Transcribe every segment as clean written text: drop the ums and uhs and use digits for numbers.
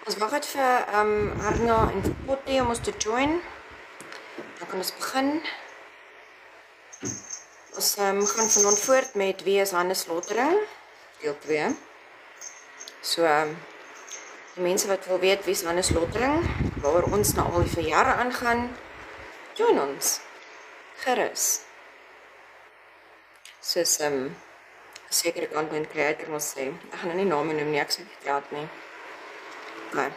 Ons wag net vir Arna en vir Potty om ons te join. Dan kan ons begin. Ons gaan vanaand voort met Wie is Hannes Lottering, deel 2. So, die mense wat wil weet wie is Hannes Lottering, waar ons nou al vir jare aangaan, join ons. Gerus. Soos, sekere content creator moet sê. Ek gaan nou nie name noem nie, ek sê nie geld nie. Okay.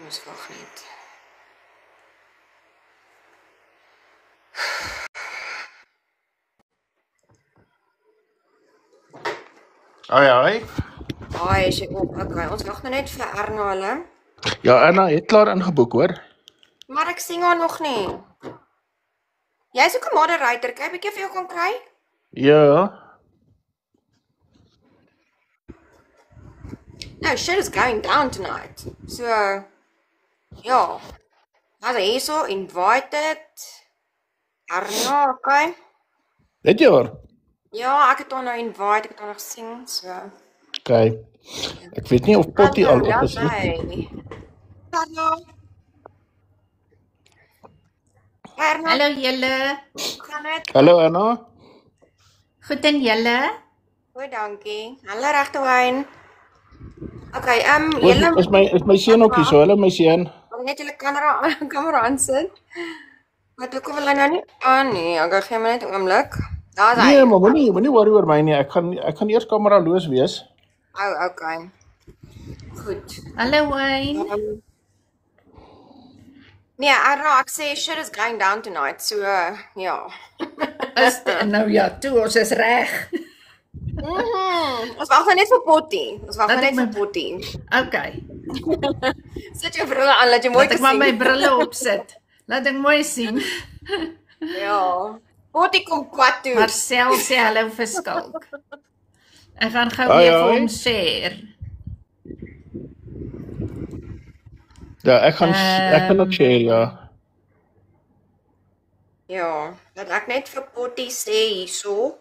Ons wag net. Hoi. Ai, is ek op. Okay, ons wag nou net vir Arna hulle. Ja, Anna het klaar ingeboek, hoor. Maar ek sien haar nog nie. Jy is ook 'n moderator, kyk bietjie of jy kan kry. Ja. No, shit is going down tonight. So, ja. As hy so invited. Arna, okay. Weet jy hoor? Ja, ek het hom nou invite, ek het hom nog gesien, so. Okay. Ek weet nie of Potty al op is nie. Hallo. Arna, Hallo julle. gaan dit? Hallo Anna. Goed en julle? Goeie, dankie. Hallo regterwyn. Okay, Is my seun ook hier so? Hallo my seun. Ek net julle kamera aansit. Maar toe kom hulle nou nie aan nie. Okay, gee my net 'n oomblik. Daar's hy. Nee, maar moenie worry oor my nie. Ek gaan eers kameraloos wees. Okay. Goed. Hallo Wayne. Nee, Arna, ek sê shit is going down tonight, so ja. Nou ja, toe ons is reg. Ons wag nou net vir Potty. Okay. Sit jou brille aan, laat jy mooi Laat ek maar my brille opsit. Laat ek mooi sien. Ja. Potty kom kwad toe. Marcel sê hallo vir Skalk. Ek gaan gou weer vir hom share. Ja, ek gaan ook share, ja. Ja, laat ek net vir Potty sê hierso.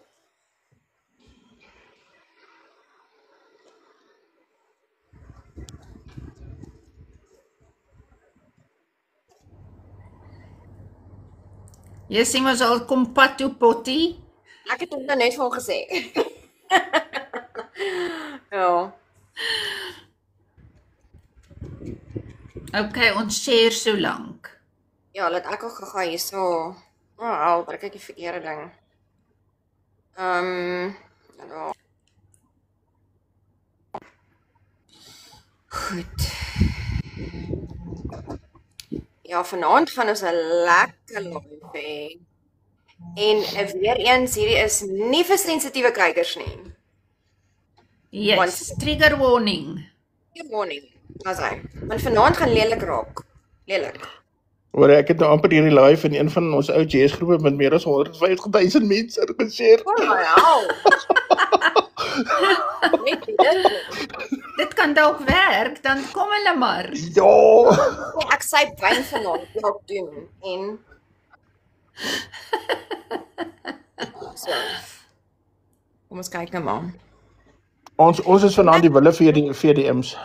Jy sien mos al kom pad toe Potty. Ek het hom nou net vir hom gesê. Ja. Okay, ons share so lank. Ja, laat ek ook gegaan hierso. Al, druk ek die verkeerde ding. Ja. Goed. Ja, vanaand gaan ons 'n lekker live hê. En weer eens, hierdie is nie vir sensitiewe kykers nie. Yes, trigger warning. Good morning. As hy. Want vanaand gaan lelik raak. Lelik. Hoor, ek het nou amper hierdie live in een van ons ou JS groepe met meer as 150,000 mense geshare. Wow. Dit kan dalk werk, dan kom hulle maar. Ja. Ek sy wyn vanaand dalk doen en so. Kom ons kyk nou maar. Ons is vanaand die wille vir die VDM's.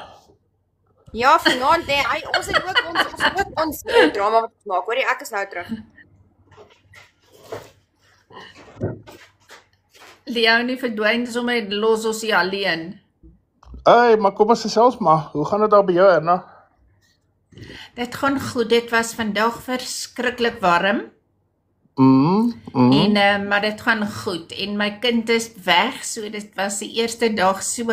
Ja, vanaand ons het ook ons drama wat maak. Hoorie, ek is nou terug. Leonie verdwyn sommer los ons hier alleen. Hey, maar kom ons gesels maar. Hoe gaan dit daar by jou, Erna? Dit gaan goed. Dit was vandag verskriklik warm. En maar dit gaan goed en my kind is weg, so dit was die eerste dag so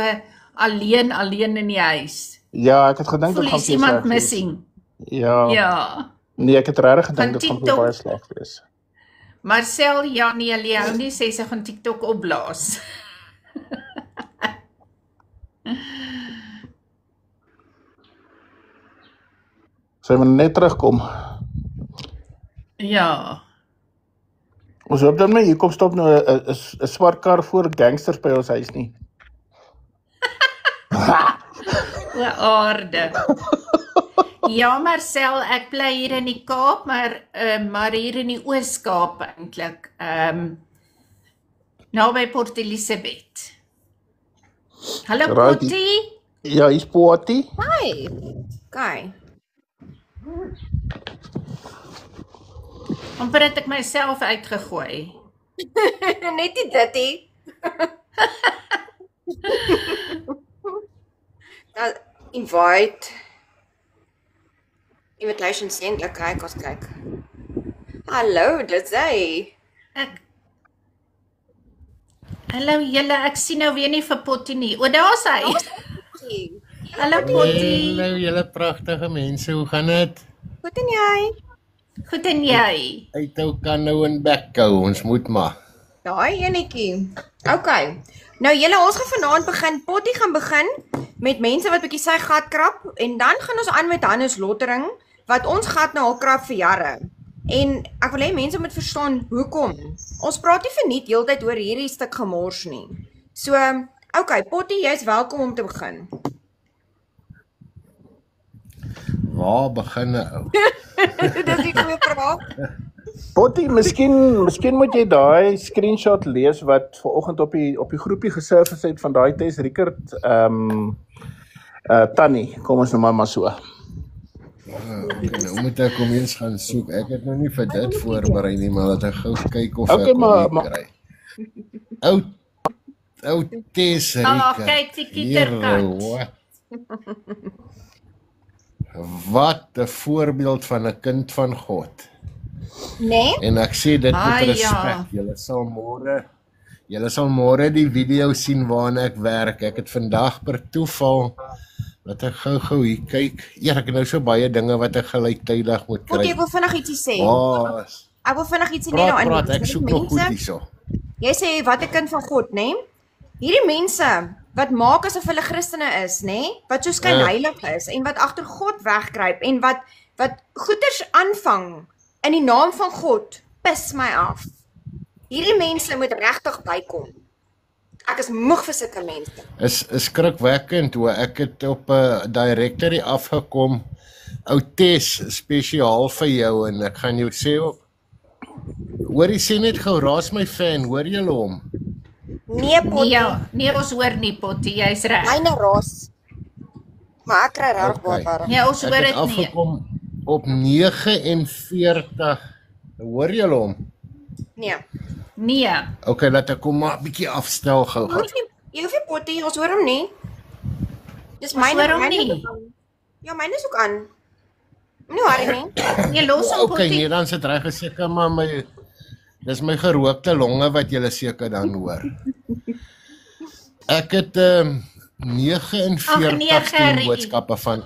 alleen in die huis. Ja, ek het gedink Voel dit gaan is iemand sleg wees. missing. Ja. Ja. Nee, ek het regtig Van gedink dit gaan TikTok. baie sleg wees. Marcel Janie Leonie sê sy gaan TikTok opblaas. Sy moet net terugkom. Ja. Ons hoop dan maar hier kom stop nou 'n swart kar voor gangsters by ons huis nie. O aarde. Ja, Marcel, ek bly hier in die Kaap, maar hier in die Oos-Kaap eintlik. Naby Port Elizabeth. Hallo Right. Potty. Ja, hier's Potty. Hi. Okay. Amper het ek myself uitgegooi. Net nie dit nie. Nou, invitation send, kyk, ons kyk. Hallo, dit hy. Hallo julle, ek sien nou weer nie vir Potty nie. O, daar's hy. Hallo Potty. Hallo julle pragtige mense, hoe gaan dit? Goed en jy? Goed en jy? Uithou kan nou in Bekkou, ons moet maar. Daai enetjie. Okay. Nou julle, ons gaan vanaand begin. Potty gaan begin met mense wat bietjie sy gat krap en dan gaan ons aan met Hannes Lottering wat ons gat nou al krap vir jare. En ek wil hê mense moet verstaan hoekom. Ons praat nie verniet heeltyd oor hierdie stuk gemors nie. So, okay, Potty, jy's welkom om te begin. Waar begin nou? Dis die goeie vraag. Potty, miskien moet jy daai screenshot lees wat vanoggend op die groepie gesurface het van daai Tess Rickert Tannie, kom ons noem maar so. Okay, nou moet ek om eens gaan soek. Ek het nou nie vir dit voorberei nie, maar laat ek gou kyk of Okay, ek maar kry. Ou Tess Rickert. Kyk die kieterkat. Wat 'n voorbeeld van 'n kind van God. Nee? En ek sê dit met respek. Ja. Julle sal môre die video sien waarna ek werk. Ek het vandag per toeval wat ek gou hier kyk. Ja, ek het nou so baie dinge wat ek gelyktydig moet Potty, kry. ek wil vinnig ietsie sê. Baas. Ek wil vinnig ietsie net nou Praat, ek soek nog goed hierso. Jy sê wat 'n kind van God, né? Hierdie mense wat maak asof hulle Christene is, né? Wat so skynheilig is en wat agter God wegkruip en wat goeters aanvang in die naam van God, pis my af. Hierdie mense moet regtig bykom. Ek is moeg vir sulke mense. Is skrikwekkend hoe ek het op 'n directory afgekom. Ou Tess, spesiaal vir jou en ek gaan jou sê op. Hoor jy sê net gou, raas my fan, hoor julle hom? Nee, Potty. Nee, ons hoor nie Potty, jy's reg. Myne ras. Maar ek kry reg Okay. baie. Ja, ons Ek hoor het dit nie. afgekom op 49. Hoor julle hom? Nee. Nee. Okay, laat ek hom maar 'n bietjie afstel gou. Jy hoef nie Potty, ons hoor hom nie. Dis Ons hoor hom myne nie. is ook aan. Ja, myne is ook aan. Nee, worry nie. Nee, los hom Okay, Potty. nee, dan sit reg geseker maar dis my gerookte longe wat julle seker dan hoor. Ek het 49 boodskappe van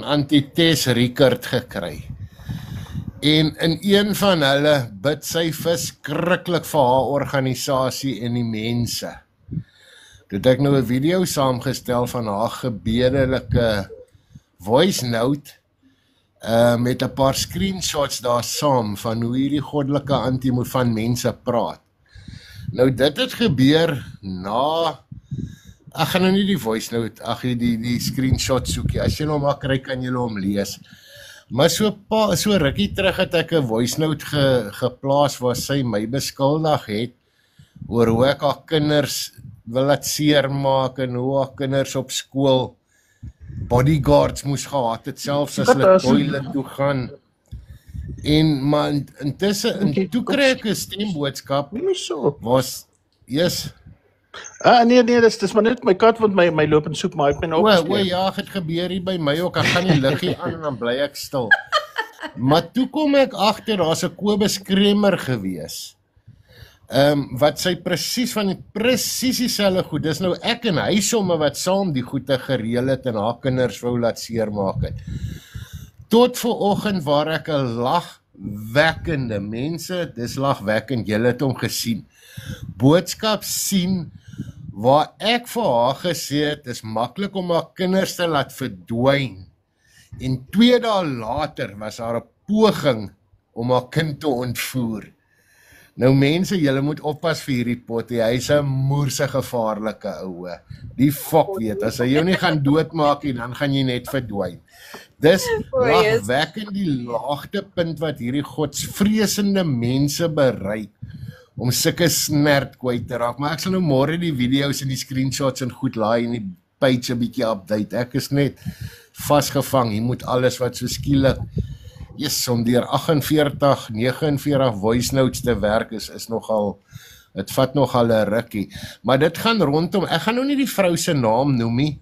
anti Tess Rickert gekry. En in een van hulle bid sy verskriklik vir haar organisasie en die mense. Toe het ek nou 'n video saamgestel van haar gebedelike voice note met 'n paar screenshots daar saam van hoe hierdie goddelike antie moet van mense praat. Nou dit het gebeur na ek gaan nou nie die voice note, die screenshot soekie. As jy hom maar kry, kan jy hom lees. Maar so rukkie terug het ek 'n voice note geplaas waar sy my beskuldig het oor hoe ek haar kinders wil laat seermaak en hoe haar kinders op skool bodyguards moes gehad het selfs as hulle toilet toe gaan. En maar intussen toe kry ek 'n stemboodskap Nie so. was yes. Nee, dis maar net my kat wat my loop en soek, maar hy het my nou O opgeskeer. ja, het gebeur hier by my ook. Ek gaan die liggie aan en dan bly ek stil. Maar toe kom ek agter daar's 'n Kobus Kremer gewees. Wat sy presies dieselfde goed. Dis nou ek en hy somme wat saam die goede gereël het en haar kinders wou laat seermaak het. Tot vanoggend waar ek 'n lagwekkende mense, dis lagwekkend, julle het hom gesien. Boodskap sien waar ek vir haar gesê het, is maklik om haar kinders te laat verdwyn. En 2 dae later was daar 'n poging om haar kind te ontvoer. Nou mense, julle moet oppas vir hierdie potjie, hy's 'n moerse gevaarlike oue. Die fok weet, as hy jou nie gaan doodmaak nie, dan gaan jy net verdwyn. Dis lagwekkend die laagtepunt wat hierdie godsvreesende mense bereik om sulke snert kwyt te raak. Maar ek sal nou môre die video's en die screenshots en goed laai en die page 'n bietjie update. Ek is net vasgevang, hier moet alles wat so skielik om deur 48, 49 voice notes te werk is nogal, het vat nogal 'n rukkie. Maar dit gaan rondom, ek gaan nou nie die vrou se naam noem nie.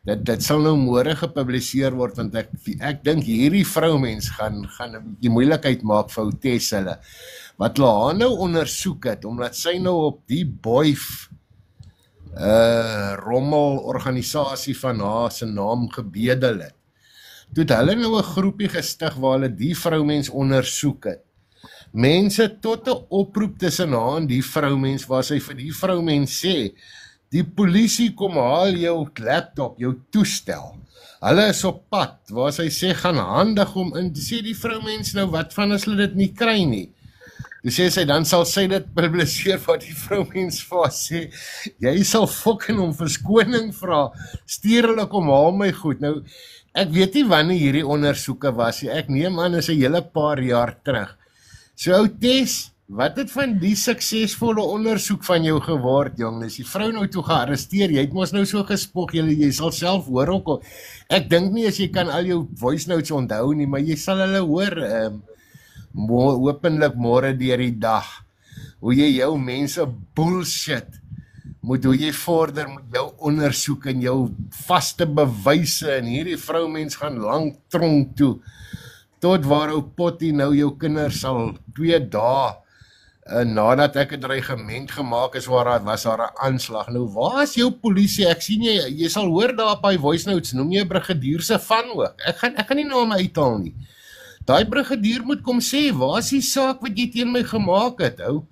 Dit sal nou môre gepubliseer word, want ek dink hierdie vroumens gaan 'n bietjie moeilikheid maak vir Outes hulle. Wat hulle haar nou ondersoek het, omdat sy nou op die Boif rommel organisasie van haar se naam gebedel het. Toe het hulle nou 'n groepie gestig waar hulle die vroumens ondersoek het. Mense tot 'n oproep tussen haar en die vroumens waar sy vir die vroumens sê, die polisie kom haal jou laptop, jou toestel. Hulle is op pad, waar sy sê, gaan handig om in, sê die vroumens nou, wat van as hulle dit nie kry nie? Toe sê sy, dan sal sy dit publiseer wat die vroumens vir sê, jy sal fucking om verskoning vra, stuur hulle kom haal my goed. Nou, ek weet nie wanneer hierdie ondersoeke was, ek neem aan is 'n hele paar jaar terug. So Outes, wat het van die suksesvolle ondersoek van jou geword, jong? Is die vrou nou toe gearresteer? Jy het mos nou so gespog, jy sal self hoor ook. Ek dink nie as jy kan al jou voice notes onthou nie, maar jy sal hulle hoor, hopelik môre deur die dag, hoe jy jou mense bullshit, hoe jy vorder met jou ondersoek en jou vaste bewyse, en hierdie vroumens gaan lank tronk toe, tot waar ou Potty nou jou kinders sal 2 dae, nadat ek 'n dreigement gemaak is, was daar 'n aanslag. Nou, waar is jou polisie? Ek sien jy sal hoor daar op die voice notes, noem jy 'n brigadier se van ook. Ek gaan nie nou my uithaal nie. Daai brigadier moet kom sê, waar is die saak wat jy teen my gemaak het, ou?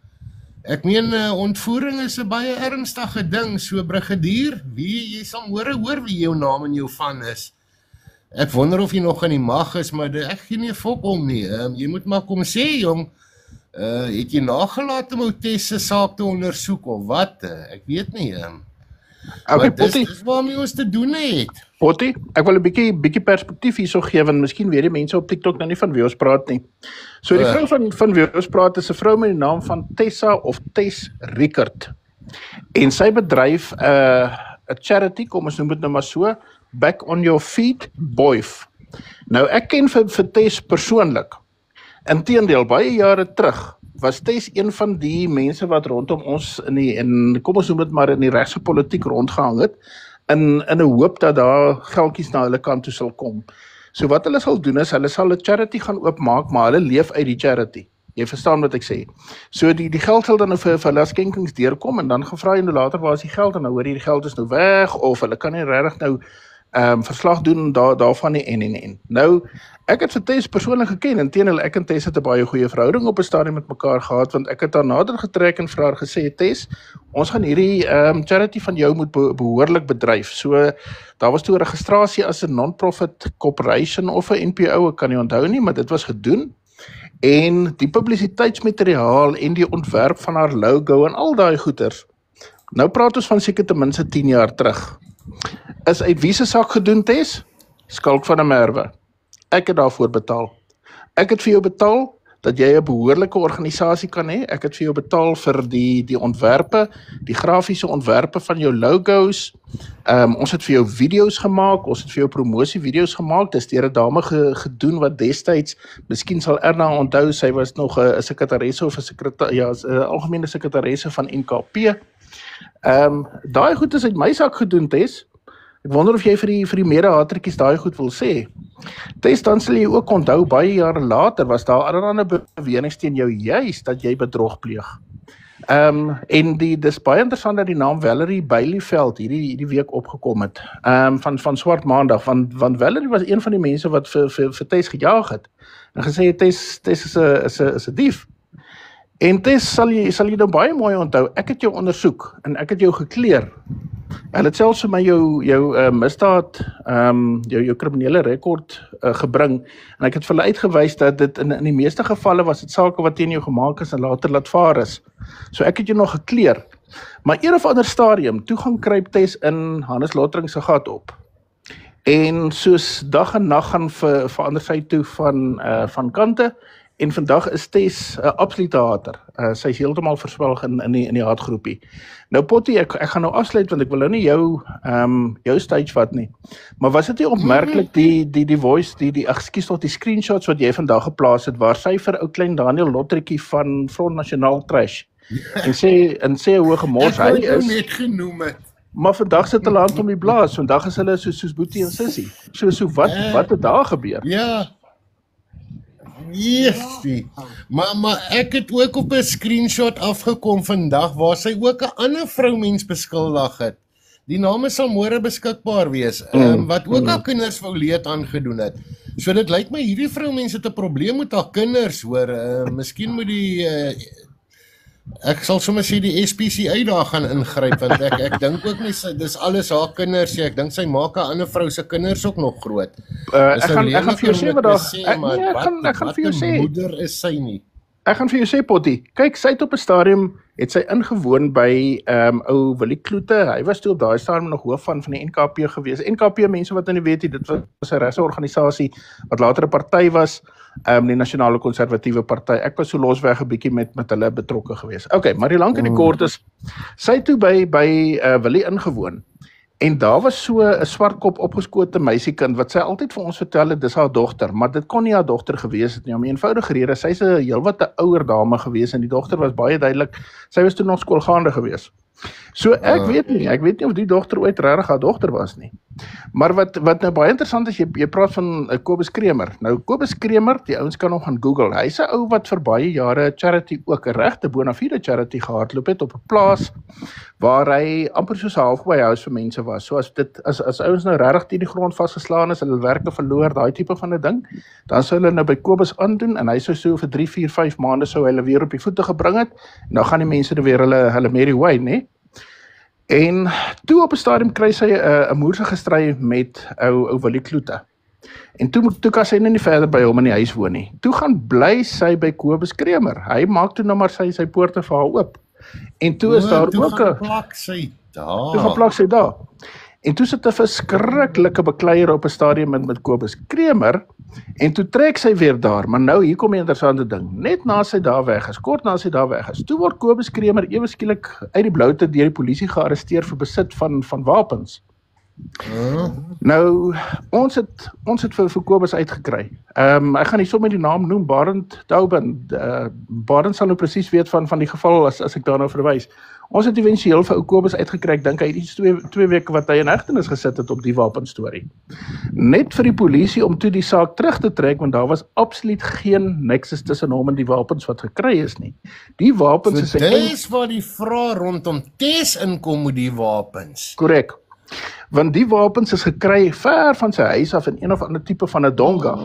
Ek meen, ontvoering is 'n baie ernstige ding, so brigadier, jy sal hoor wie jou naam en jou van is. Ek wonder of jy nog in die mag is, maar ek gee nie 'n fok om nie. Jy moet maar kom sê, jong, het jy nagelaat om Outes se saak te ondersoek of wat? Ek weet nie. Okay, dis waarmee ons te doen het. Potty, ek wil 'n bietjie perspektief hierso gee, want miskien weet die mense op TikTok nou nie van wie ons praat nie. So die vrou van wie ons praat is 'n vrou met die naam van Tessa of Tess Rickert. En sy bedryf 'n charity, kom ons noem dit nou maar so, Back on Your Feet Boif. Nou ek ken vir Tess persoonlik. Inteendeel, baie jare terug was Tess een van die mense wat rondom ons kom ons noem dit maar in die regse politiek rondgehang het, in 'n hoop dat daar geldjies na hulle kant toe sal kom. So wat hulle sal doen is, hulle sal 'n charity gaan oopmaak, maar hulle leef uit die charity. Jy verstaan wat ek sê. So die geld sal dan nou vir hulle skenkings deurkom, en dan gevra jy nou later, waar is die geld? En nou hoor jy die geld is nou weg, of hulle kan nie regtig nou verslag doen daarvan nie en. Nou, ek het vir Tess persoonlik geken, en teenoor ek en Tess het 'n baie goeie verhouding op 'n stadium met mekaar gehad, want ek het haar nader getrek en vir haar gesê, Tess, ons gaan hierdie charity van jou moet behoorlik bedryf. So, daar was toe 'n registrasie as 'n non-profit corporation of 'n NPO, ek kan nie onthou nie, maar dit was gedoen. En die publisiteitsmateriaal en die ontwerp van haar logo en al daai goeders. Nou praat ons van seker ten minste 10 jaar terug. Is uit wie se sak gedoen, Tess? Skalk van 'n Merwe. Ek het daarvoor betaal. Ek het vir jou betaal dat jy 'n behoorlike organisasie kan hê. Ek het vir jou betaal vir die ontwerpe, die grafiese ontwerpe van jou logos. Ons het vir jou video's gemaak, ons het vir jou promosievideo's gemaak. Dis deur 'n dame gedoen wat destyds, miskien sal Erna onthou, sy was nog 'n sekretaresse of 'n algemene sekretaresse van NKP. Daai goed is uit my sak gedoen, Tess. Ek wonder of jy vir die mede-hatertjies daai goed wil sê. Tess, dan sal jy ook onthou, baie jare later was daar allerlei beweringe teen jou juis dat jy bedrog pleeg. En dis baie interessant dat die naam Valerie Baileyveld hierdie week opgekom het, van Swart Maandag, want Valerie was een van die mense wat vir Tess gejaag het, en gesê het, Tess is 'n dief. En Tess, sal jy nou baie mooi onthou, ek het jou ondersoek, en ek het jou gekleer. Hulle het selfs vir my jou misdaad, jou kriminele rekord gebring, en ek het vir hulle uitgewys dat dit in die meeste gevalle was dit sake wat teen jou gemaak is en later laat vaar is. So ek het jou nog gekleer. Maar een of ander stadium, toe gaan kruip Tess in Hannes Lottering se gat op. En soos dag en nag gaan verander sy toe van kante, en vandag is Tess 'n absolute hater. Sy is heeltemal verswelg in die haatgroepie. Nou Potty, ek gaan nou afsluit want ek wil nou nie jou stage vat nie. Maar was dit nie opmerklik die voice, die screenshots wat jy vandag geplaas het waar sy vir ou klein Daniel Lotteretjie van Front Nasionaal trash en sê hoe gemors hy is. Net genoem het. Maar vandag sit hulle aan om die blaas. Vandag is hulle soos Boetie en Sissie. So wat het daar gebeur? Ja. Jeesie, maar ek het ook op 'n screenshot afgekom vandag waar sy ook 'n ander vroumens beskuldig het. Die name sal môre beskikbaar wees, wat ook al kinders wou leed aangedoen het. So dit lyk my hierdie vroumens het 'n probleem met haar kinders, hoor. Miskien moet ek sal sommer sê die SPCA daar gaan ingryp, want ek dink ook nie, dis alles haar kinders, ek dink sy maak 'n ander vrou se kinders ook nog groot. Ek gaan vir jou sê wat ek gaan vir jou sê. Moeder is sy nie. Ek gaan vir jou sê, Potty, kyk, sy het op 'n stadium, het sy ingewoon by ou Willie Kloete. Hy was toe op daai stadium nog hoof van die NKP gewees. NKP, mense wat nie weet, dit was 'n regsorganisasie wat later 'n party was, die Nasionale Konservatiewe Party. Ek was so losweg 'n bietjie met hulle betrokke gewees. Okay, maar die lank en die kort is, sy toe by Willie ingewoon. En daar was so 'n swartkop opgeskote meisiekind wat sy altyd vir ons vertel het, dis haar dogter, maar dit kon nie haar dogter gewees het nie, om 'n eenvoudige rede, sy's 'n heelwat 'n ouer dame gewees en die dogter was baie duidelik, sy was toe nog skoolgaande gewees. So ek weet nie of die dogter ooit regtig haar dogter was nie. Maar wat nou baie interessant is, jy praat van Kobus Kremer. Nou Kobus Kremer, die ouens kan hom gaan Google. Hy's 'n ou wat vir baie jare charity, ook 'n regte bona fide charity gehardloop het op 'n plaas waar hy amper soos 'n halfway house vir mense was. So as ouens nou regtig teen die grond vasgeslaan is, hulle werke verloor, daai tipe van 'n ding, dan sou hulle nou by Kobus aandoen en hy sou so vir 3, 4, 5 maande sou hulle weer op die voete gebring het. En dan gaan die mense nou weer hulle merry way, né? En toe op 'n stadium kry sy 'n moerse gestry met ou Willie Kloete. En toe kan sy nie verder by hom in die huis woon nie. Toe gaan bly sy by Kobus Kremer. Hy maak toe nou maar sy poorte vir haar oop. En toe is daar ook 'n Toe gaan plak sy daar. En toe sit 'n verskriklike bekleier op 'n stadium met Kobus Kremer. En toe trek sy weer daar, maar nou hier kom 'n interessante ding. Net na sy daar weg is, kort na sy daar weg is, toe word Kobus Kremer ewe skielik uit die bloute deur die polisie gearresteer vir besit van wapens. Nou, ons het vir Kobus uitgekry. Ek gaan nie sommer die naam noem, Barend Taubin. Barend sal nou presies weet van die geval as ek daarna verwys. Ons het eventueel vir ou Kobus uitgekry, ek dink hy het iets 2 weke wat hy in hegtenis gesit het op die wapenstorie. Net vir die polisie om toe die saak terug te trek, want daar was absoluut geen nexus tussen hom en die wapens wat gekry is nie. Die wapens is dis waar die vraag rondom Tess inkom met die wapens. Korrek. Want die wapens is gekry ver van sy huis af in een of ander tipe van 'n donga.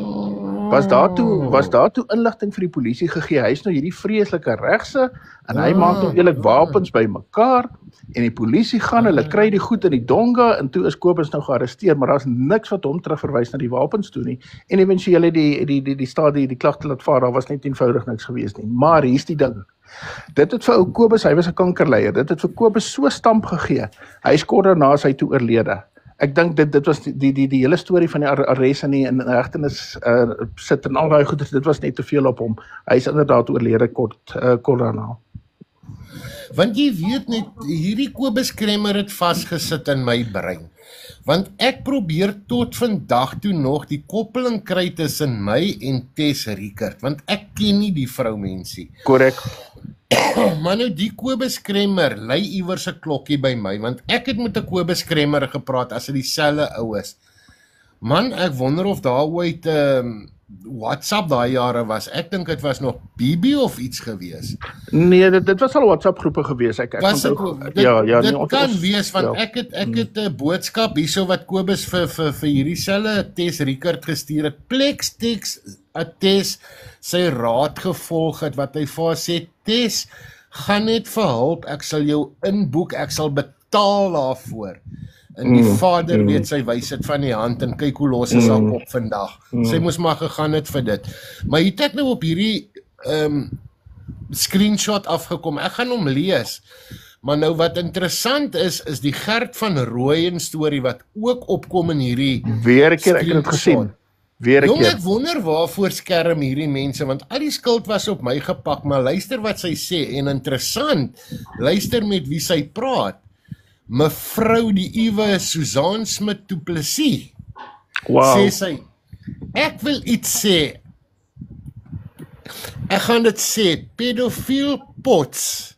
Was daartoe inligting vir die polisie gegee. Hy is nou hierdie vreeslike regse en hy maak nou eerlik wapens by mekaar en die polisie gaan, hulle kry die goed in die donga en toe is Kobus nou gearresteer, maar daar's niks wat hom terugverwys na die wapens toe nie. En eventueel het die staat die klagte laat vaar, daar was net eenvoudig niks gewees nie. Maar hier's die ding. Dit het vir ou Kobus, hy was 'n kankerleier, dit het vir Kobus so stamp gegee. Hy is kort daarna sy toe oorlede. Ek dink dit was die hele storie van die arrest en die hegtenis sit en al daai goeders, dit was net te veel op hom. Hy is inderdaad oorlede kort daarna. Want jy weet net, hierdie Kobus Kremer het vasgesit in my brein. Want ek probeer tot vandag toe nog die koppeling kry tussen my en Tess Riekert, want ek ken nie die vroumensie. Korrek. maar nou die Kobus Kremmer lei iewers 'n klokkie by my, want ek het met 'n Kobus Kremmer gepraat as dit dieselfde ou is. Man, ek wonder of daar ooit WhatsApp daai jare was. Ek dink dit was nog BB of iets gewees. Nee, dit was al WhatsApp groepe gewees. Ek Was dit, onthou- dit kan wees, want ja. ek het 'n boodskap hierso wat Kobus vir hierdie selfe Tess Rickert gestuur het. Plextex Tess sy raad gevolg het wat hy vir haar sê, Tess, gaan net vir hulp, ek sal jou inboek, ek sal betaal daarvoor. En die vader weet sy wys dit van die hand en kyk hoe los is haar kop vandag. Sy moes maar gegaan het vir dit. Maar hier het ek nou op hierdie screenshot afgekom. Ek gaan hom lees. Maar nou wat interessant is die Gert van Rooyen storie wat ook opkom in hierdie Weer 'n keer, ek het dit gesien. Weer 'n Jong, keer. ek wonder waarvoor skerm hierdie mense, want al die skuld was op my gepak, maar luister wat sy sê, en interessant, luister met wie sy praat. Mevrou die Uwe Susan Smit Du Plessis, Wow. sê sy, ek wil iets sê, ek gaan dit sê, pedofiel Pots,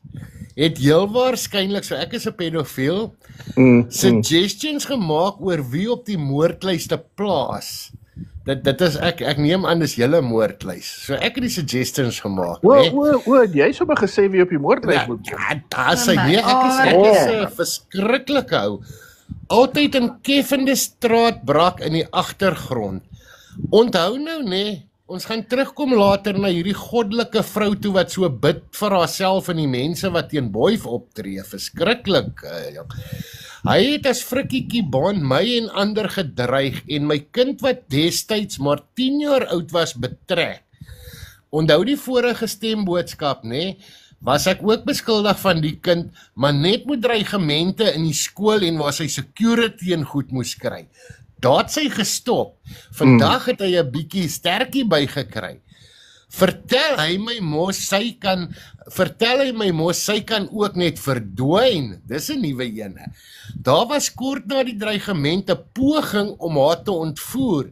het heel waarskynlik, so ek is 'n pedofiel, suggestions gemaak oor wie op die moordlys te plaas. Dit is ek neem aan dis julle moordlys. So ek het die suggestions gemaak, né? Jy sommer gesê wie op die moordlys moet kom. Ja, daar sy nee, ek is 'n verskriklike ou. Altyd in Keffende Straat brak in die agtergrond. Onthou nou nê, ons gaan terugkom later na hierdie goddelike vrou toe wat so bid vir haarself en die mense wat teen Boyf optree. Verskriklik. Hy het as frikkietjie baan my en ander gedreig en my kind wat destyds maar 10 jaar oud was betrek. Onthou die vorige stemboodskap, nê? Was ek ook beskuldig van die kind, maar net met dreigemente in die skool en waar sy security en goed moes kry. Daar het sy gestop. Vandag het hy 'n bietjie sterkie bygekry. Vertel hy my mos sy kan ook net verdwyn. Dis 'n nuwe ene. Daar was kort na die dreigemente poging om haar te ontvoer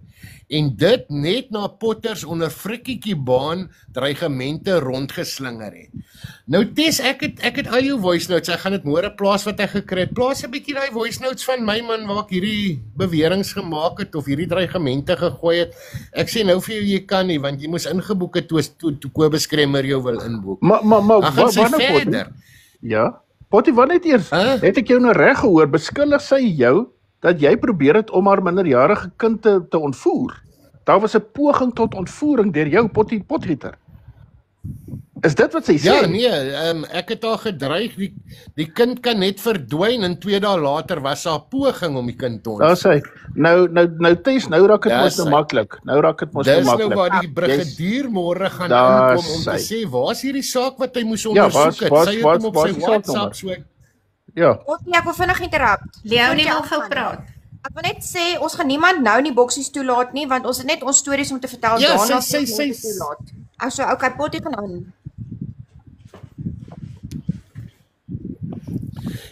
en dit net na Potters onder frikkietjie baan dreigemente rondgeslinger het. Nou Tess, ek het al jou voice notes, ek gaan dit môre plaas wat ek gekry het. Plaas 'n bietjie daai voice notes van my man waar ek hierdie beweringe gemaak het of hierdie dreigemente gegooi het. Ek sê nou vir jou jy kan nie want jy moes ingeboek het toe Kobus Kremmer jou wil inboek. Maar Wat verder? Ja. Potty, wat net eers? Het ek jou nou reg gehoor? Beskuldig sy jou dat jy probeer het om haar minderjarige kind te ontvoer. Daar was 'n poging tot ontvoering deur jou Potgieter. Is dit wat sy sê? Ja, nee, ek het haar gedreig, die kind kan net verdwyn en 2 dae later was daar 'n poging om die kind te ontvoer. Daar sê, nou Tess, nou raak dit mos nou maklik. Nou raak dit mos nou maklik. Dis nou waar die brigadier môre gaan aankom om te sê, waar's hierdie saak wat hy moes ondersoek het? Sy het hom op sy WhatsApp so. Ja. Ek wil vinnig interrupt. Leonie wil gou praat. Ek wil net sê, ons gaan niemand nou in die boksies toelaat nie, want ons het net ons stories om te vertel. Ja, daarna sy toelaat. So, okay, Potty gaan aan.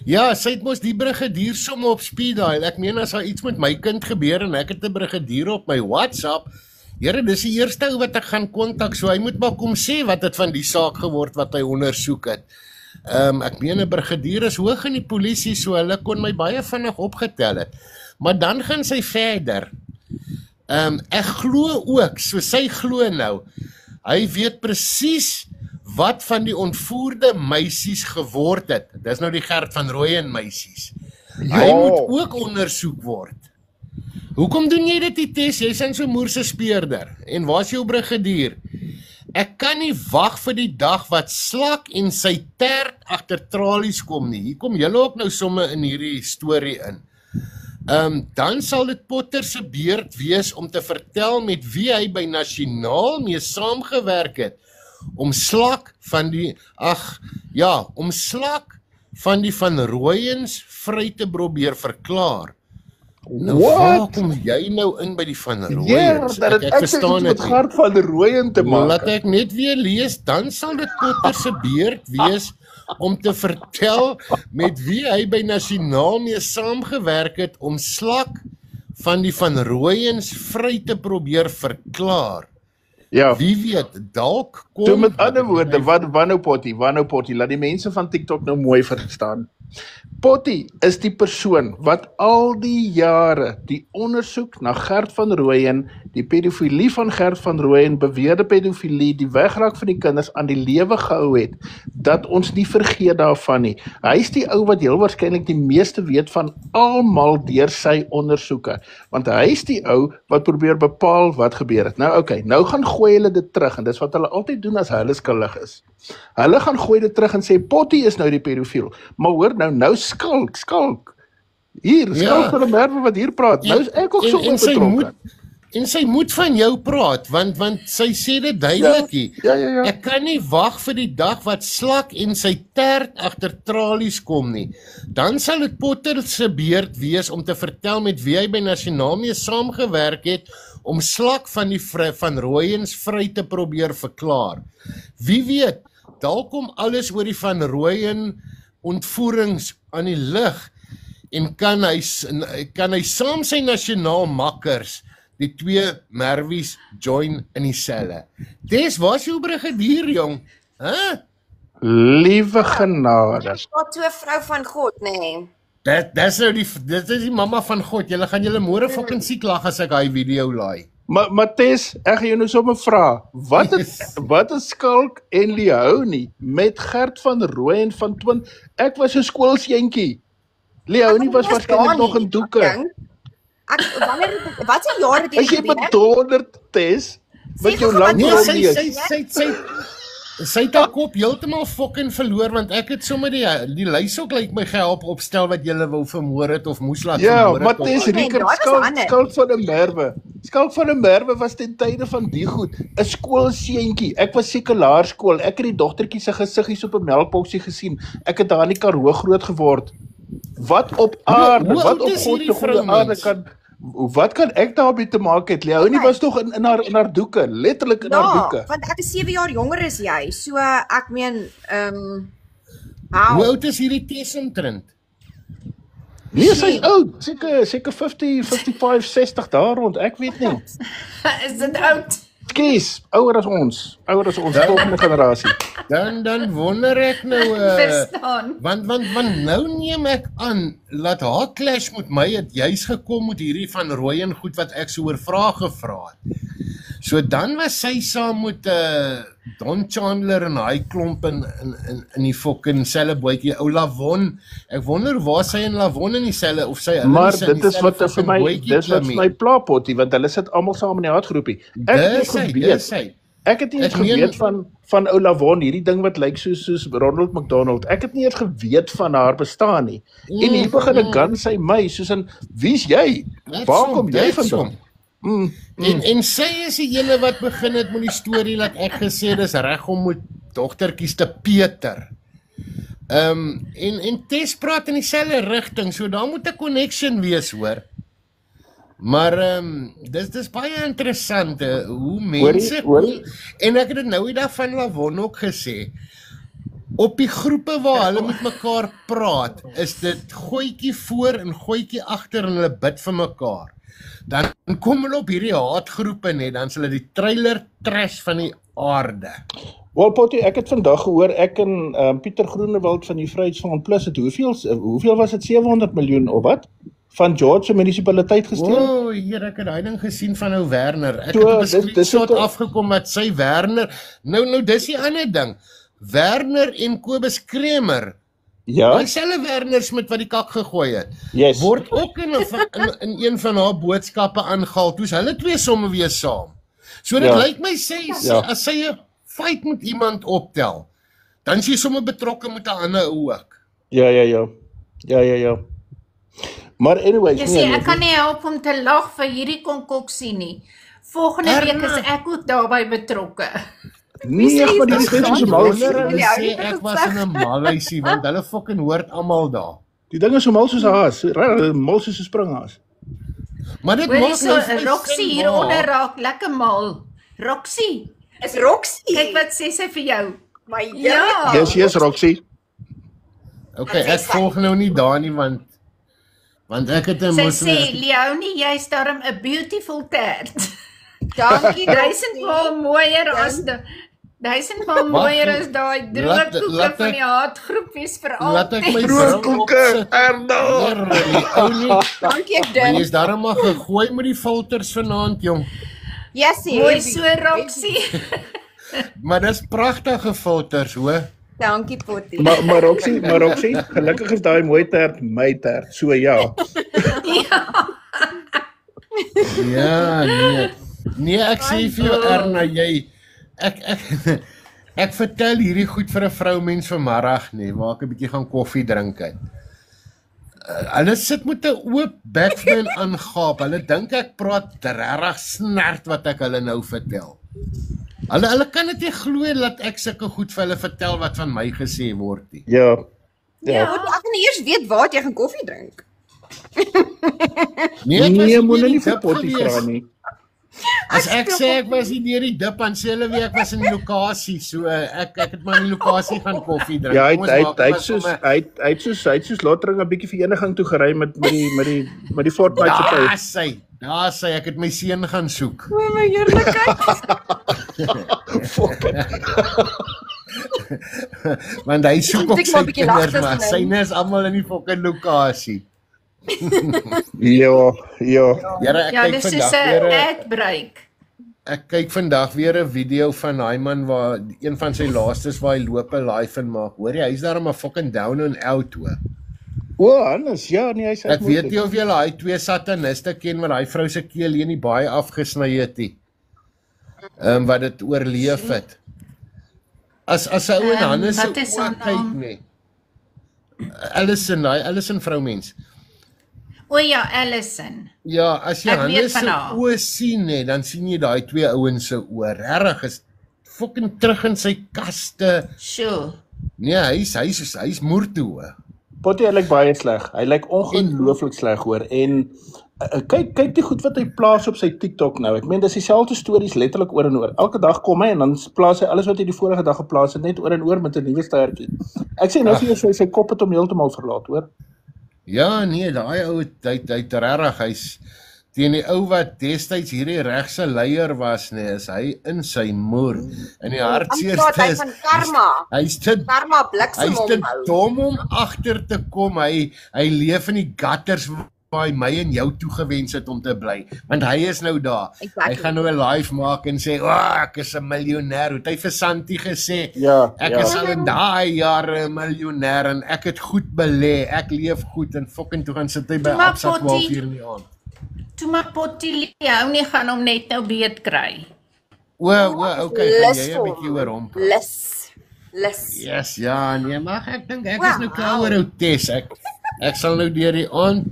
Ja, sy het mos die brigadier sommer op speed dial. Ek meen as daar iets met my kind gebeur en ek het 'n brigadier op my WhatsApp, Here, dis die eerste ou wat ek gaan kontak, so hy moet maar kom sê wat het van die saak geword wat hy ondersoek het. Ek meen 'n brigadier is hoog in die polisie, so hulle kon my baie vinnig opgetel het. Maar dan gaan sy verder. Ek glo ook, so sy glo nou, hy weet presies wat van die ontvoerde meisies geword het. Dis nou die Gert van Rooyen meisies. Hy moet ook ondersoek word. Hoekom doen jy dit, Tess? Jy's 'n so moerse speurder. En waar's jou brigadier? Ek kan nie wag vir die dag wat Slak en sy tert agter tralies kom nie. Hier kom julle ook nou somme in hierdie storie in. Dan sal dit Potter se beurt wees om te vertel met wie hy by nasionaal mee saamgewerk het om Slak van die Van Rooyens vry te probeer verklaar. Nou, waar kom jy nou in by die Van Rooyens? Ek verstaan dit nie. Gert van Rooyen te maak. Laat ek net weer lees, dan sal dit Potter se beurt wees om te vertel met wie hy by nasionaal mee saamgewerk het om Slak van die Van Rooyens vry te probeer verklaar. Ja. Wie weet, dalk kom... So met ander woorde, wat Potty, laat die mense van TikTok nou mooi verstaan. Potty is die persoon wat al die jare die ondersoek na Gert van Rooyen, die pedofilie van Gert van Rooyen, beweerde pedofilie, die wegraak van die kinders aan die lewe gehou het, dat ons nie vergeet daarvan nie. Hy is die ou wat heel waarskynlik die meeste weet van almal deur sy ondersoeke, want hy is die ou wat probeer bepaal wat gebeur het. Nou okay, nou gaan gooi hulle dit terug, en dis wat hulle altyd doen as hulle skuldig is. Hulle gaan gooi dit terug en sê, Potty is nou die pedofiel. Maar hoor nou skalk. Hier, skalk van 'n Merwe wat hier praat. Nou is ek ook so betrokke. En sy moet van jou praat, want sy sê dit duidelik hier. Ja. Ek kan nie wag vir die dag wat Slak en sy tert agter tralies kom nie. Dan sal dit Potter se beurt wees om te vertel met wie hy by Nasionaal mee saamgewerk het om Slak van die van Rooyens vry te probeer verklaar. Wie weet, dalk kom alles oor die Van Rooyen ontvoerings aan die lig en kan hy saam sy Nasionaal makkers die twee Merwies join in die selle. Dis was jou brigadier, jong. Liewe genade. Wat so 'n vrou van God, nê? Dit is die mamma van God. Julle gaan julle môre fucking siek lag as ek hy video laai. Maar Tess, ek gaan jou nou sommer vra, wat is Skalk en Leonie met Gert van Rooyen van 20? Ek was 'n skoolseentjie. Leonie was waarskynlik nog in doeke. Wat se jaar het As jy bedonderd, Tess, met jou lang sy het haar kop heeltemal fucking verloor, want ek het sommer die lys ook lyk my gehelp opstel wat julle wou vermoor het of moes laat vermoor het. Ja, maar Tess, Riekert, Skalk van 'n Merwe. Skalk van 'n Merwe was ten tye van die goed 'n skoolseentjie. Ek was seker laerskool. Ek het die dogtertjie se gesiggies op 'n melkboksie gesien. Ek het daar in die Karoo groot geword. Wat op aarde, wat op God se goeie aarde wat kan ek daarmee te maak het? Leonie was toch in haar doeke, letterlik in haar doeke. Want ek is 7 jaar jonger as jy, so ek meen, hoe oud is hierdie Tess omtrent? Nee, sy is oud, seker 50, 55, 60 daar rond, ek weet nie. Is dit oud? Kies, ouer as ons, volgende generasie. Dan wonder ek nou, verstaan. Want nou neem ek aan, laat haar clash met my het juist gekom met hierdie Van Rooyen goed wat ek so oor vrae gevra het. So dan was sy saam met Don Chandler en hy klomp in die fucking selle bootjie, ou Lavon. Ek wonder waar sy en Lavon in die selle, of sy maar dit is wat vir my, dis wat my plaapotjie, want hulle sit almal saam in die haatgroepie. Ek het nie eens geweet van ou Lavon, hierdie ding wat lyk soos Ronald McDonald. Ek het nie eens geweet van haar bestaan nie. En hier begin 'n gun sy my, soos in, wie's jy? Waar kom jy vandaan? En sy is die ene wat begin het met die storie dat ek gesê dis reg om met dogtertjies te peter. En Tess praat in dieselfde rigting, so daar moet 'n connection wees, hoor. Maar dis baie interessant hoe mense en ek het dit nou die dag van Lavon ook gesê. Op die groepe waar hulle met mekaar praat, is dit gooitjie voor en gooitjie agter en hulle bid vir mekaar. Dan kom hulle op hierdie haatgroepe net, dan is hulle die trailer trash van die aarde. Wel Potty, ek het vandag gehoor, ek en Pieter Groenewald van die Vryheidsfront Plus het hoeveel was dit, 700 miljoen of wat? Van George se munisipaliteit gesteel? Hier, ek het daai ding gesien van ou Werner. Ek het op 'n screenshot afgekom met sy Werner. Nou dis die ander ding. Werner en Kobus Kremer. Ja. Die selfe Werner Smit wat die kak gegooi het. Yes. Word ook in een van haar boodskappe aangehaal. Toe's hulle twee somme weer saam. So dit lyk my as sy 'n fight met iemand optel, dan is jy sommer betrokke met 'n ander ook. Ja. Maar anyways, jy sê, ek kan nie help om te lag vir hierdie konkoksie nie. Volgende week is ek ook daarbey betrokke. Nee, maar die is so mal. Hulle sê ek was in 'n malhuisie, want hulle fucking hoort almal daar. Die ding is so mal soos 'n haas, mal soos 'n springhaas. Maar dit maak so Roxy hieronder raak lekker mal. Roxy, is Roxy. Kyk wat sê sy vir jou. Maar ja. Yes, Roxy. Okay, ek volg nou nie daar nie, want ek het 'n Sy sê, Leonie, jy's daarom 'n beautiful tert. Dankie, 1000-maal mooier as die 1000-maal mooier as daai droogkoeke van die haatgroepies vir Laat ek altyd. my Droogkoeke, Erna. Dankie ek Jy dink. is daarom maar gegooi met die filters vanaand, jong. Jessie, Mooi so, Roxie. Maar dis pragtige filters, hoor. Dankie Potty. Maar Roxie, gelukkig is daai mooi tert my tert. So ja. Ja, nee. Nee, ek sê vir jou Erna, jy ek vertel hierdie goed vir 'n vroumens vanmiddag nie, waar ek 'n bietjie gaan koffie drink het. Hulle sit met 'n oop bek vir my en aangaap. Hulle dink ek praat regtig snert wat ek hulle nou vertel. Hulle kan dit nie glo dat ek sulke goed vir hulle vertel wat van my gesê word nie. Ja. Ek gaan eers weet waar jy gaan koffie drink. Nee, ek was Nee, nie moenie deur nie die vir dip Potty gewees. vra nie. As ek sê ek was nie deur die dip, dan sê hulle weer ek was in die lokasie. So ek het maar in die lokasie gaan koffie drink. Ja, Kom ons maak hy maar soos Lotering 'n bietjie vereniging toe gery met die Fortnite se tyd. Daar sê ek het my seun gaan soek. O my heerlikheid. Want hy soek ook Ek sy maar 'n bietjie lag kinders, maar tussenin. syne is almal in die fucking lokasie. Ja. Here, ek Ja, kyk dis soos vandag 'n weer ad-break. Ek kyk vandag weer 'n video van daai man waar een van sy laastes waar hy loop 'n live en maak. Hoor jy, hy's daar maar fucking down and out hoor. O, anders. Ja, nee, hy sê Ek weet nie of jy daai twee sataniste ken wat daai vrou se keel hier in die baie afgesny het nie. Wat dit oorleef het. As 'n ou in Hannes se wat is haar oë kyk naam? nee. Allison vroumens. O ja, Allison. Ja, as jy Ek weet Hannes van se haar. oë sien nee, dan sien jy daai twee ouens se oë. Regtig is fucking terug in sy kaste. Sjoe. Nee, hy's moertoe. Potty, hy lyk baie sleg. Hy lyk ongelooflik sleg hoor en kyk die goed wat hy plaas op sy TikTok nou. Ek meen dis dieselfde stories letterlik oor en oor. Elke dag kom hy en dan plaas hy alles wat hy die vorige dag geplaas het net oor en oor met 'n nuwe stertjie. Ek sê nou vir jou sy kop het hom heeltemal verlaat, hoor. Ja, nee, daai ou hy regtig, hy's teen die ou wat destyds hierdie regse leier was, nee, is hy in sy moer. In die hartseerste Hy is van karma. hy's te Karma bliksem hy's te hom. dom om agter te kom. Hy leef in die gutters waar hy my en jou toegewens het om te bly. Want hy is nou daar. Exactly. Hy gaan nou 'n live maak en sê, ek is 'n miljonair." Het hy vir Santi gesê, Ja, ek ja. is al in daai jare 'n miljonair en ek het goed belê. Ek leef goed en fucking toe gaan sit hy by Maar Absa 12 Potty- uur in die aand. Toe maar Potty hou nie gaan hom net nou beet kry. Okay, kan jy 'n bietjie oor hom? Lus. Yes, ja, nee, maar ek dink ek is nou klaar oor ou Tess. Ek sal nou deur die aand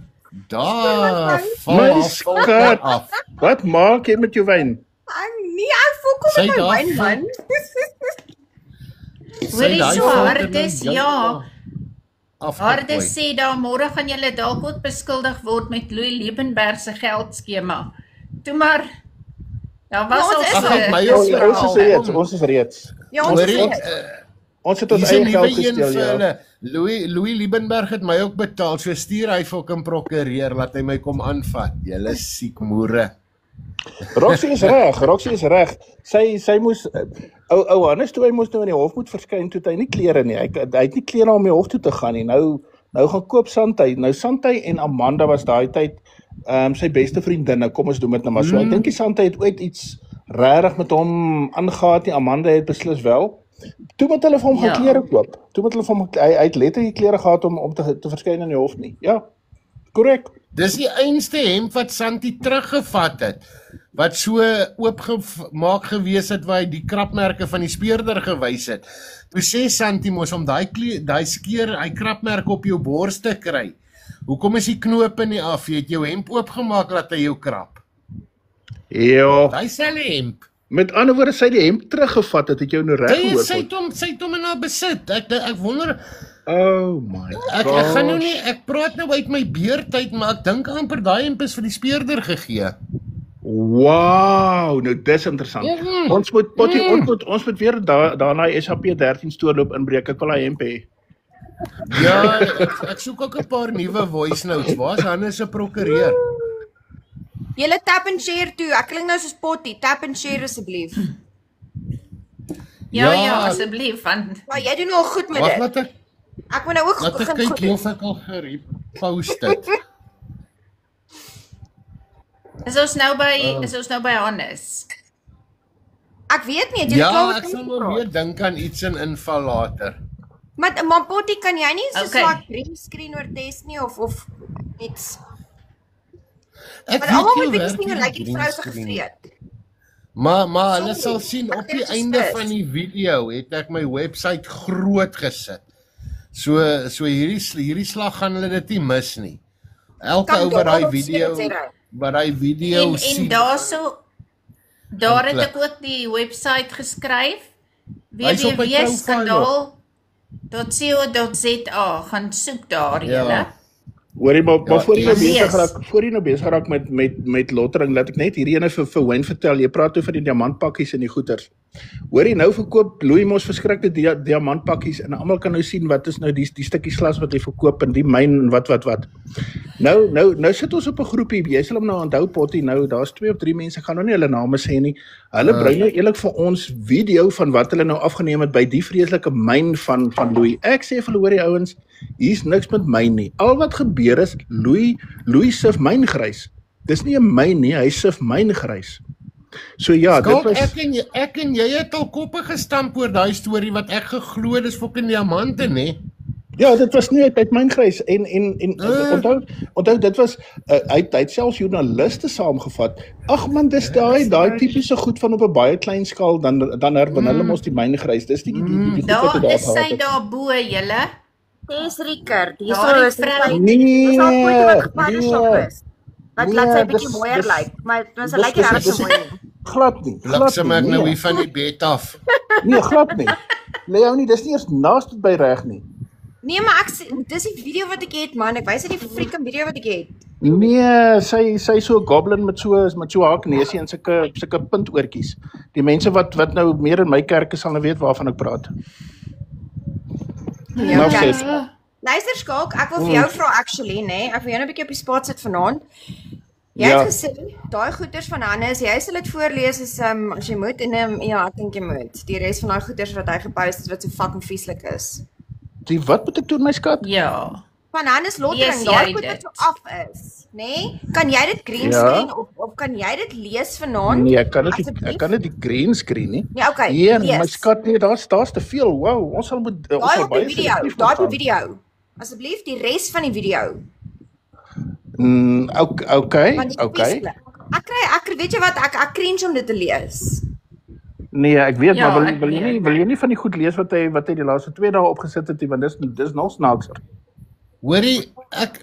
daar My skat. af. Wat maak jy met jou wyn? Nee, ek voel kom Sy met my daar wyn man. Hoorie daai so filter Hardes, nou ja. afgegooi. Hardes sê daar môre gaan julle dalk ook beskuldig word met Louis Liebenberg se geldskema. Toe maar daar was Ja, al ons is so. Ag, my Ons is is reeds, ons is reeds. Ja, ons Hoorie, is Ons het ons Dis 'n eie nuwe geld een gesteel, vir ja. hulle. Louis Liebenberg het my ook betaal. So stuur hy fucking prokureur laat hy my kom aanvat. Julle siek moere. Roxie is reg. Sy moes ou Hannes toe hy moes nou in die hof moet verskyn toe het hy nie klere nie. Hy het nie klere om die hof toe te gaan nie. Nou gaan koop Santy. Nou Santy en Amanda was daai tyd sy beste vriendinne. Kom ons doen dit nou maar so. Ek dink die Santy het ooit iets regtig met hom aangegaan nie. Amanda het beslis wel. Toe moet hulle vir hom gaan klere koop. Toe moet hulle vir hom hy het letterlik klere gehad om te verskyn in die hof nie. Ja. Korrek. Dis die einste hemp wat Santi teruggevat het. Wat so oopgemaak gewees het waar hy die krapmerke van die speurder gewys het. Toe sê Santi mos om daai skeer, hy krapmerk op jou bors te kry. Hoekom is die knope nie af? Jy het jou hemp oopgemaak laat hy jou krap. Ja. Daai selfe hemp. Met ander woorde sy die hemp teruggevat het jy nou reg gehoor. Sy het hom in haar besit. Ek wonder Oh my ek gaan nou nie ek praat nou uit my beurtyd, maar ek dink amper daai hemp is vir die speurder gegee. Wow, nou dis interessant. Mm. Ons moet weer daarna SAP 13 stoorloop inbreek. Ek wil daai hemp hê. Ja, ek soek ook 'n paar nuwe voice notes. Waar's Hannes se prokureur? Julle tap and share toe. Ek klink nou soos Potty. Tap and share asseblief. Ja, asseblief, want Maar jy doen al goed met Wag, dit. Ek moet nou ook laat ek begin kyk goed. of ek al gerepost het. is ons nou by Hannes. Ek weet nie, het jy Ja, klaar ek met sal my maar gepraat? weer dink aan iets in inval later. Maar Potty, kan jy nie so Okay. swak green screen oor test nie of iets? Ek Want almal jy met werk bietjie nie lyk die die vrou se green screen. gevreet. Maar hulle sal Sorry, sien op ek die het einde gestres. van die video het ek my webwerf groot gesit. So hierdie slag gaan hulle dit nie mis nie. Elke Kan ou wat daai Donald video sê, En daar het ek ook die webwerf geskryf. Hy's op my www.skandaal.co.za gaan soek daar Ja. julle. Hoorie, maar voor jy nou lees. besig raak met lottering, laat ek net hierdie ene vir Wayne vertel. Jy praat oor van die diamantpakkies en die goeders. Hoorie, nou verkoop Louis mos verskrikte diamantpakkies en almal kan nou sien wat is nou die stukkies glas wat hy verkoop en die myn en wat. Nou sit ons op 'n groepie. Jy sal hom nou onthou, Potty. Nou daar's 2 of 3 mense, gaan nou nie hulle name sê nie. Hulle bring nou eerlik vir ons video van wat hulle nou afgeneem het by die vreeslike myn van Louis. Ek sê vir hulle, hoorie ouens, hier's niks met myn nie. Al wat gebeur is Louis sif myngrys. Dis nie 'n myn nie, hy sif myngrys. So ja, Skalk, dit was ek en jy het al koppe gestamp oor daai storie wat ek geglo dis fucking diamante, nê? ja, dit was nie uit myngrys en onthou dit was hy het selfs joernaliste saamgevat. Ag man, dis daai tipiese goed van op 'n baie klein skaal dan herwin hulle mos die myngrys. Dis die goed wat Daar hy is gehad sy het. daarbo julle. Dis Rickert. Daardie Hierso is vrou. Dis al foto wat gephotoshopt Nee, is. Wat laat sy nee, bietjie dis- mooier dis- lyk, maar dit dis- lyk nie dis- regtig dis- so mooi nie. Glad nie. Bliksem ek nou nee. hier van die bed af. Nee, glad nie. Leonie, dis nie eers naaste by reg nie. Nee, maar dis die video wat ek het, man. Ek wys net die freaking video wat ek het. Nee, sy so 'n goblin met so haakneusie en sulke puntoortjies. Die mense wat nou meer in my kerke sal nou weet waarvan ek praat. Ja, Nou kyk. sê Luister Skalk, ek wil vir jou vra actually, nê. Ek wil jou nou 'n bietjie op die spot sit vanaand. Jy Ja. het gesê daai goeders van Hannes, jy sal dit voorlees as jy moet en ja, ek dink jy moet. Die res van daai goeders wat hy gepost het wat so fucking vieslik is. Die wat moet ek doen my skat? Ja. Van Hannes Lees Lottering, jy daai goeders dit? so af is, nê? Kan jy dit green Ja. screen of kan jy dit lees vanaand? Nee, ek kan dit Asseblief? die green screen nie. Ja, okay. Nee, my lees. skat, nee, daar's te veel. Wow, ons sal moet ons Daai sal op die baie video, selektief daai moet op die gaan. video. Asseblief die res van die video. Okay. Want dit is vieslik. Ek weet jy wat, ek cringe om dit te lees. Nee, ek weet, Ja, maar ek wil jy nie van die goed lees wat hy die laaste 2 dae opgesit het nie, want dis nog snaakser. Hoorie,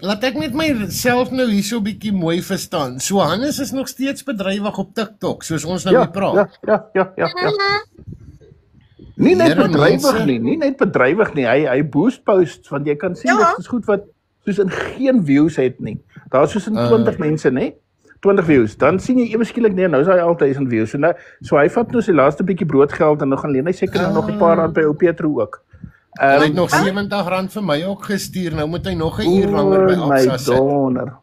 laat ek net myself nou hierso 'n bietjie mooi verstaan. So Hannes is nog steeds bedrywig op TikTok, soos ons nou mee praat. Ja. Nie net Here bedrywig mense. nie, nie net bedrywig nie. Hy boost posts want jy kan sien Ja. dit is goed wat soos in geen views het nie. Daar's soos in 20 mense, nê? 20 views. Dan sien jy ewe skielik nee, nou is hy al 1000 views. So hy vat nou sy laaste bietjie broodgeld en dan gaan leen hy seker nou nog 'n paar rand by ou Petro ook. Hy het nog R70 vir my ook gestuur. Nou moet hy nog 'n uur langer by my Absa sit. donder.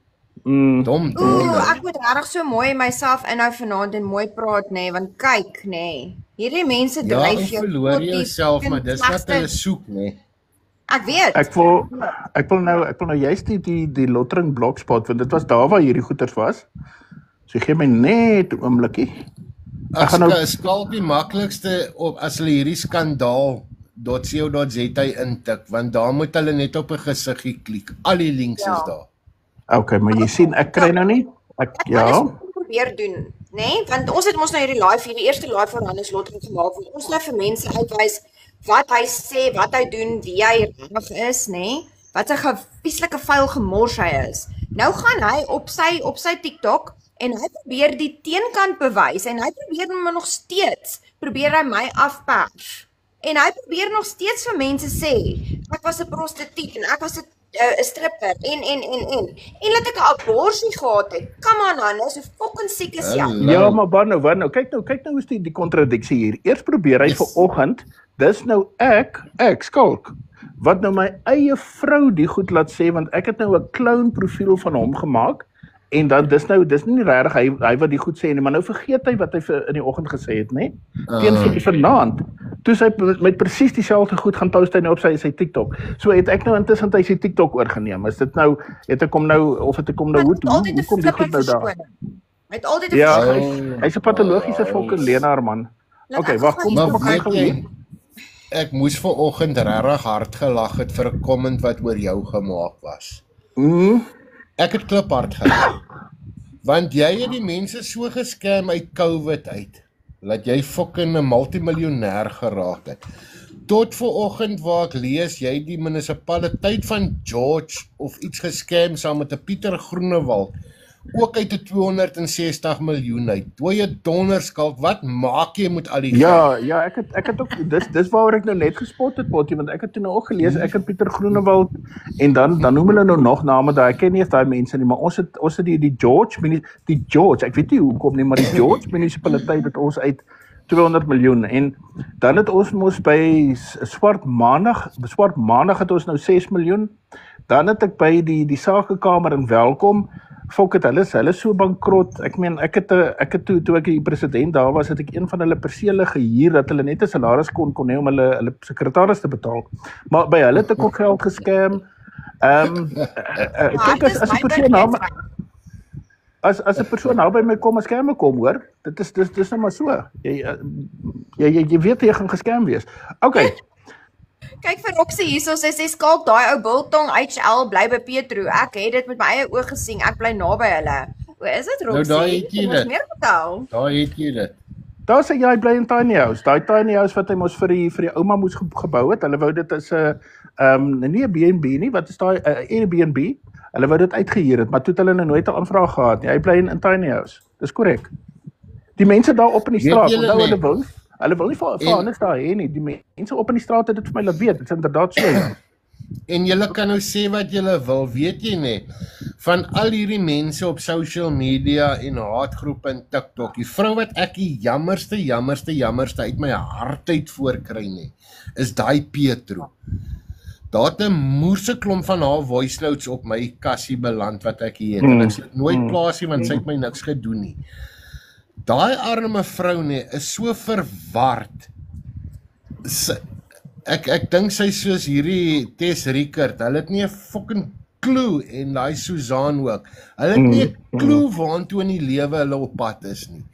Dom. Ek moet regtig so mooi myself inhou vanaand en mooi praat nê, want kyk nê. Hierdie mense Ja, dryf jy jou verloor tot die jouself, maar dis wat slegste- hulle soek, nê. Ek weet. Ek wil nou juist die lottering blogspot want dit was daar waar hierdie goeters was. So gee my net 'n oombliekie. Ek gaan nou- is skalk die maklikste op as hulle hierdie skandaal.co.za intik, want daar moet hulle net op 'n gesiggie klik. Al die links Ja. is daar. Okay, maar jy sien ek kry nou nie. Alles probeer doen, nê? Want ons het mos nou hierdie eerste live van Hannes Lottering gemaak waar ons nou vir mense uitwys wat hy sê, wat hy doen, wie hy regtig is, nê? Wat 'n gevieslike vuil gemors hy is. Nou gaan hy op sy TikTok en hy probeer die teenkant bewys en hy probeer hom nog steeds hy my afpers. En hy probeer nog steeds vir mense sê ek was 'n prostituut en ek was 'n stripper en laat ek 'n aborsie gehad het. Come on Hannes, hoe fucking siek is jy? Ja, maar wat nou, kyk nou hoe is die kontradiksie hier. Eers probeer hy vanoggend, dis nou ek skalk. Wat nou my eie vrou die goed laat sê want ek het nou 'n clown profiel van hom gemaak En dan dis nie regtig hy wat die goed sê nie, maar nou vergeet hy wat hy in die oggend gesê het, né? Teen vanaand. Toe hy met presies dieselfde goed gaan post hy nou op sy TikTok. So het ek nou intussen sy TikTok oorgeneem. Is dit nou het ek hom nou hoe kom die goed nou daar? Hy het altyd 'n Ja, hy's 'n patologiese fucking leienaar man. Okay, wag, kom ek ek moes vanoggend regtig hard gelag het vir 'n comment wat oor jou gemaak was. Ek het kliphard gelag. Want jy het die mense so geskerm uit COVID uit, dat jy fucking 'n multimiljonair geraak het. Tot vanoggend waar ek lees, jy die munisipaliteit van George of iets geskerm saam met 'n Pieter Groenewald, ook uit 'n 260 miljoen uit. Dooie donderskalk, wat maak jy met al die geld? Ja, ek het ook dis waaroor ek nou net gespot het, Potjie, want ek het toe nou ook gelees, ek en Pieter Groenewald en dan noem hulle nou nog name daar. Ek ken nie eens daai mense nie, maar ons het die George, ek weet nie hoekom nie, maar die George munisipaliteit het ons uit 200 miljoen en dan het ons mos by Swart Maandag het ons nou 6 miljoen. Dan het ek by die Sakekamer in Welkom Fok het hulle is so bankrot. Ek meen ek het toe ek die president daar was, het ek een van hulle persele gehuur dat hulle net 'n salaris kon hê om hulle sekretaris te betaal. Maar by hulle het ek ook geld gescam. Kyk as 'n persoon nou as 'n persoon nou by my kom en skerme kom, hoor. Dit is nou maar so. Jy weet jy gaan geskerm wees. Okay. Kyk vir Roxie hierso, sy sê skalk daai ou biltong HL bly by Petro. Ek het dit met my eie oë gesien. Ek bly naby hulle. O, is dit Roxie? Nou daai het jy dit. Meer vertel. Daai het jy dit. Daar sê jy bly in tiny house. Daai tiny house wat hy mos vir die ouma moes gebou het. Hulle wou dit as 'n nie 'n B&B nie, wat is daai Airbnb? Hulle wou dit uitgehuur het, maar toe het hulle nooit 'n aanvraag gehad nie. Hy bly in tiny house. Dis korrek. Die mense daar op in die straat, onthou hulle wil nie vir anders daar hê nie. Die mense op in die straat het dit vir my laat weet. Dit is inderdaad so. En julle kan nou sê wat julle wil, weet jy nie? Van al hierdie mense op social media en haatgroepe en TikTok, die vrou wat ek die jammerste uit my hart uit voorkry nie, is daai Petro. Daar het 'n moerse klomp van haar voice notes op my kassie beland wat ek hier het. En ek sê nooit plaas nie, want sy het my niks gedoen nie. Daai arme vrou nie, is so verward. Ek dink sy soos hierdie Tess Rickert, hulle het nie 'n fucking clue, en daai Susan ook. Hulle het nie 'n clue waantoe in die lewe hulle op pad is nie.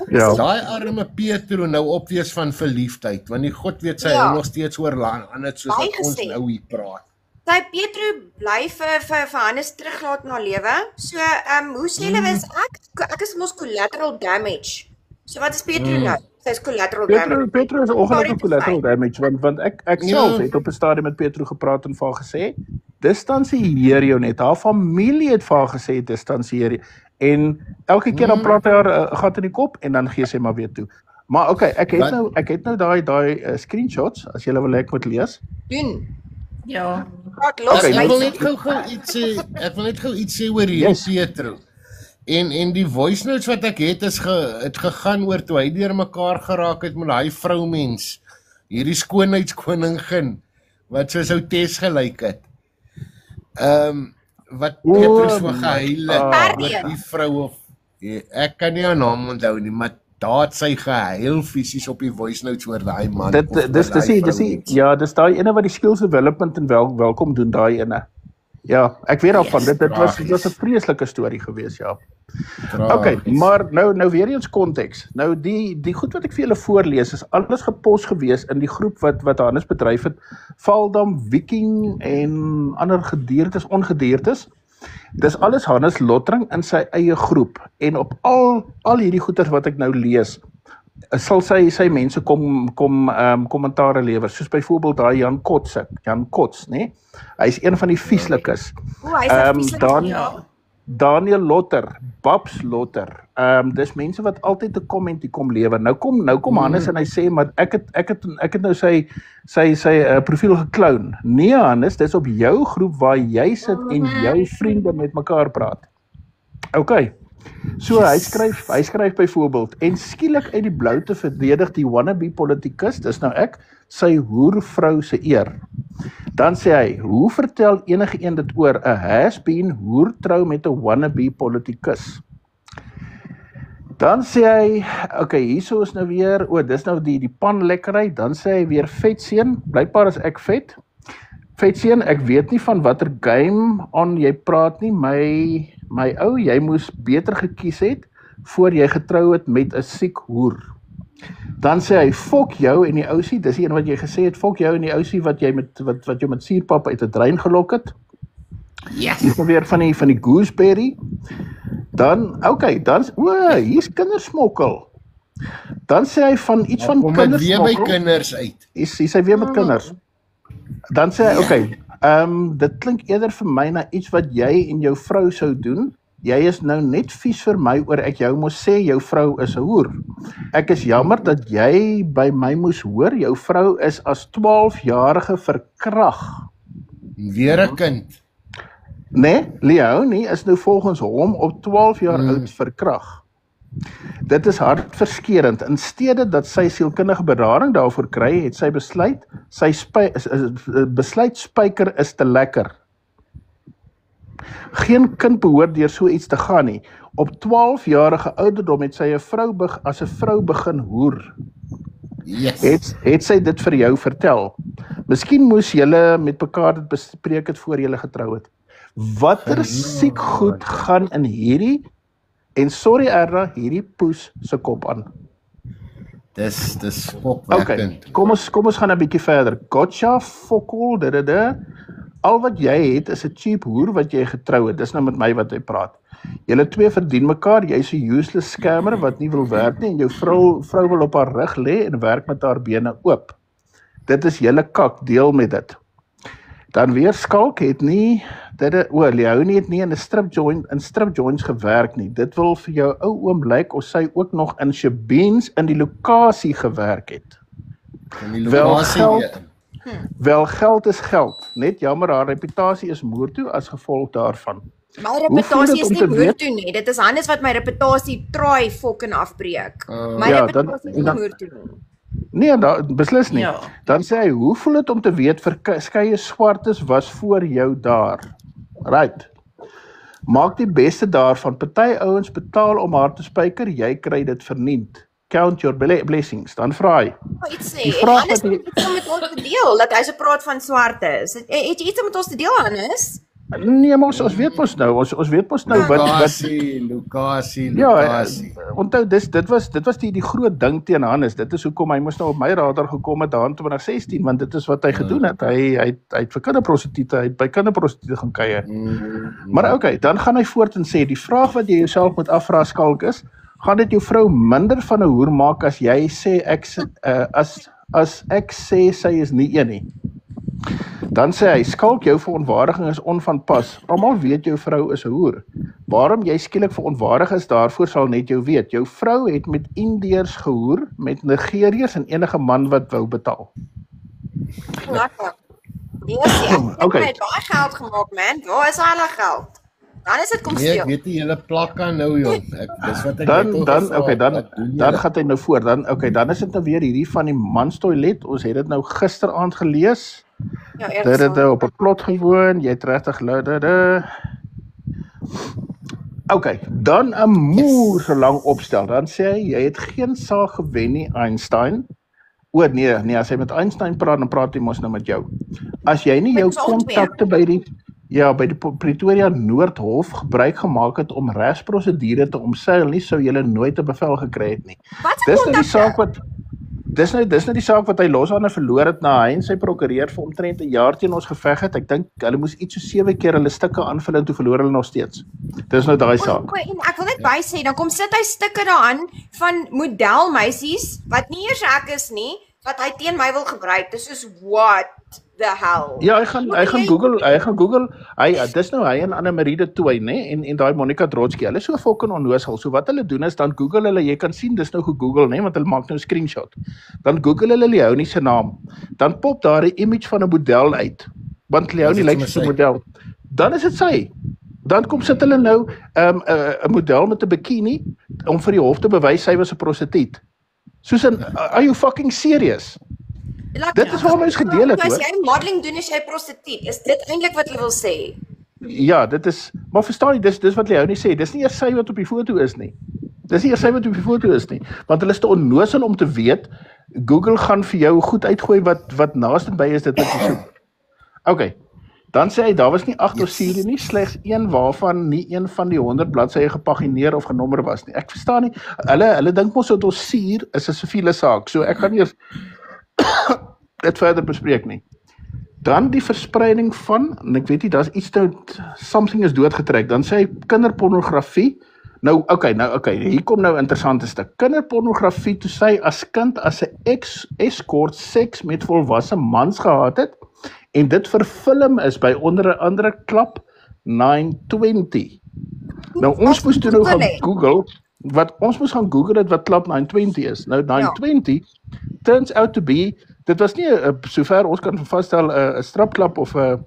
Ja. Daai arme Petro nou opwees van verliefdheid, want die God weet sy hou nog steeds oor ander soos wat ons nou hier praat. Sy Petro bly vir Hannes teruglaat na lewe. So, hoe sê hulle is ek is mos collateral damage. So wat is Petro nou? Sy is collateral damage. Petro is ongelukkig collateral damage, want ek self het op 'n stadium met Petro gepraat en vir haar gesê, distansieer jou net. Haar familie het vir haar gesê distansieer. En elke keer dan praat hy haar 'n gat in die kop en dan gee sy maar weer toe. Maar okay, ek het nou daai screenshots as jy wil ek moet lees. Doen. Ja. Okay, ek wil net gou iets sê oor hierdie Petro. En die voice notes wat ek het het gegaan oor toe hy deur mekaar geraak het met daai vroumens. Hierdie skoonheidskoningin wat soos ou Tess gelyk het. Wat Petro so gehuil het oor die vrou of ek kan nie haar naam onthou nie, maar daar het sy gehuil fisies op die voice notes oor daai man. Dis daai ene wat die skills development en welkom doen, daai ene. Ja, ek weet daarvan. Dit was 'n vreeslike storie geweest, ja. Okay, maar nou weer eens konteks. Nou die goed wat ek vir julle voorlees is alles gepos gewees in die groep wat Hannes bedryf het, Valdam, Viking en ander gediertes, ongediertes. Dis alles Hannes Lottering in sy eie groep en op al hierdie goeters wat ek nou lees, sal sy mense kom kommentare lewer, soos byvoorbeeld daai Jan Kots, né? Hy's een van die vieslikes. Daniel Lotter, Babs Lotter. Dis mense wat altyd 'n kommentie kom lewer. Nou kom Hannes en hy sê maar ek het nou sy profiel gekloun. Nee Hannes, dis op jou groep waar jy sit en jou vriende met mekaar praat. Okay. So hy skryf byvoorbeeld en skielik uit die blou te verdedig die wannabe politikus, dis nou ek, sy hoervrou se eer. Dan sê hy, hoe vertel enige een dit oor 'n has-been hoer trou met 'n wannabe politikus? Dan sê hy, okay, hierso is nou weer, dis nou die panlekkerheid, dan sê hy weer vetseun, blykbaar is ek vet. Vetseun, ek weet nie van watter game aan jy praat nie, my ou, jy moes beter gekies het voor jy getrou het met 'n siek hoer. Dan sê hy, fok jou en die ousie, dis die een wat jy gesê het, fok jou en die ousie wat jy met suurpap uit 'n drein gelok het. Yes. Hier is nou weer van die gooseberry. Dan, hier's kindersmokkel. Dan sê hy van iets van Kom dit weer by kindersmokkel. kinders uit. Is hy weer met kinders. Dan sê hy, dit klink eerder vir my na iets wat jy en jou vrou sou doen. Jy is nou net vies vir my oor ek jou moes sê jou vrou is 'n hoer. Ek is jammer dat jy by my moes hoor, jou vrou is as 12-jarige verkrag. Weer 'n kind. Nee, Leonie is nou volgens hom op 12 jaar oud verkrag. Dit is hartverskeurend. In steede dat sy sielkundige berading daarvoor kry, het sy besluit, besluitspyker is te lekker. Geen kind behoort deur so iets te gaan nie. Op 12-jarige ouderdom het sy 'n vrou begin hoer. Yes. Het sy dit vir jou vertel? Miskien moes julle met mekaar dit bespreek het voor julle getrou het. Watter siek goed gaan in hierdie, en sorry Erna, hierdie poes se kop aan. Dis Okay, skokwekkend. kom ons gaan 'n bietjie verder. Gotcha, fokol, Al wat jy het is 'n cheap hoer wat jy getrou het. Dis nou met my wat hy praat. Julle twee verdien mekaar, jy's 'n useless scammer wat nie wil werk nie en jou vrou wil op haar rug lê en werk met haar bene oop. Dit is julle kak, deel met dit. Dan weer Skalk het nie Leonie het nie in 'n strip joints gewerk nie. Dit wil vir jou ou oom lyk of sy ook nog in Shebeens in die lokasie gewerk het. Wel geld is geld. Net jammer haar reputasie is moer toe as gevolg daarvan. My reputasie is nie moer toe nie. Dit is Hannes wat my reputasie traai fucking afbreek. My reputasie is nie moer toe nie. Nee, beslis nie. Ja. Dan sê hy, hoe voel dit om te weet verskeie swartes was voor jou daar? Right. Maak die beste daarvan. Party ouens betaal om haar te spyker, jy kry dit verniet. Count your blessings. Dan vra hy. Iets sê, Hannes het iets met ons te deel, dat hy so praat van swartes. Het jy iets met ons te deel, Hannes? Nee, maar ons weet mos nou, ons weet mos nou wat Lokasie. Ja, onthou dit was die groot ding teen Hannes. Dit is hoekom hy moes nou op my radar gekom het in 2016, want dit is wat hy gedoen het. Hy het vir kinderprostituie, hy het by kinderprostituie gaan kuier. Maar okay, dan gaan hy voort en sê die vraag wat jy jouself moet afvra, Skalk, is, gaan dit jou vrou minder van 'n hoer maak as jy sê as ek sê sy is nie een nie? Dan sê hy, Skalk, jou verontwaardiging is onvanpas. Almal weet jou vrou is 'n hoer. Waarom jy skielik verontwaardig is daarvoor sal net jou weet. Jou vrou het met Indiërs gehoer, met Nigeriërs en enige man wat wou betaal. Lekker. Yes, Okay. Hy het baie geld gemaak, man. Waar is al die geld? Dan is dit kom Nee, ek steel. weet nie, julle plak aan nou, jong. Dis wat ek Dan gaan hy nou voort. Dan is dit nou weer hierdie van die manstoilet. Ons het dit nou gisteraand gelees. Ja, Dit het op 'n plot gewoon, jy het regtig Okay, dan 'n moer so lank opstel. Dan sê hy, jy het geen saak gewen nie, Einstein. Nee, as hy met Einstein praat, dan praat hy mos nou met jou. As jy nie jou Met ons albei. kontakte by die Pretoria Noordhof gebruik gemaak het om regsprosedure te omseil nie, sou jy nooit 'n bevel gekry het nie. Wat se Dis nou die kontakte? saak wat Dis nou die saak wat hy loshande verloor het na hy en sy prokureur vir omtrent 'n jaar teen ons geveg het. Ek dink hulle moes iets so 7 keer hulle stukke aanvul en toe verloor hulle nog steeds. Dis nou daai saak. En ek wil net bysê, dan kom sit hy stukke daaraan van modelmeisies wat nie eers ek is nie, wat hy teen my wil gebruik. Dis soos what the hell. Ja, hy gaan Google. Dis nou hy en Anne-Marie de Tooy, nê, en daai Monica Drotsky. Hulle is so fucking onnosel. So wat hulle doen is dan Google hulle, jy kan sien dis nou gegoogel, nê, want hulle maak nou 'n screenshot. Dan Google hulle Leonie se naam. Dan pop daar 'n image van 'n model uit. Want Leonie lyk soos 'n model. Dan is dit sy. Dan kom sit hulle nou 'n model met 'n bikini om vir die hof te bewys sy was 'n prostituut. Soos in, are you fucking serious? Dit is waarom ons gedeel het, As hoor. jy modeling doen, is jy prostituut. Is dit eintlik wat jy wil sê? Ja, dit is, maar verstaan jy, dis wat Leonie sê, dis nie eers sy wat op die foto is nie. Dis nie eers sy wat op die foto is nie, want hulle is te onnoosel om te weet, Google gaan vir jou goed uitgooi wat naaste by is dit wat jy soek. Okay, dan sê hy, daar was nie 8 dossiere nie, slegs een waarvan nie een van die 100 bladsye gepagineer of genommer was nie. Ek verstaan nie, hulle dink mos 'n dossier is 'n siviele saak, so ek gaan nie eers dit verder bespreek nie. Dan die verspreiding van, en ek weet nie, daar's iets nou, something is doodgetrek, dan sê hy kinderpornografie, nou, okay, hier kom nou 'n interessante stuk. Kinderpornografie toe sy as kind as 'n escort seks met volwasse mans gehad het, en dit verfilm is by onder andere Klap 920. Nou, ons moes toe nou gaan Google, het wat Klap 920 is. Nou, 920 turns out to be, dit was nie, sover ons kan vasstel, 'n strapklap of 'n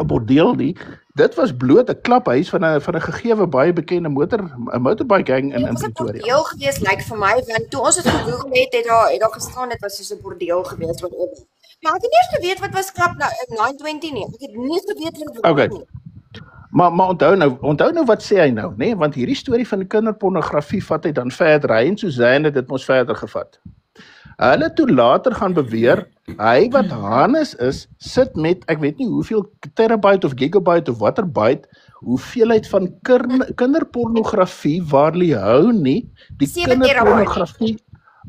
bordeel nie. Dit was bloot 'n klaphuis van 'n gegewe baie bekende motorbike gang in Pretoria. Dit was 'n bordeel gewees, lyk vir my, want toe ons dit gegoogel het daar gestaan, dit was soos 'n bordeel gewees wat oop. Maar ek het nie eens geweet wat was Klap 920 nie. Ek het nie geweet wat dit was nie. Maar onthou nou wat sê hy nou, nê? Want hierdie storie van kinderpornografie vat hy dan verder. Hy en Suzanne het dit mos verder gevat. Hulle toe later gaan beweer, hy wat Hannes is, sit met, ek weet nie hoeveel terabyte of gigabyte of watter byte, hoeveelheid van kinderpornografie waar Leo nie, die kinderpornografie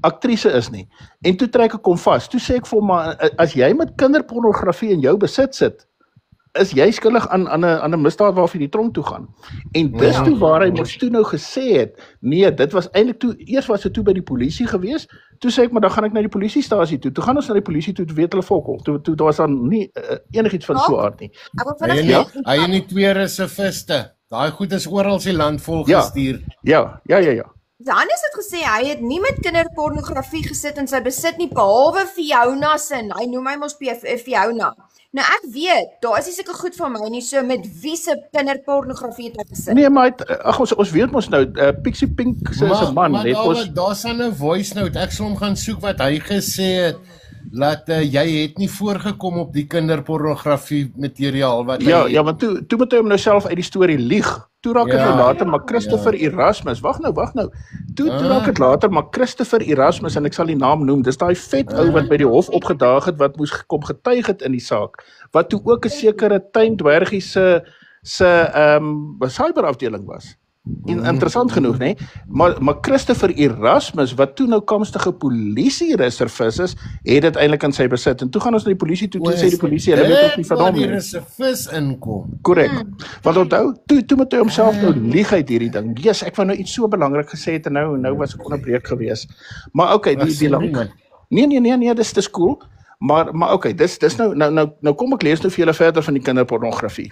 aktrise is nie. En toe trek ek hom vas. Toe sê ek vir hom, maar as jy met kinderpornografie in jou besit sit, is jy skuldig aan 'n misdaad waarvoor jy die tronk toe gaan. En dis toe waar hy mos toe nou gesê het, nee, dit was eintlik toe, eers was dit toe by die polisie gewees, toe sê ek, maar dan gaan ek na die polisiestasie toe gaan ons na die polisie toe weet hulle volkom, toe was dan nie enigiets van so aard nie. Hy en die twee reserviste, daai goed is oral die land vol gestuur. Ja. Hannes het gesê, hy het nie met kinderpornografie gesit in sy besit nie, behalwe Fiona sin, hy noem hy mos Fiona. Nou ek weet, daar is nie sulke goed van my nie, so met wie se kinderpornografie het hy gesit? Nee, maar ons weet mos nou, Pixie Pink se man, maar daar's 'n voice note, ek sal hom gaan soek wat hy gesê het, dat jy het nie voorgekom op die kinderpornografie materiaal wat hy... Ja, want toe moet hy hom nou self uit die storie lieg. Toe raak het later, maar Christopher Erasmus, wag nou. Toe raak het later, maar Christopher Erasmus, en ek sal die naam noem, dis daai vet ou wat by die hof opgedaag het, wat moes kom getuig het in die saak, wat toe ook 'n sekere tuindwergie se cyberafdeling was. Interessant genoeg, nee. Maar Christopher Erasmus, wat toe nou komstige polisie-reservis is, het dit eintlik in sy besit. En toe gaan ons na die polisie toe sê die polisie, hulle weet ook nie van hom nie. Die reservis inkom. Korrek. Want onthou, toe moet hy homself nou lieg uit hierdie ding. Jesus, ek wou nou iets so belangrik gesê het en nou was ek onderbreek gewees. Maar okay, die lang. Nee, dis cool. Maar okay, dis nou kom ek lees nou vir julle verder van die kinderpornografie.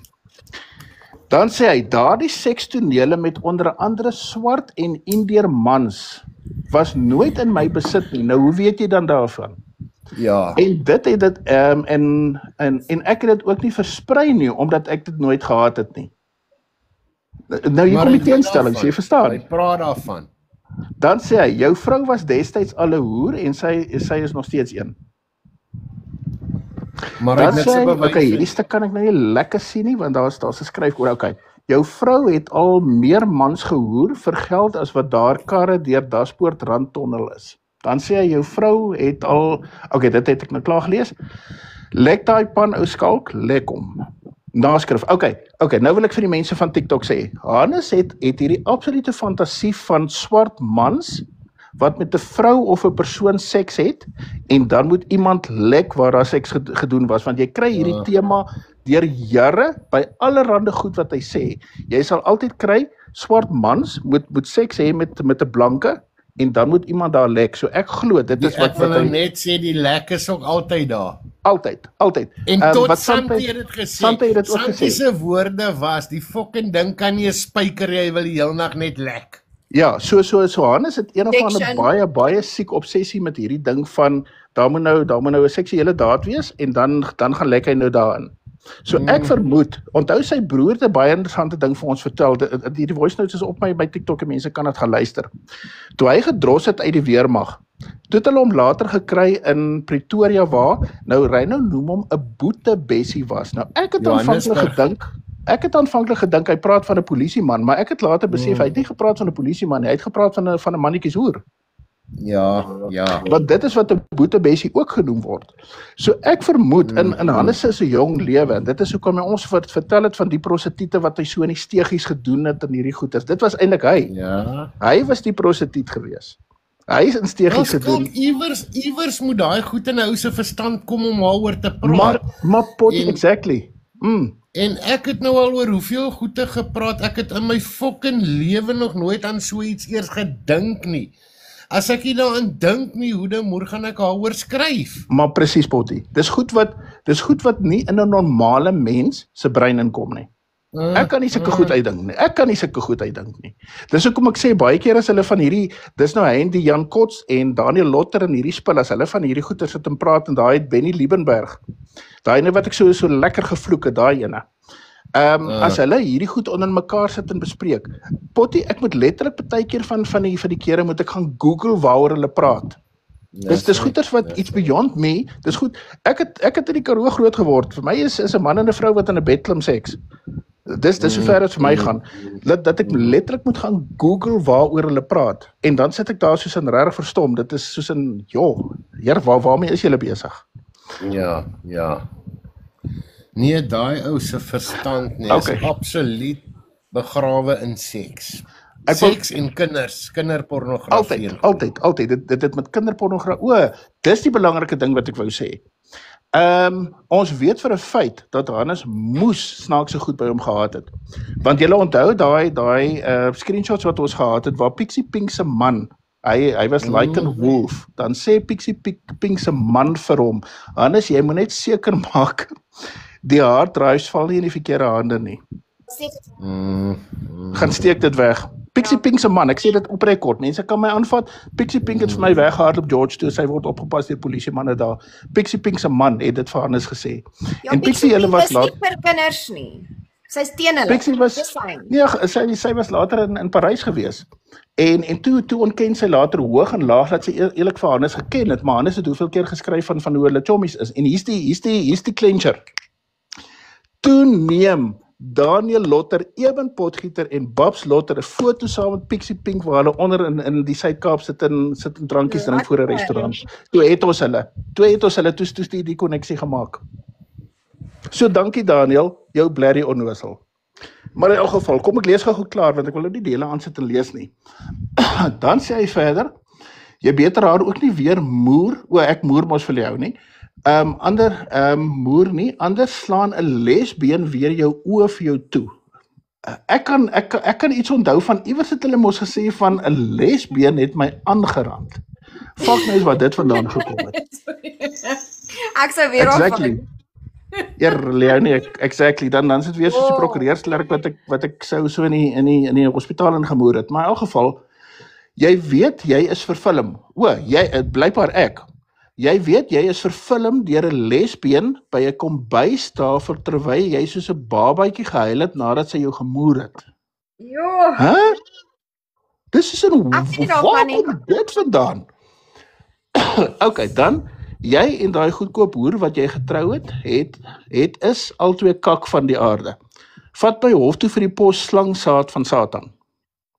Dan sê hy, daardie sekstonele met onder andere swart en Indiër mans was nooit in my besit nie. Nou, hoe weet jy dan daarvan? Ja. En dit en ek het dit ook nie versprei nie, omdat ek dit nooit gehad het nie. Nou, hier kom die teenstellings, jy verstaan? Hy praat daarvan. Dan sê hy, jou vrou was destyds al 'n hoer en sy is nog steeds een. Maar dan sê hy, okay, hierdie stuk kan ek nou nie lekker sien nie, want daar's geskryf oor, okay, jou vrou het al meer mans gehoer vir geld as wat daar karre deur Daspoort Randtunnel is. Dan sê hy, jou vrou het al, okay, dit het ek nou klaar gelees, lek daai pan ou skalk, lek hom. Naskrif, okay, nou wil ek vir die mense van TikTok sê, Hannes het hierdie absolute fantasie van swart mans, wat met 'n vrou of 'n persoon seks het, en dan moet iemand lek waar daar seks gedoen was, want jy kry hierdie tema deur jare, by allerhande goed wat hy sê, jy sal altyd kry, swart mans moet seks hê met 'n blanke, en dan moet iemand daar lek, so ek glo, dit is wat ek wil net sê, die lek is ook altyd daar. Altyd. En tot Santi het dit gesê, Santi se woorde was, die fucking ding kan nie 'n spyker, jy wil die hele nag net lek. Ja, so Hannes het een of ander baie siek obsessie met hierdie ding van, daar moet nou 'n seksuele daad wees, en dan gaan lek hy nou daarin. So ek vermoed, onthou sy broer het 'n baie interessante ding vir ons vertel, die voice notes is op my by TikTok en mense kan dit gaan luister. Toe hy gedros het uit die weermag, Toe het hulle hom later gekry in Pretoria waar, nou Reyno noem hom 'n boetebessie was. Nou ek het aanvanklik gedink hy praat van 'n polisieman, maar ek het later besef hy het nie gepraat van 'n polisieman, hy het gepraat van 'n mannetjieshoer. Ja. Want dit is wat 'n boetebessie ook genoem word. So ek vermoed in Hannes se jong lewe, en dit is hoekom hy ons vertel het van die prostituie wat hy so in die steegies gedoen het in hierdie goeters. Dit was eintlik hy. Ja. Hy was die prostituut gewees. Hy is in steegies gedoen. Iewers moet daai goed in 'n ou se verstand kom om daaroor te praat. Maar potty, exactly. En ek het nou al oor hoeveel goede gepraat, ek het in my fucking lewe nog nooit aan so iets eers gedink nie. As ek hier nou aan dink nie, hoe dan môre gaan ek daaroor skryf? Maar presies, potty. Dis goed wat nie in 'n normale mens se brein inkom nie. Ek kan nie sulke goed uitdink nie. Dis hoekom ek sê baie keer as hulle van hierdie, dis nou hy en die Jan Kots en Daniel Lotter in hierdie spil, as hulle van hierdie goeie sit en praat, en daai het Benny Liebenberg, daai ene wat ek so lekker gevloek het, daai ene. As hulle hierdie goed onder mekaar sit en bespreek, potty, ek moet letterlik partykeer van die kere moet ek gaan Google waaroor hulle praat. Dis goeters wat iets beyond me, dis goed. Ek het in die Karoo groot geword. Vir my is 'n man en 'n vrou wat in 'n bed klim seks. Dis so ver as vir my gaan, dat ek letterlik moet gaan Google waaroor hulle praat, en dan sit ek daar soos in regtig verstom, dit is soos in, Heer, waarmee is julle besig? Ja. Nee, daai ou se verstand nie, is absoluut begrawe in seks. Seks en kinderpornografie. Altyd, dit met kinderpornografie, dis die belangrike ding wat ek wou sê. Ons weet vir 'n feit dat Hannes moes snaakse goed by hom gehad het. Want julle onthou daai screenshots wat ons gehad het waar Pixie Pink se man, hy was like 'n wolf, dan sê Pixie Pink se man vir hom, Hannes, jy moet net seker maak die harddrives val nie in die verkeerde hande nie. Gaan steek dit weg. Pixie Pink se man, ek sê dit op rekord, mense kan my aanvat, Pixie Pink het vir my weggehard op George toe, sy word opgepas deur polisiemanne daar. Pixie Pink se man het dit vir Hannes gesê. En Pixie Pink was nie vir kinders nie. Sy's teen hulle. Pixie was, sy was later in Parys gewees. En toe ontken sy later hoog en laag dat sy eerlik vir Hannes geken het, maar Hannes het hoeveel keer geskryf van hoe hulle chommies is. En hier's die clincher. Toe neem Daniel Lotter, Eben Potgieter en Babs Lotter 'n foto saam met Pixie Pink waar hulle onder in die Suid-Kaap sit en drankies drink voor 'n restaurant. Toe het ons hulle toe die koneksie gemaak. So dankie Daniel, jou blerrie onnoosel. Maar in elk geval, kom ek lees gou klaar want ek wil nou nie die hele aansit en lees nie. Dan sê hy verder, jy beter haar ook nie weer moer, ek moer mos vir jou nie. Moer nie, anders slaan 'n lesbeen weer jou oë vir jou toe. Ek kan iets onthou van iewers het hulle mos gesê van 'n lesbeen het my aangerand. Fuck nou is wat dit vandaan gekom het. Ek sou weer exactly. Exactly. Dan is dit weer soos die prokureursklerk wat ek sou so in die hospitaal ingemoer het. Maar in elk geval, jy weet jy is verfilm. Blykbaar ek. Jy weet jy is verfilm deur 'n lesbien by 'n kombuistafel terwyl jy soos 'n babatjie gehuil het nadat sy jou gemoer het. Dis is 'n waar kom dit vandaan? Okay, dan jy en daai goedkoop hoer wat jy getrou het is albei kak van die aarde. Vat by hof toe vir die pos slangsaad van Satan.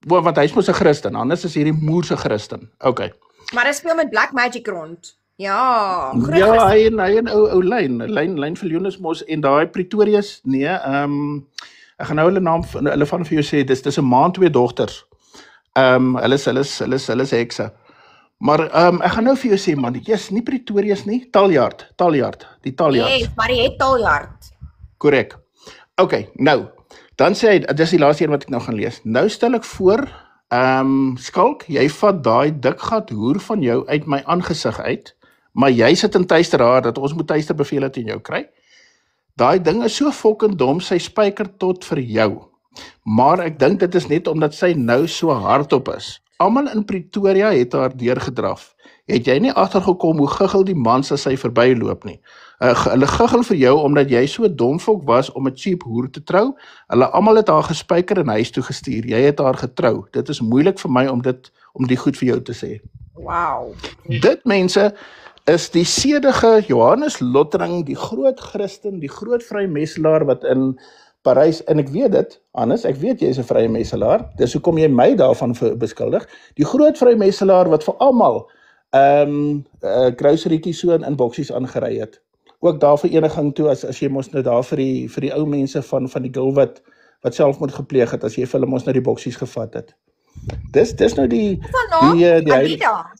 Want hy's mos 'n Christen, anders is hierdie moer se Christen. Okay. Maar hy speel met Black Magic rond. Ja, hy en ou Lyn Viljoen mos en daai Pretorius, ek gaan nou hulle van vir jou sê, dis 'n ma en 2 dogters. Hulle is hekse. Maar ek gaan nou vir jou sê man, jy's nie Pretorius nie, Taljard, die Taljard. Nee, maar hy het Taljard. Korrek. Okay, nou, dan sê hy, dis die laaste een wat ek nou gaan lees. Nou stel ek voor, Skalk, jy vat daai dikgat hoer van jou uit my aangesig uit, maar jy sit in tuister haar, dat ons moet tuisterbevele teen jou kry. Daai ding is so fucking dom, sy spyker tot vir jou. Maar ek dink dit is net omdat sy nou so hardop is. Almal in Pretoria het haar deurgedraf. Het jy nie agtergekom hoe guggel die mans as sy verbyloop nie? Hulle guggel vir jou omdat jy so domfok was om 'n cheap hoer te trou. Hulle almal het haar gespyker en huis toe gestuur. Jy het haar getrou. Dit is moeilik vir my om die goed vir jou te sê. Wow. Dit mense is die sedige Johannes Lottering, die groot Christen, die groot vrymesselaar wat in Parys, en ek weet dit, Hannes, ek weet jy is 'n vrymesselaar, dis hoekom jy my daarvan beskuldig, die groot vrymesselaar wat vir almal groceriekies so in boksies aangery het. Ook daar vereniging toe, as jy mos nou daar vir die ou mense van die gil wat selfmoord gepleeg het, as jy vir hulle mos nou die boksies gevat het. Dis nou die Alida.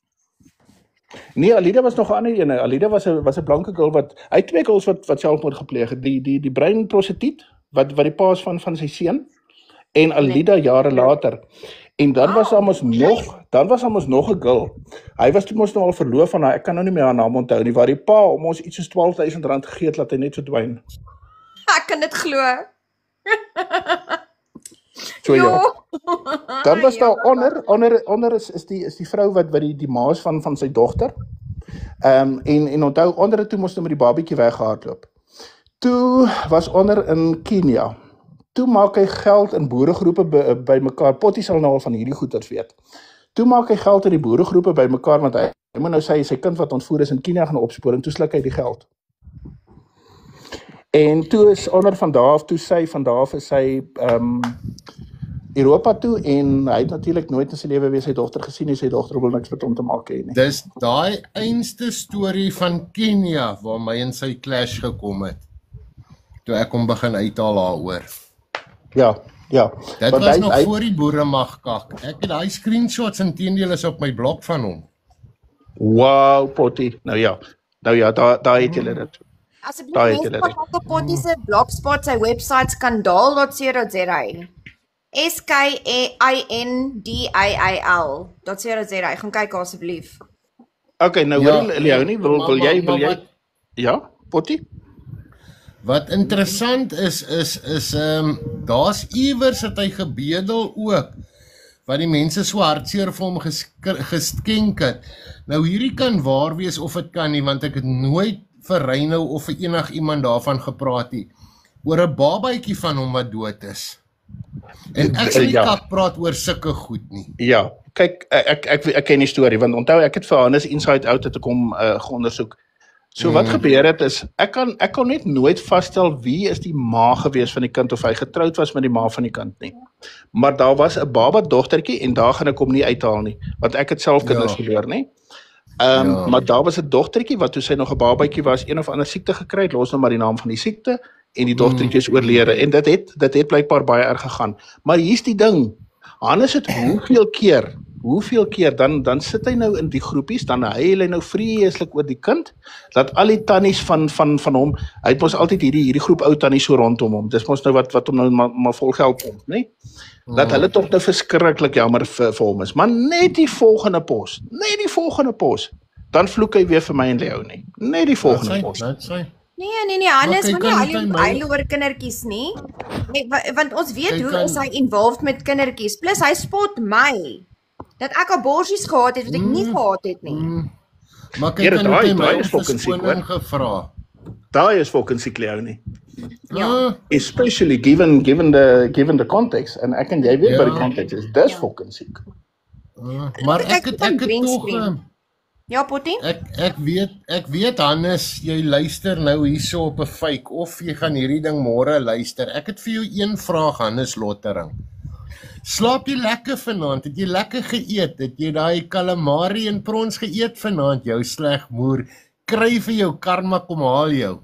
Nee, Alida was nog 'n ander ene. Alida was 'n blanke girl hy het 2 girls wat selfmoord gepleeg het. Die bruin prostituut wat die paas van sy seun en Alida jare later. En dan was daar mos nog 'n girl. Hy was toe mos nou al verloof aan haar. Ek kan nou nie meer haar naam onthou nie. Waar die pa om ons iets soos R12,000 gegee het laat hy net verdwyn. Ek kan dit glo. So ja. Dan was daar onder is die vrou wat die maas van sy dogter. En onthou onder toe moes nou met die babietjie weggehardloop. Toe was onder in Kenia. Toe maak hy geld in boeregroepe by mekaar. Potty sal nou al van hierdie goeters weet. Toe maak hy geld in die boeregroepe by mekaar want hy moet nou sy kind wat ontvoer is in Kenia gaan opspoor en toe sluk hy die geld. En toe is onder van daar af toe is sy Europa toe en hy het natuurlik nooit in sy lewe weer sy dogter gesien en sy dogter wil niks met hom te maak hê nie. Dis daai einste storie van Kenia waar my en sy clash gekom het. Toe ek hom begin uithaal daaroor. Ja. Dit was nog voor die boere mag kak. Ek het daai screenshots inteendeel is op my blog van hom. Wow, Potty. Nou ja, daar het julle dit. Asseblief mense wat op Potty se blogspot sy webwerf skandaal.co.za. SKAINDIAL.co.za. Gaan kyk asseblief. Okay, nou hoor Leonie, wil jy ja, Potty? Wat interessant is daar's iewers het hy gebedel ook wat die mense so hartseer vir hom geskenk het. Nou hierdie kan waar wees of dit kan nie, want ek het nooit vir Reinou of vir enigiemand daarvan gepraat nie. Oor 'n babaetjie van hom wat dood is. En ek sê kak praat oor sulke goed nie. Ja, kyk, ek ken die storie, want onthou ek het vir Hannes Inside Out te kom geondersoek. So wat gebeur het is, ek kon net nooit vasstel wie is die ma gewees van die kind of hy getroud was met die ma van die kind nie. Maar daar was 'n baba dogtertjie en daar gaan ek hom nie uithaal nie, want ek het self kinders verloor nie. Maar daar was 'n dogtertjie wat toe sy nog 'n babatjie was, een of ander siekte gekry het, los nou maar die naam van die siekte en die dogtertjie is oorlede en dit het blykbaar baie erg gegaan. Maar hier's die ding. Hannes het hoeveel keer dan sit hy nou in die groepies, dan huil hy nou vreeslik oor die kind, dat al die tannies van hom, hy het mos altyd hierdie groep ou tannies so rondom hom, dis mos nou wat hom nou maar vol geld pomp, né? Dat hulle tog nou verskriklik jammer vir hom is, maar net die volgende pos, dan vloek hy weer vir my en Leonie, net die volgende pos. Nee, Hannes, hy oor kindertjies nie, want ons weet hoe is hy involved met kindertjies, plus hy spot my, dat ek aborsies gehad het, wat ek nie gehad het nie. Maar kyk, daai is fucking siek, hoor. Daai is fucking siek, Leonie. Ja. Especially given the context, en ek en jy weet wat die context is, dis fucking siek. Maar ek het toch... Ja, Potty? Ek weet, Hannes, jy luister nou hierso op 'n fake, of jy gaan hierdie ding môre luister. Ek het vir jou een vraag, Hannes Lottering. Slaap jy lekker vanaand? Het jy lekker geëet? Het jy daai calamari en prons geëet vanaand? Jou sleg moer, kry vir jou karma kom haal jou.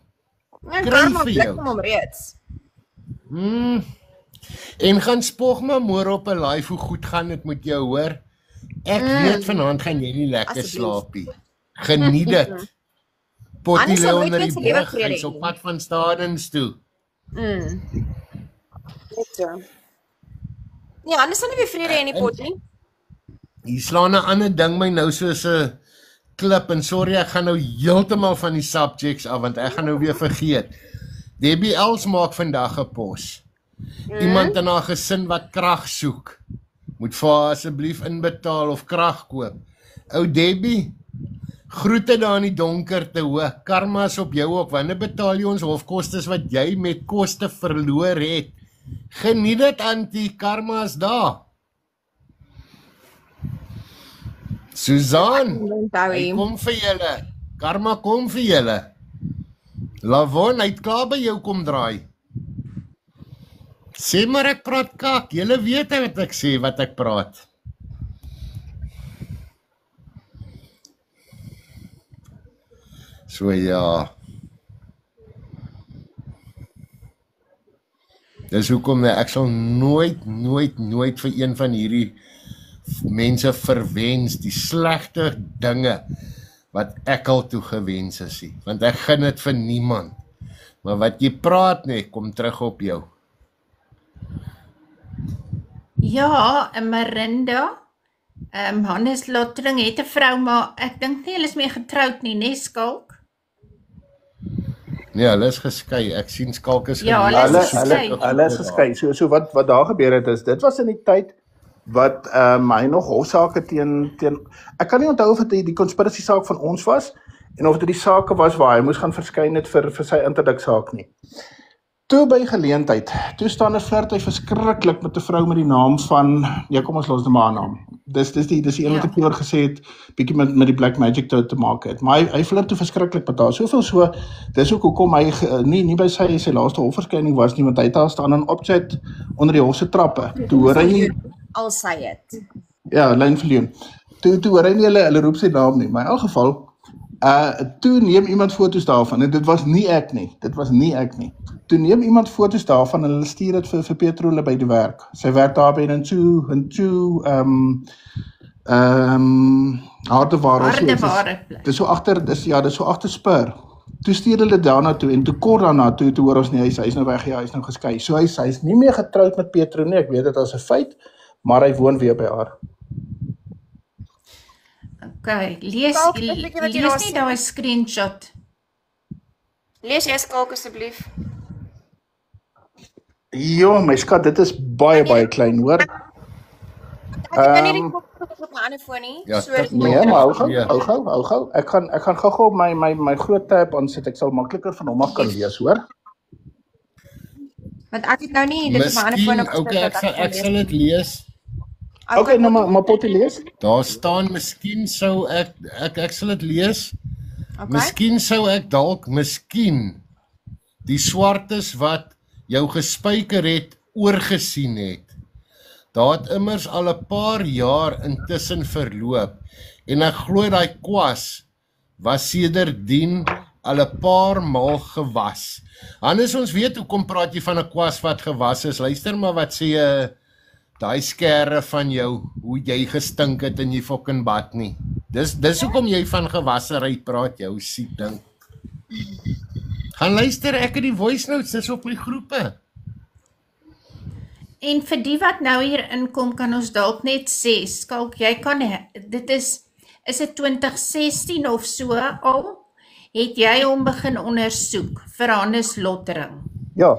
Karma blik hom reeds. En gaan spog maar môre op 'n live hoe goed gaan dit met jou, hoor? Ek weet vanaand gaan jy nie lekker slaapie. Geniet dit. Potty Leon na die brug, hy's op pad van Stadens toe. Net so. Ja, anders dan nie weer vrede in die Potty. Hier slaan 'n ander ding my nou soos 'n klip, en sorry, ek gaan nou heeltemal van die subjects af, want ek gaan nou weer vergeet. Debbie Els maak vandag 'n pos. Iemand in haar gesin wat krag soek, moet vir haar asseblief inbetaal of krag koop. Ou Debbie, groete daar in die donkerte, hoor. Karma is op jou ook. Wanneer betaal jy ons hofkostes wat jy met koste verloor het? Geniet dit, Antie, karma is daar. Susan, Onthou hy hy. kom vir julle. Karma kom vir julle. Lavon, hy het klaar by jou kom draai. Sê maar ek praat kak, julle weet wat ek sê, wat ek praat. So ja. Dis hoekom ek sal nooit vir een van hierdie mense verwens die slegte dinge wat ek al toe gewens is nie, want ek gun dit vir niemand. Maar wat jy praat nie, kom terug op jou. Ja, Marinda, Hannes Lottering het 'n vrou, maar ek dink nie hulle is meer getroud nie, né, Skalk? Nee, hulle is geskei. Ek sien Skalk is Ja, geliefd. hulle is geskei. Hulle is geskei. So wat daar gebeur het is, dit was in die tyd wat hy nog hofsaake teen ek kan nie onthou of dit die konspirasie saak van ons was en of dit die sake was waar hy moes gaan verskyn het vir sy interdiksaak nie. Toe by geleentheid, toe staan 'n flirt hy verskriklik met 'n vrou met die naam van, ja kom ons los net maar haar naam. Dis die een wat ek oor gesê het, bietjie met die black magic te maak het. Maar hy flirt toe verskriklik met haar. Soveel so, dis ook hoekom hy nie by sy laaste hofverskyning was nie, want hy het daar staan 'n object onder die hof se trappe. Toe hoor hy nie Al sy het. ja, Lyn Verleun. Toe hoor hy nie hulle roep sy naam nie, maar in elk geval toe neem iemand foto's daarvan en dit was nie ek nie. Toe neem iemand foto's daarvan en hulle stuur dit vir Petrole by die werk. Sy werk daar by in Hardeware. Dis so agter Spur. Toe stuur hulle daarna toe en toe kort daarna toe hoor ons nie hy's nou weg, ja, hy's nou geskei. So hy's nie meer getroud met Petro nie. Ek weet dit as 'n feit, maar hy woon weer by haar. Okay, lees nie daai screenshot. Lees jy Skalk asseblief. Ja, my skat, dit is baie klein, hoor. Ek kan nie die kop op my ander foon nie. Ja, So Nee, maar hou Ja. gou. Ek gaan gou op my groot tab aansit. Ek sal makliker van hom af kan lees, hoor. want ek het nou nie dit op my ander foon Miskien, okay, ek sal dit lees. Okay, nou maar Potty lees. Daar staan, miskien sou ek sal dit lees. Okay. Miskien sou ek dalk, die swartes wat jou gespyker het, oorgesien het. Daar het immers al 'n paar jaar intussen verloop en ek glo daai kwas was sedertdien al 'n paar maal gewas. Anders ons weet hoekom praat jy van 'n kwas wat gewas is. Luister maar wat sê daai skerre van jou, hoe jy gestink het in jy fucking bad nie. Dis hoekom jy van gewassery praat, jou siek ding. Gaan luister, ek het die voice notes, dis op my groepe. En vir die wat nou hier inkom, kan ons dalk net sê, Skalk, jy kan, dit is dit 2016 of so al, het jy hom begin ondersoek vir Hannes Lottering. Ja,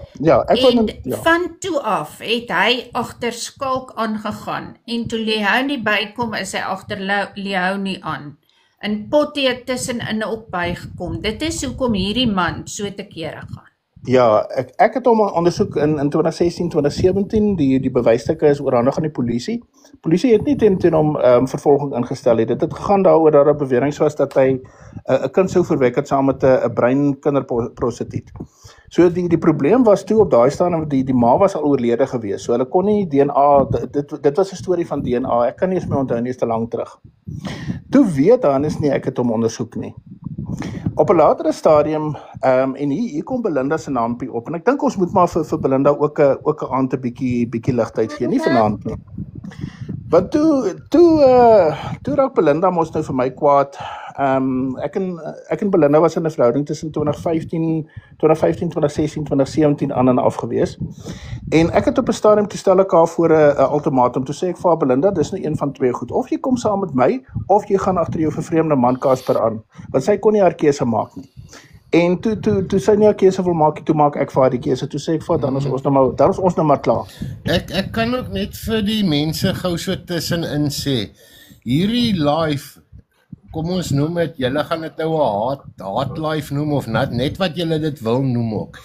ek En wil van toe af het hy agter Skalk aangegaan en toe Leonie bykom is hy agter Leonie aan. En Potty het tussenin ook bygekom. Dit is hoekom hierdie man so te kere gaan. Ja, ek het hom ondersoek in 2016, 2017, die bewysstukke is oorhandig aan die polisie. Polisie het nie teen hom vervolging ingestel het. Dit het gegaan daaroor dat 'n bewering was dat hy 'n kind sou verwek het saam met 'n brein kinderprostituut. So die probleem was toe op daai staan, die ma was al oorlede gewees. So hulle kon nie DNA, dit was 'n storie van DNA. Ek kan nie eens meer onthou nie, is te lank terug. Toe weet Hannes nie ek het hom ondersoek nie. Op 'n latere stadium en hier kom Belinda se naampie op en ek dink ons moet maar vir Belinda ook 'n aand 'n bietjie ligtyd gee, nie vanaand nie. Want toe raak Belinda mos nou vir my kwaad. Ek en Belinda was in 'n verhouding tussen 2015, 2016, 2017 aan en af gewees. En ek het op 'n stadium toe stel ek haar voor 'n ultimatum. Toe sê ek vir haar, Belinda, dis nou een van twee goed. Of jy kom saam met my of jy gaan agter jou vervreemde man Casper aan. Want sy kon nie haar keuse maak nie. En toe sy nie haar keuse wil maak, toe maak ek vir haar die keuse. Toe sê ek vir dan is ons nou maar klaar. Ek kan ook net vir die mense gou so tussenin sê, hierdie live, kom ons noem dit, julle gaan dit nou 'n haat live noem of net wat julle dit wil noem ook,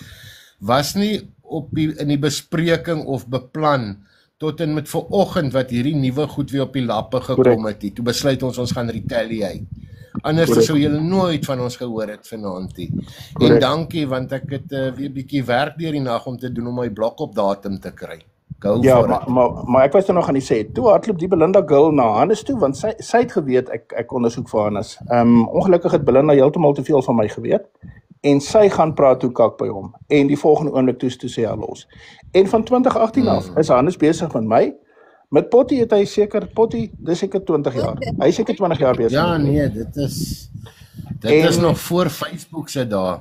was nie in die bespreking of beplan tot en met vanoggend wat hierdie nuwe goed weer op die lappe gekom het. Toe besluit ons gaan retaliate. Anders sou julle nooit van ons gehoor het vanaand nie. En dankie, want ek het weer bietjie werk deur die nag om te doen om my blok op datum te kry. Ja, maar ek was nou nog aan die sê, toe hardloop die Belinda girl na Hannes toe, want sy het geweet ek ondersoek vir Hannes. Ongelukkig het Belinda heeltemal te veel van my geweet, en sy gaan praat toe kak by hom, en die volgende oomblik toe sê hy los. En van 2018 af is Hannes besig met my. Met Potty het hy seker, Potty, dis seker 20 jaar. Hy is seker 20 jaar besig. Ja, nee, dit is nog voor Facebook se dae.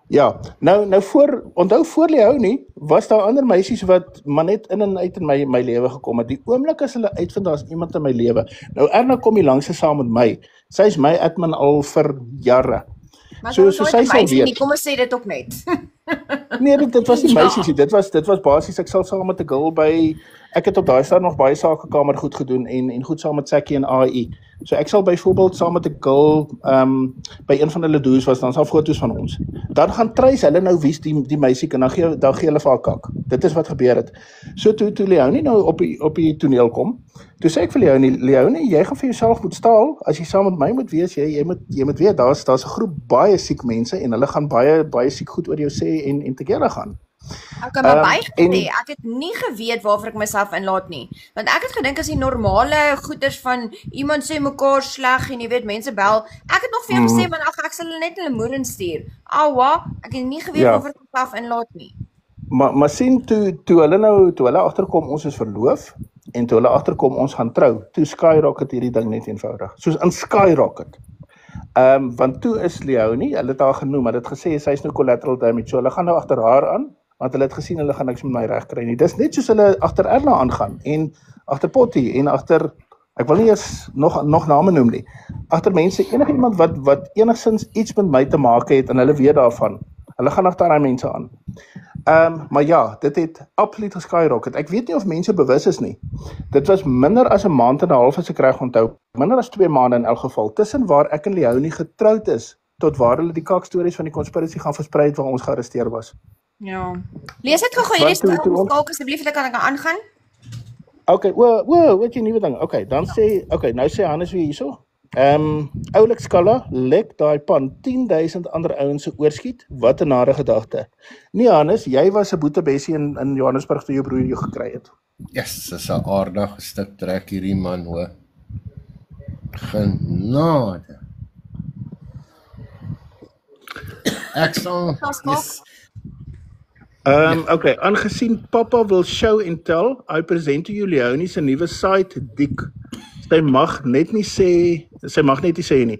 Ja, nou onthou voor Leonie, was daar ander meisies wat maar net in en uit in my lewe gekom het. Die oomblik as hulle uitvind daar's iemand in my lewe. Nou Erna kom hier langs saam met my. Sy is my admin al vir jare. Maar so sy sal weet. Kom ons sê dit ook net. Nee, dit was nie meisies nie. Dit was basies ek sal saam met 'n girl by ek het op daai stad nog baie sakekamer goed gedoen en goed saam met Sakkie en AI. So ek sal byvoorbeeld saam met 'n girl by een van hulle do's was dan sal foto's van ons. Dan gaan treis hulle nou wie's die meisie en dan gee hulle vir haar kak. Dit is wat gebeur het. So toe Leonie nou op die toneel kom, toe sê ek vir Leonie, jy gaan vir jouself moet staal as jy saam met my moet wees, jy moet weet daar's 'n groep baie siek mense en hulle gaan baie siek goed oor jou sê en tegeer gaan. Okay, maar bygesê, ek het nie geweet waarvoor ek myself inlaat nie. Want ek het gedink as die normale goeders van iemand sê mekaar sleg en jy weet mense bel. Ek het nog vir jou gesê want ek sal hulle net hulle moer instuur. Awa, ek het nie geweet waarvoor ek myself inlaat nie. Maar sien toe hulle agterkom ons is verloof en toe hulle agterkom ons gaan trou, toe skyrocket hierdie ding net eenvoudig. Soos in skyrocket. Want toe is Leonie, hulle het haar genoem, hulle het gesê sy is nou collateral damage, so hulle gaan nou agter haar aan. Want hulle het gesien hulle gaan niks met my reg kry nie. Dis net soos hulle agter Erna aangaan en agter Potty en agter ek wil nie eens nog name noem nie. Agter mense, enigiemand wat enigsins iets met my te maak het en hulle weet daarvan. Hulle gaan agter daai mense aan. Maar ja, dit het absoluut geskyrocket. Ek weet nie of mense bewus is nie. Dit was minder as 'n maand en 'n half as ek reg onthou. Minder as 2 maande in elk geval tussen waar ek en Leonie getroud is tot waar hulle die kakstories van die konspirasie gaan versprei het waar ons gearresteer was. Ja. Lees dit gou-gou hierdie skalk asseblief dat kan ek aangaan. Okay, wat jy nuwe ding. Okay, dan sê nou sê Hannes weer hierso. Oulik skalla lek daai pan 10,000 ander ouens se oorskiet. Wat 'n nare gedagte. Nee Hannes, jy was 'n boetebessie in Johannesburg toe jou broer jou gekry het. Yes, dis 'n aardige stuk trek hierdie man hoor. Genade. Ek sal okay, aangesien Papa wil show and tell, I present to you Leonie se nuwe site dik. Sy mag net nie sê nie.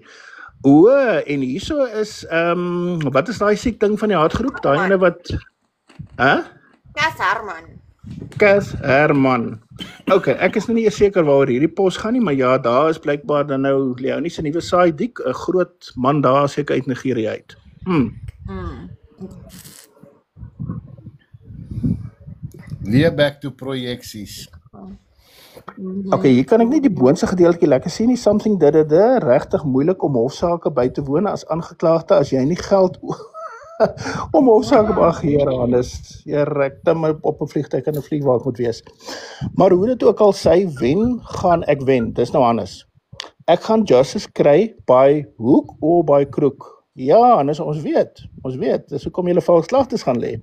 En hierso is wat is daai siek ding van die hartgroep? Daai ene wat Cas Herman. Okay, ek is nou nie seker waaroor hierdie pos gaan nie, maar ja, daar is blykbaar dan nou Leonie se nuwe site dik, 'n groot man daar seker uit Nigerië uit. Weer back to projeksies. Okay, hier kan ek nie die boonste gedeeltjie lekker sien nie. Something regtig moeilik om hofsaake by te woon as aangeklaagde as jy nie geld om hofsaake beageer Hannes. Ek tim op 'n vliegtuig en 'n vlieg waar ek moet wees. Maar hoe dit ook al sy gaan ek wen. Dis nou Hannes. Ek gaan justice kry by hoek of by kroek. Ja, Hannes, ons weet. Dis hoekom jy valsklagtes gaan lê.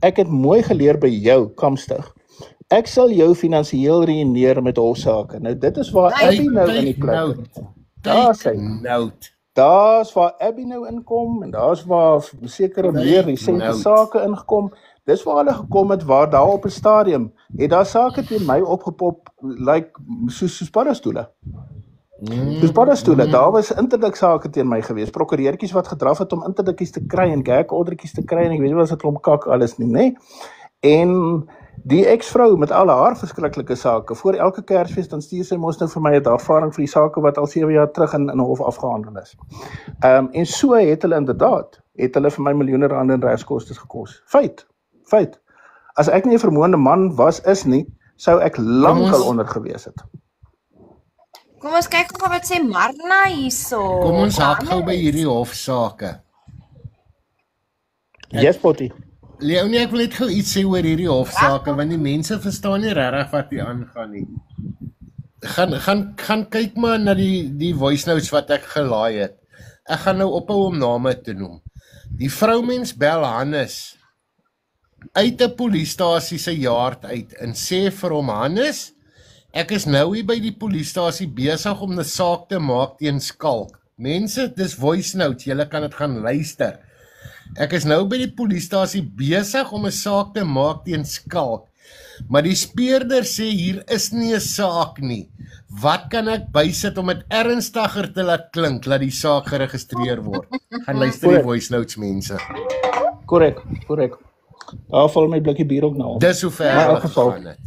Ek het mooi geleer by jou, Kamstig. Ek sal jou finansiëel ruïneer met hofsaake. Nou dit is waar Abby nou in die plek het. Daar's waar Abby nou inkom en daar's waar sekere meer resente sake ingekom. Dis waar hulle gekom het waar daar op 'n stadium het daar sake teen my opgepop soos paddastoele. Soos paddastoele. Daar was interdik sake teen my gewees. Prokureurtjies wat gedraf het om interdikkies te kry en kerkordertjies te kry en ek weet nie wat se klomp kak alles nie, nê? En die ex-vrou met al haar verskriklike sake, voor elke Kersfees dan stuur sy mos nou vir my 'n dagvaarding vir die sake wat al 7 jaar terug in 'n hof afgehandel is. En so het hulle inderdaad, vir my miljoene rande in regskoste gekos. Feit. As ek nie 'n vermoënde man is nie, sou ek lankal onder gewees het. Kom ons kyk gou wat sê Marna hierso. Kom ons haak gou by hierdie hofsaake. Yes, Potty. Leonie, ek wil net gou iets sê oor hierdie hofsaake, want die mense verstaan nie regtig wat hier aangaan nie. Gaan kyk maar na die voice notes wat ek gelaai het. Ek gaan nou ophou om name te noem. Die vroumens bel Hannes uit 'n polisiestasie se yard uit en sê vir hom, Hannes, ek is nou hier by die polisiestasie besig om 'n saak te maak teen Skalk. Mense, dis voice notes, julle kan dit gaan luister. Ek is nou by die polisiestasie besig om 'n saak te maak teen Skalk. Maar die speurder sê hier is nie 'n saak nie. Wat kan ek bysit om dit ernstiger te laat klink, laat die saak geregistreer word? Gaan luister die voice notes, mense. Korrek. Daar val my blikkie bier ook nou. Dis hoe ver hulle gegaan het.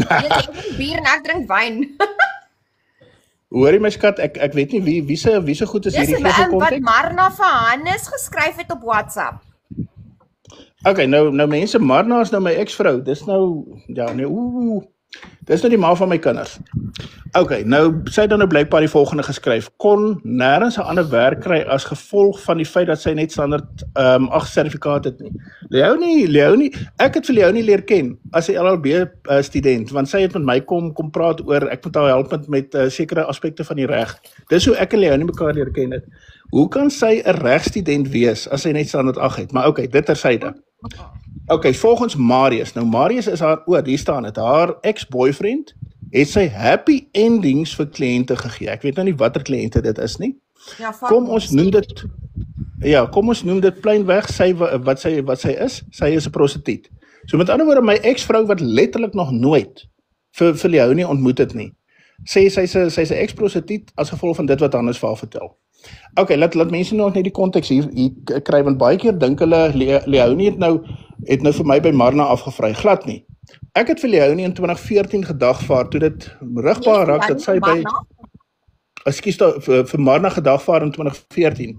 Ek drink bier en ek drink wyn. Hoorie my skat, ek weet nie wie se goed is hierdie Dis wat konteks. Marna vir Hannes geskryf het op WhatsApp. Okay, nou mense, Marna is nou my ex-vrou. Dis nou dis nou die ma van my kinders. Okay, nou sy het dan nou blykbaar die volgende geskryf: kon nêrens 'n ander werk kry as gevolg van die feit dat sy net standaard 8 sertifikaat het nie. Leonie, ek het vir Leonie leer ken as 'n LLB student, want sy het met my kom praat oor ek moet haar help met sekere aspekte van die reg. Dis hoe ek en Leonie mekaar leer ken het. Hoe kan sy 'n regstudent wees as sy net standaard 8 het? Maar okay, dit tersyde. Okay, volgens Marius. Nou Marius is hier staan het. Haar ex-boyfriend het sy happy endings vir kliënte gegee. Ek weet nou nie watter kliënte dit is nie. Ja, kom ons noem dit plainweg wat sy is. Sy is 'n prostituut. So met ander woorde, my ex-vrou wat letterlik nog nooit vir Leonie ontmoet het nie, sê sy's 'n ex-prostituut as gevolg van dit wat Hannes vir haar vertel. Okay, laat mense nog net die konteks hier kry, want baie keer dink hulle Leonie het nou vir my by Marna afgevry, glad nie. Ek het vir Leonie in 2014 gedagvaar toe dit rigbaar raak dat sy by vir Marna gedagvaar in 2014.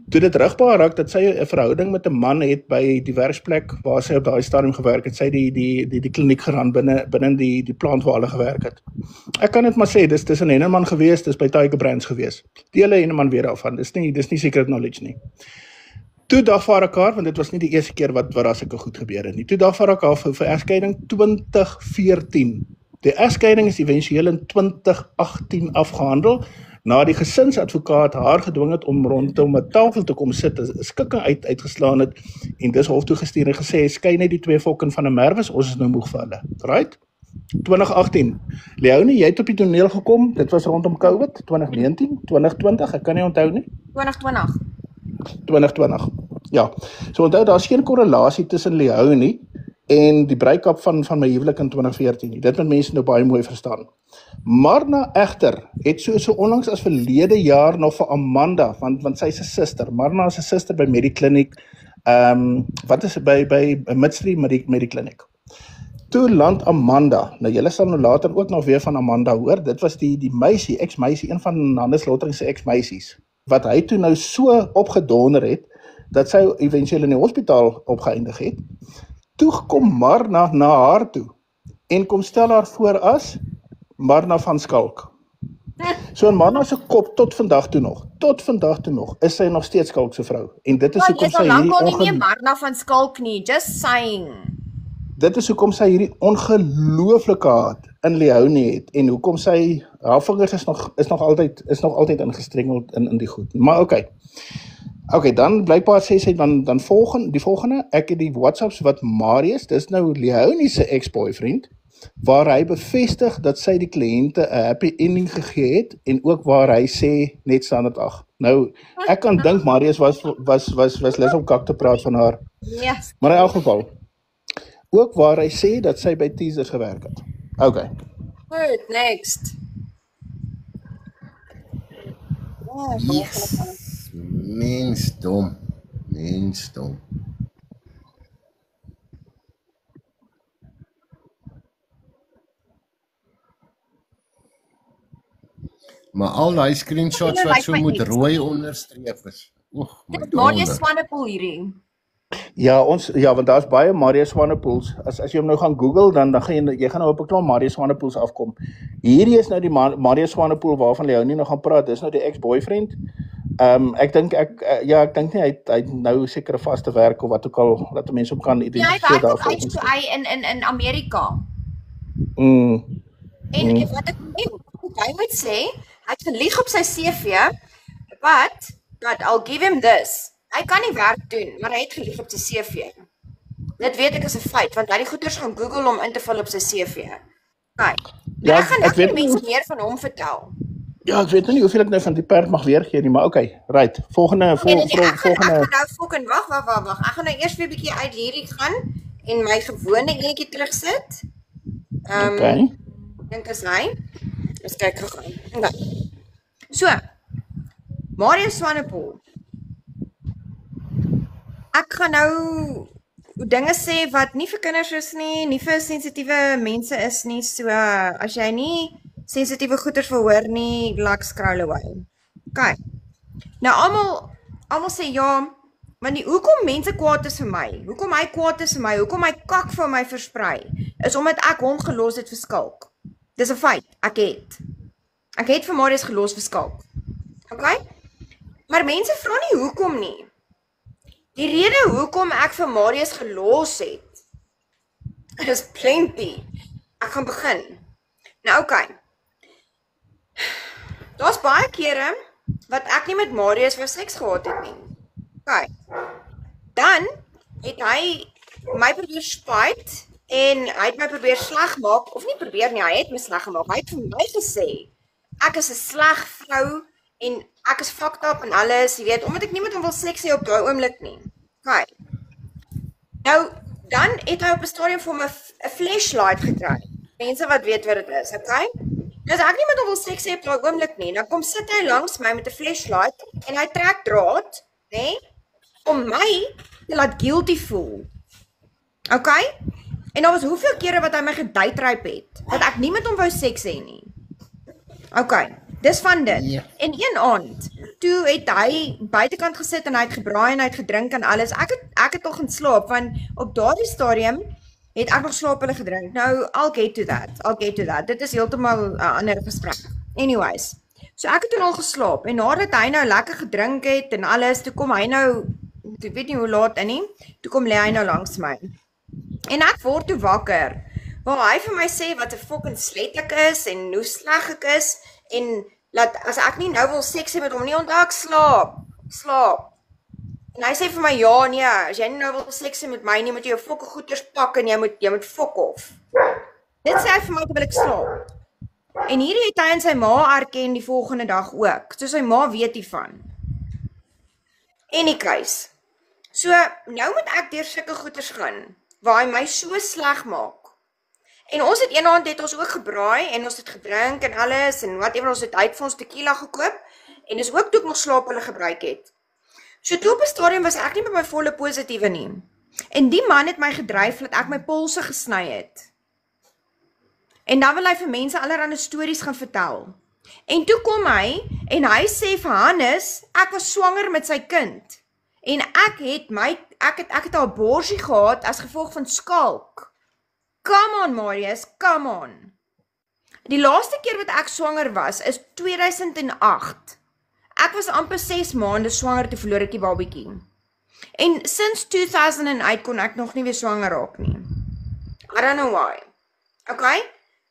Toe dit rigbaar raak dat sy 'n verhouding met 'n man het by die werksplek waar sy op daai stadium gewerk het. Sy het die kliniek geran binne die plant waar hulle gewerk het. Ek kan dit maar sê, dis 'n Henneman gewees, dis by Tiger Brands gewees. Die hele Henneman weer daarvan. Dis nie secret knowledge nie. Toe dagvaar ek haar, want dit was nie die eerste keer wat daar sulke goed gebeur het nie. Toe dagvaar ek haar vir egskeiding 2014. Die egskeiding is éventueel in 2018 afgehandel, na die gesinsadvokaat haar gedwing het om rondom 'n tafel te kom sit, 'n skikking uitgeslaan het, en dis hof toe gestuur en gesê, skei net die twee volken van 'n merwes, ons is nou moeg vir hulle. Right? 2018. Leonie, jy het op die toneel gekom, dit was rondom COVID, 2019, 2020, ek kan nie onthou nie. 2020, ja. So onthou, daar is geen korrelasie tussen Leonie en die breuk-up van my huwelik in 2014 nie. Dit moet mense nou baie mooi verstaan. Marna egter het so onlangs as verlede jaar nog vir Amanda, want sy is 'n suster. Marna is 'n suster by Mediclinic. Wat is by Midstream Mediclinic. Toe land Amanda. Nou julle sal nou later ook nog weer van Amanda hoor. Dit was die meisie, ex-meisie, een van Hannes Lottering se ex-meisies, wat hy toe nou so opgedonder het dat sy éventueel in die hospitaal opgeëindig het. Toe kom Marna na haar toe en kom stel haar voor as Marna van Skalk. So in Marna se kop tot vandag toe nog, is sy nog steeds Skalk se vrou. En dit is hoekom sy hierdie nie Marna van Skalk nie, just saying. Dit is hoekom sy hierdie ongelooflike haat in Leonie het en hoekom sy haar vingers is nog altyd ingestrengeld in die goed. Maar okay, dan blykbaar sê sy dan die volgende, ek het die WhatsApps wat Marius, dis nou Leonie se ex-boyfriend, waar hy bevestig dat sy die kliënte 'n happy ending gegee het en ook waar hy sê net standaard 8. Nou, ek kan dink Marius was lus om kak te praat van haar. Yes. Maar in elk geval, ook waar hy sê dat sy by Teasers gewerk het. Okay. Good, next. Yes. Mensdom. Maar al die screenshots wat so moet rooi onderstreep is. Dit Marius Swanepoel hierdie. Ja, want daar's baie Marius Swanepoels. As jy hom nou gaan Google, dan gaan jy gaan nou op 'n klomp Marius Swanepoels afkom. Hierdie is nou die Marius Swanepoel waarvan Leonie nou gaan praat. Dis nou die ex-boyfriend Ek dink ek dink nie hy het nou sekere vaste werk of wat ook al dat mense op kan Ja, hy identifiseer werk op daarvolgens. HQI in Amerika. Mm, En wat ek hy moet sê, hy het gelieg op sy CV, but I'll give him this. Hy kan nie werk doen, maar hy het gelieg op sy CV. Dit weet ek is 'n feit, want hy het die goeders gaan Google om in te vul op sy CV. Kyk. Ja, Ek gaan ek weet nou mense meer van hom vertel. Ja, ek weet nou nie hoeveel ek nou van die perd mag weergee nie, maar okay, right. Volgende. Ek gaan nou fucking wag. Ek gaan nou eers weer 'n bietjie uit hierdie gaan en my gewone enetjie terugsit. Okay. Dink is hy. Ons kyk gou. Okay. So. Mario Swanepoel. Ek gaan nou dinge sê wat nie vir kinders is nie vir sensitiewe mense is nie. So as jy nie sensitiewe goeders verhoor nie, like scroll away. Okay. Nou almal sê ja, maar hoekom mense kwaad is vir my? Hoekom hy kwaad is vir my? Hoekom hy kak vir my versprei? Is omdat ek hom gelos het vir skalk. Dis 'n feit. Ek het vir Marius gelos vir skalk. Okay? Maar mense vra nie hoekom nie. Die rede hoekom ek vir Marius gelos het, is plenty. Ek gaan begin. Nou okay. Daar's baie kere wat ek nie met Marius vir seks gehad het nie. Okay. Dan het hy my probeer spyt en hy het my probeer sleg maak, of nie probeer nie, hy het my sleg gemaak. Hy het vir my gesê, ek is 'n sleg vrou en ek is fucked up en alles, jy weet, omdat ek nie met hom wil seks hê op daai oomblik nie. Okay. Nou, dan het hy op 'n stadium vir my 'n flashlight gekry. Mense wat weet wat dit is, okay? Nou as ek nie met hom wil seks hê op daai oomblik nie, dan kom sit hy langs my met 'n flashlight en hy trek draad, nê, om my te laat guilty voel. Okay? En daar was hoeveel kere wat hy my gedate rape het, dat ek nie met hom wou seks hê nie. Okay, dis van dit. Ja. En een aand, toe het hy buitekant gesit en hy het gebraai en hy het gedrink en alles. Ek het al gaan slaap, want op daardie stadium het ek nog slaaphulle gedrink. Nou, I'll get to that. Dit is heeltemal 'n ander gesprek. Anyways, so ek het toen al geslaap, en nadat hy nou lekker gedrink het en alles, toe kom hy nou, ek weet nie hoe laat in nie, toe kom lê hy nou langs my. En ek word toe wakker, waar hy vir my sê wat 'n fucking slet ek is, en hoe sleg ek is, en laat, as ek nie nou wil seks hê met hom nie, onthou ek slaap. En hy sê vir my, ja, nee, as jy nie nou wil seks hê met my nie, moet jy jou fucking goeders pak en jy moet fuck off. Dit sê hy vir my terwyl ek slaap. En hierdie het hy en sy ma erken die volgende dag ook, so sy ma weet hiervan. Anyways, so nou moet ek deur sulke goeders gaan, waar hy my so sleg maak. En ons het een aand het ons ook gebraai, en ons het gedrink en alles, en whatever, ons het uit vir ons tequila gekoop, en dis ook toe ek nog slaaphulle gebruik het. So toe op 'n stadium was ek nie by my volle positiewe nie. En die man het my gedryf dat ek my polse gesny het. En dan wil hy vir mense allerlei stories gaan vertel. En toe kom hy, en hy sê vir Hannes, ek was swanger met sy kind. En ek het 'n aborsie gehad as gevolg van skalk. Come on, Marius, come on. Die laaste keer wat ek swanger was, is 2008. Ek was amper 6 maande swanger toe verloor ek die babietjie. En since 2008 kon ek nog nie weer swanger raak nie. I don't know why. Okay?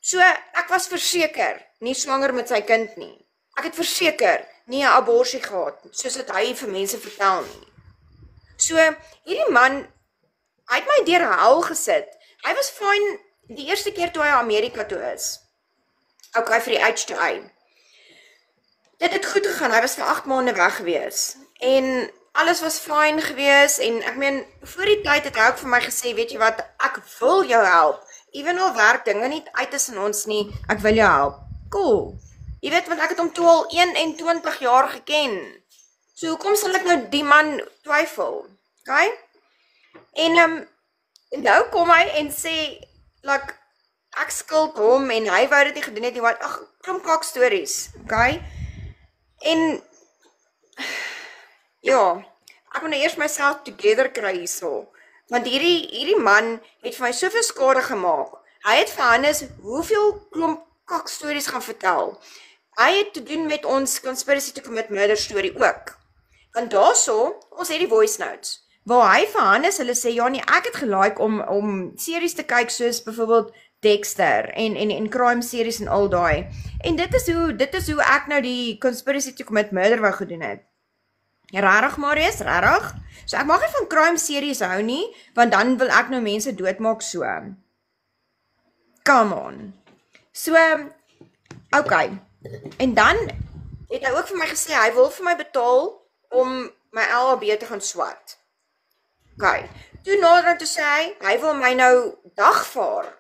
So, ek was verseker nie swanger met sy kind nie. Ek het verseker nie 'n aborsie gehad, soos wat hy vir mense vertel nie. So, hierdie man, hy het my deur hel gesit. Hy was fine die eerste keer toe hy Amerika toe is. Okay, vir die HTI. Dit het goed gegaan, hy was vir 8 maande weg gewees. En alles was fine gewees, en ek meen, voor die tyd het hy ook vir my gesê, weet jy wat, ek wil jou help. Even al werk dinge nie uit tussen ons nie, ek wil jou help. Cool. Jy weet, want ek het hom toe al 21 jaar geken. So, hoekom sal ek nou die man twyfel? Okay? En nou kom hy en sê, like, ek skuld hom en hy wou dit nie gedoen het nie, wat, ag, klomp stories, okay? En, ja, ek moet nou eers myself together kry hierso, want hierdie man het vir my soveel skade gemaak. Hy het vir Hannes hoeveel klomp stories gaan vertel. hy het te doen met ons conspiracy to commit murder storie ook. Want daarso, ons het die voice notes, waar hy vir Hannes hulle sê, ja nee, ek het gelike om series te kyk soos byvoorbeeld Dexter en crime series en al daai. En dit is hoe ek nou die conspiracy to commit murder wou gedoen het. Rarig, Marius, rarig. So ek mag nie van crime series hou nie, want dan wil ek nou mense doodmaak so. Come on. So, okay. En dan het hy ook vir my gesê, hy wil vir my betaal om my LHB te gaan swat. Okay. Toe nader toe sê hy wil my nou dagvaar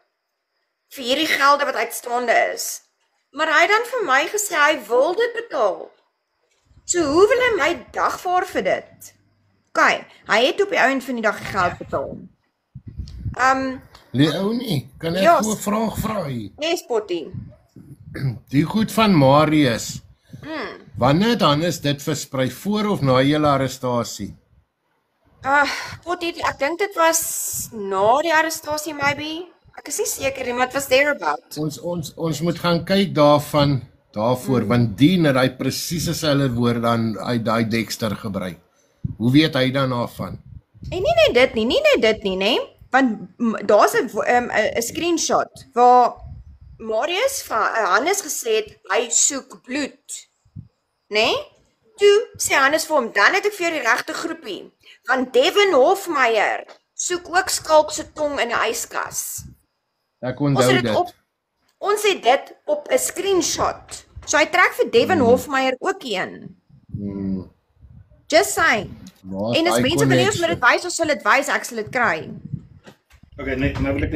vir hierdie gelde wat uitstaande is. Maar hy het dan vir my gesê, hy wil dit betaal. So hoe wil hy my dagvaar vir dit? Okay, hy het op die ouend van die dag geld betaal. Leonie, kan ek Ja. 'n vraag vra hier? Nee, Spotty. Die goed van Marius. Wanneer het Hannes dit versprei, voor of na julle arrestasie? Spotty, ek dink dit was na die arrestasie maybe. Ek is nie seker nie, maar het was thereabout. Ons moet gaan kyk daarvoor, want Dean het hy presies dieselfde woord dan uit daai Dexter gebruik. Hoe weet hy dan daarvan? En nie net dit nie, nee. Want daar's 'n screenshot waar Marius van Hannes gesê het hy soek bloed. Nee? Toe sê Hannes vir hom, dan het ek vir jou die regte groepie. Want Devin Hofmeyer soek ook Skalk se tong in 'n yskas. Ek onthou dit. Ons het dit op 'n screenshot. So hy trek vir Devin Hofmeyer ook een. Just saying. En as mense wil ons moet dit wys, ons sal dit wys, ek sal dit kry. Okay, nou wil ek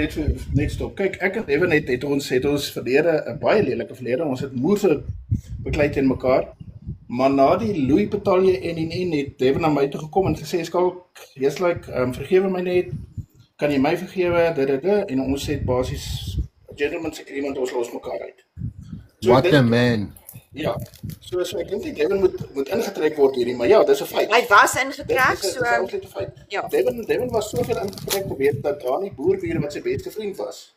net stop. Kyk, ek en Evan het ons verlede 'n baie lelike verlede. Ons het moer beklei teen mekaar. Maar na die Louis Batalje en het Devin na my toe gekom en gesê, Skalk, jy's like, vergewe my net, kan jy my vergewe, en ons het basies gentleman's agreement, ons los mekaar uit. So What a man. Ja, so ek dink nie Devin moet ingetrek word hierdie, maar ja, dis 'n feit. Hy was ingetrek, Dis so absoluut 'n feit. ja. Devin was soveel ingetrek te weet dat Dani Boerbier wat sy beste vriend was.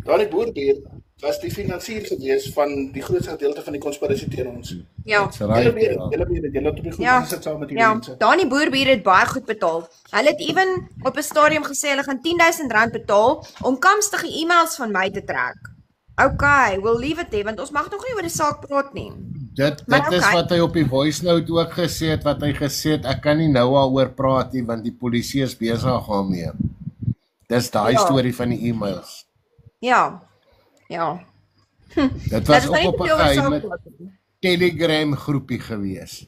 Dani Boerbier was die finansier gewees van die grootste gedeelte van die konspirasie teen ons. Ja. That's right. Julle het op die goed gesit saam met die Ja, mense. Dani Boerbier het baie goed betaal. Hulle het ewen op 'n stadium gesê hulle gaan R10,000 betaal om kamstige e-mails van my te trek. Okay, we'll leave it there, want ons mag nog nie oor die saak praat nie. Dit Maar is okay. wat hy op die voice note ook gesê het, wat hy gesê het, ek kan nie nou daaroor praat nie, want die polisie is besig daarmee. Dis daai Ja. storie van die e-mails. Ja. Ja. Dit was Dat is ook op 'n nie te veel oor geheime saak praat nie. Telegram groepie gewees.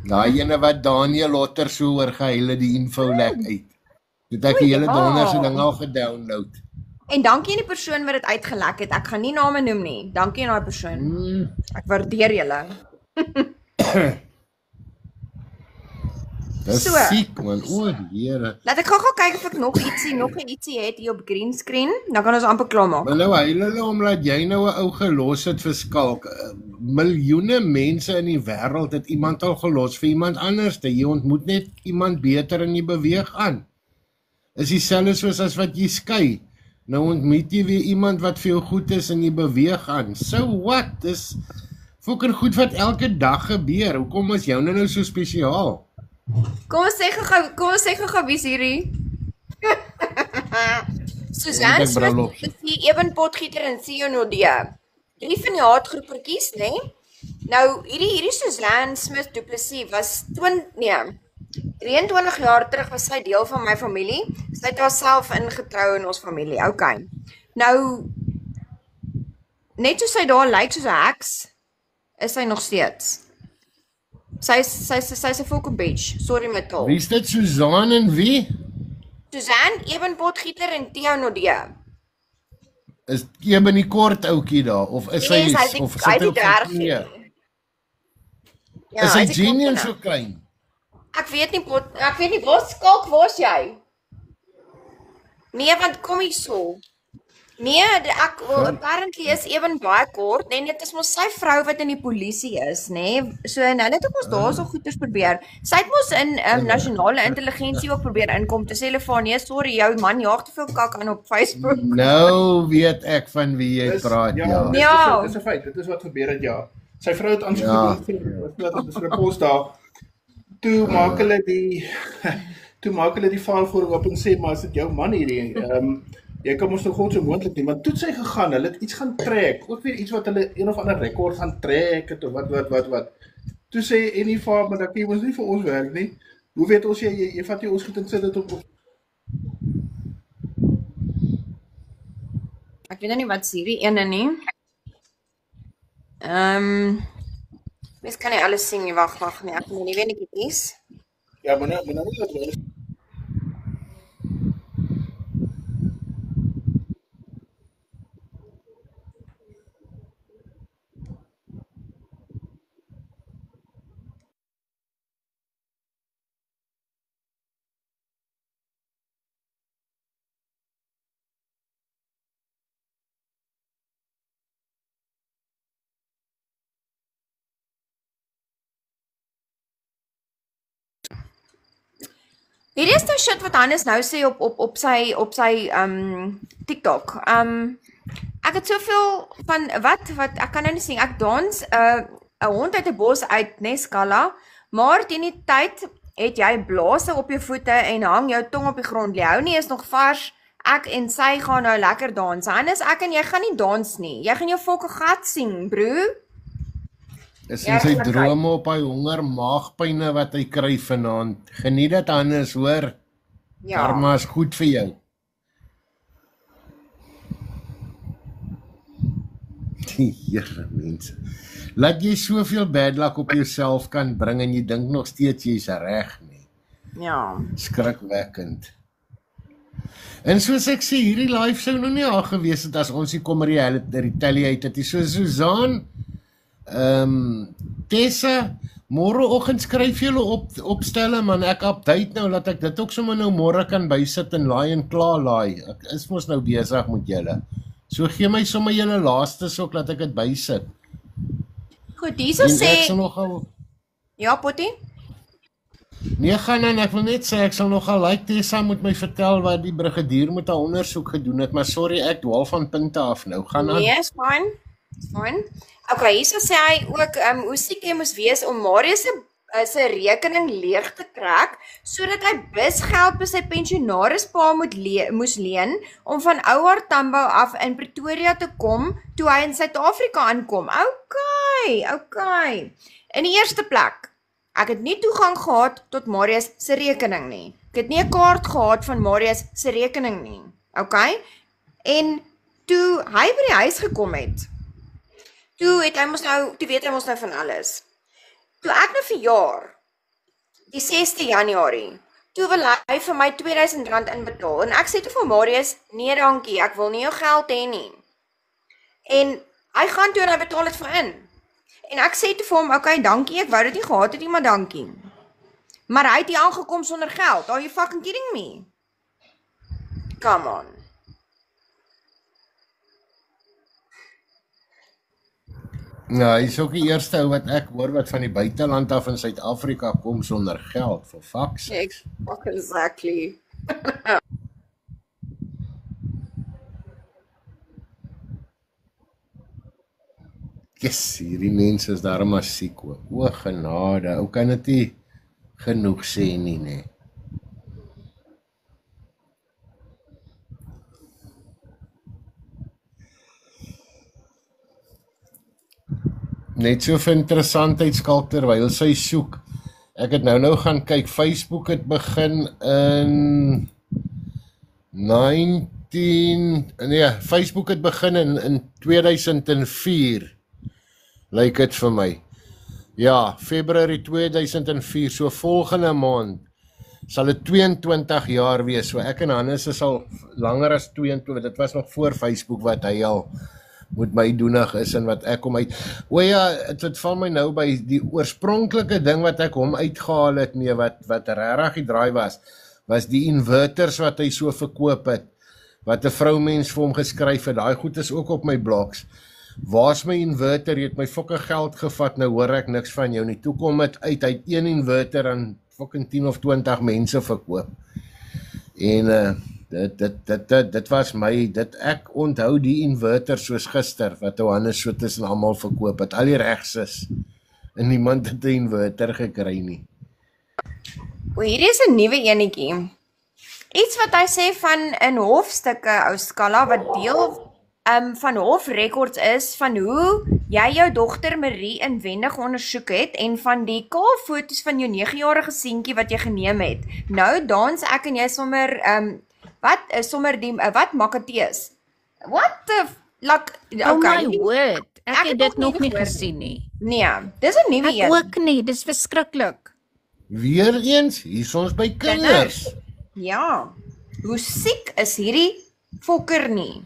Daai ene wat Daniel Lotter so oor gehuil het, die info lek uit. Dit ek die hele ja. donderse ding al gedownload. En dankie aan die persoon wat dit uitgelek het. Ek gaan nie name noem nie. Dankie aan daai persoon. Ek waardeer julle. Dis So. siek man, o Here. Laat ek gou kyk of ek nog ietsie het hier op green screen, dan kan ons amper klaar maak. Maar nou huil hulle omdat jy nou 'n ou gelos het vir Skalk. Miljoene mense in die wêreld het iemand al gelos vir iemand anders. Jy ontmoet net iemand beter en jy beweeg aan. Is dieselfde soos as wat jy skei. Nou ontmoet jy weer iemand wat vir jou goed is en jy beweeg aan. So what? Dis fucking goed wat elke dag gebeur. Hoekom is jou nou so spesiaal? Kom ons sê gou wie's hierdie? Suzanne Ek Smith brul op. is die Eben Potgieter en Sion Odea. 3 van die haatgroepertjies, né? Nou hierdie Suzanne Smith Du Plessis was 23 jaar terug was sy deel van my familie. Sy het haarself ingetrou in ons familie. Okay. Nou net soos sy daar lyk soos 'n heks, is sy nog steeds. Sy's 'n fucking bitch. Sorry my taal. Wie is dit, Suzanne en wie? Suzanne Eben Potgieter en Theo Nodea. Is Eben die kort ouetjie daar of is hy Nee, hy is die- of hy is sit die op sy dwergie. knieë? Ja, Is hy die genius klomp so klein? Ek weet nie waar Skalk, waar's jy? Nee, want kom hier so. Nee, apparently is Ewen baie kort, nee, dit is mos sy vrou wat in die polisie is, nê. So en hulle het ook ons daarso goeders probeer. Sy het mos in nasionale intelligensie ook probeer inkom te sê hulle van nee, sorry, jou man jaag te veel kak aan op Facebook. Nou weet ek van wie jy praat, ja. Ja. Dis 'n feit, dit is wat gebeur het, ja. Sy vrou het aansoek gedoen, wat is 'n pos daar. Toe maak hulle die file voor oop en sê maar as dit jou man hierdie jy kan mos nog God so moontlik nie, maar toe het sy gegaan, hulle het iets gaan trek, ook weer iets wat hulle een of ander rekord gaan trek het of wat. Toe sê Enifa, maar dat jy mos nie vir ons werk nie. Hoe weet ons jy vat jy ons goed en sit dit op Ek weet nou nie wat is hierdie ene nie. Mens kan nie alles sien nie, wag nie, ek moet nie weet nie dit is. Ja, maar nou nie wat hulle Hierdie is nou shit wat Hannes nou sê op sy TikTok. Ek het soveel van wat ek kan nou nie sien. Ek dans 'n hond uit 'n bos uit, né, Skalla, maar teen die tyd het jy blaase op jou voete en hang jou tong op die grond. Leonie is nog vars. Ek en sy gaan nou lekker dans. Hannes, ek en jy gaan nie dans nie. Jy gaan jou fokke gat sien, bro. Is in sy drome op hy honger maagpyne wat hy kry vanaand. Geniet dit, Hannes, hoor. Ja. Karma is goed vir jou. Die Here, mense. Laat jy soveel bad luck op jouself kan bring en jy dink nog steeds jy's reg nie. Ja. Skrikwekkend. En soos ek sê, hierdie live sou nog nie al gewees het as ons nie kom retaliate het. So Suzan, Tessa, môreoggend skryf julle opstelle, man, ek update nou, laat ek dit ook sommer nou môre kan bysit en laai en klaar laai. Ek is mos nou besig met julle. So gee my sommer julle laastes ook, laat ek dit bysit. Goed, hierso sê nogal... Ja, Pottie? Nee, gaan aan, ek wil net sê, ek sal nogal like Tessa moet my vertel wat die brigadier met haar ondersoek gedoen het, maar sorry, ek dwaal van punte af nou, gaan aan. Nee, is fine. Okay, hierso sê hy ook, hoe siek jy moes wees om Marius se rekening leeg te trek, sodat hy busgeld by sy pensionarispa moes leen, om van Ouar Tambo af in Pretoria te kom, toe hy in Suid-Afrika aankom. Okay. In die eerste plek, ek het nie toegang gehad tot Marius se rekening nie. Ek het nie 'n kaart gehad van Marius se rekening nie. Okay? En toe hy by die huis gekom het, toe weet hy mos nou van alles. Toe ek nou verjaar, die 6de Januarie, toe wil hy vir my R2000 inbetaal. En ek sê toe vir Marius, nee dankie, ek wil nie jou geld hê nie. En hy gaan toe en hy betaal dit vir in. En ek sê toe vir hom, okay, dankie, ek wou dit nie gehad het nie, maar dankie. Maar hy het hier aangekom sonder geld. Are you fucking kidding me? Come on. Ja, hy is ook die eerste ou wat ek hoor wat van die buiteland af in Suid-Afrika kom sonder geld, for fuck's sake. Exactly. Yes, hierdie mense is daarom maar siek ook. O genade, ou kan dit nie genoeg sê nie, nee. Net so vir interessantheidskalk terwyl sy soek. Ek het nou gaan kyk, Facebook het begin in Facebook het begin in 2004. Lyk dit vir my. Ja, Februarie 2004, so volgende maand sal dit 22 jaar wees. So ek en Hannes is al langer as 22. Dit was nog voor Facebook wat hy al moet my doenig is en wat ek hom uit. O ja, dit val my nou by die oorspronklike ding wat ek hom uitgehaal het mee wat regtig die draai was die inverters wat hy so verkoop het. wat 'n vroumens vir hom geskryf het. Daai goed is ook op my blogs. Waar's my inverter? Jy het my fucking geld gevat, nou hoor ek niks van jou nie. Toe kom dit uit, hy het een inverter aan fucking 10 of 20 mense verkoop. En dit was my, ek onthou die inverter soos gister, wat Johannes so tussen almal verkoop het, al die regses, en niemand het 'n inverter gekry nie. O, hierdie is 'n nuwe enetjie. Iets wat hy sê van in hofstukke, ou Skalla, wat deel van hofrekords is, van hoe jy jou dogter Marie inwendig ondersoek het, en van die kaalfoto's van jou 9-jarige seentjie wat jy geneem het. Nou dans ek en jy sommer, wat Makateus? What the, like, Oh okay. my word, ek het dit nog nie gehoor gesien nie. Nee, dis 'n nuwe Ek een. ook nie, dis verskriklik. Weereens, hier is ons by kinders. Ja, hoe siek is hierdie fokker nie?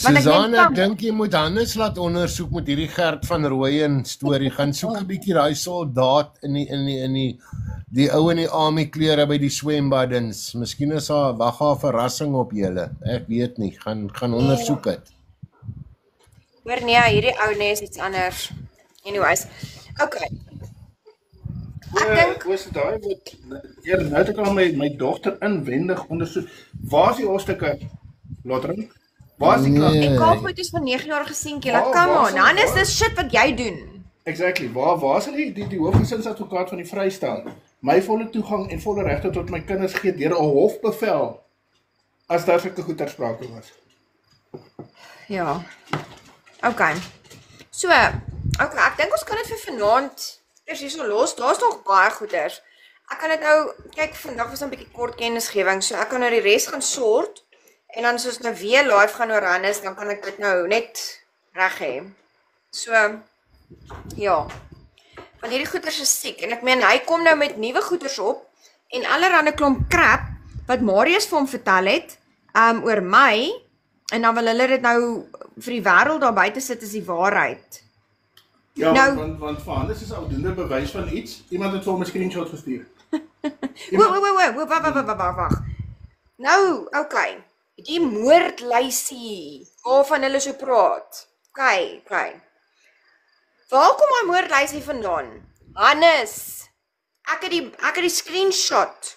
Want ek Susanna, dink ek dink jy moet Hannes laat ondersoek met hierdie Gert van Rooyen storie. Gaan soek 'n bietjie daai soldaat in die ou in die army klere by die swembaddens. Miskien is daar wag 'n verrassing op julle. Ek weet nie. Gaan ondersoek dit. Hoor nee, hierdie ou nes iets anders. Anyways. Okay. Ek dink was dit daai wat nou het ek al my dogter inwendig ondersoek. Waar is die hofstukke? Lotering? Waar is die die kaalfoto's van 9-jarige seentjie, like come waar on. is dit? Dan is dis shit wat jy doen. Exactly. Waar is die hoofgesinsadvokaat van die Vrystaat? My volle toegang en volle regte tot my kinders gee deur 'n hofbevel as daar sulke goed ter sprake was. Ja. Okay. So, okay, ek dink ons kan dit vir vanaand eers hierso los. Daar's nog baie goeders. Ek kan dit nou kyk, vandag was 'n bietjie kort kennisgewing, so ek kan nou die res gaan sort. En dan soos nou weer live gaan oor Hannes, dan kan ek dit nou net reg hê. So, ja. Want hierdie goeders is siek. En ek meen, hy kom nou met nuwe goeders op. En allerhande klomp crap, wat Marius vir hom vertel het, oor my. En dan wil hulle dit nou vir die wêreld daar buite sit as die waarheid. Ja, Nou- want vir Hannes is aldoende bewys van iets. Iemand het vir hom 'n screenshot gestuur. Wag. Nou, okay. Die moordlysie waarvan hulle so praat. Okay. Waar kom my moordlysie vandaan? Hannes. Ek het die screenshot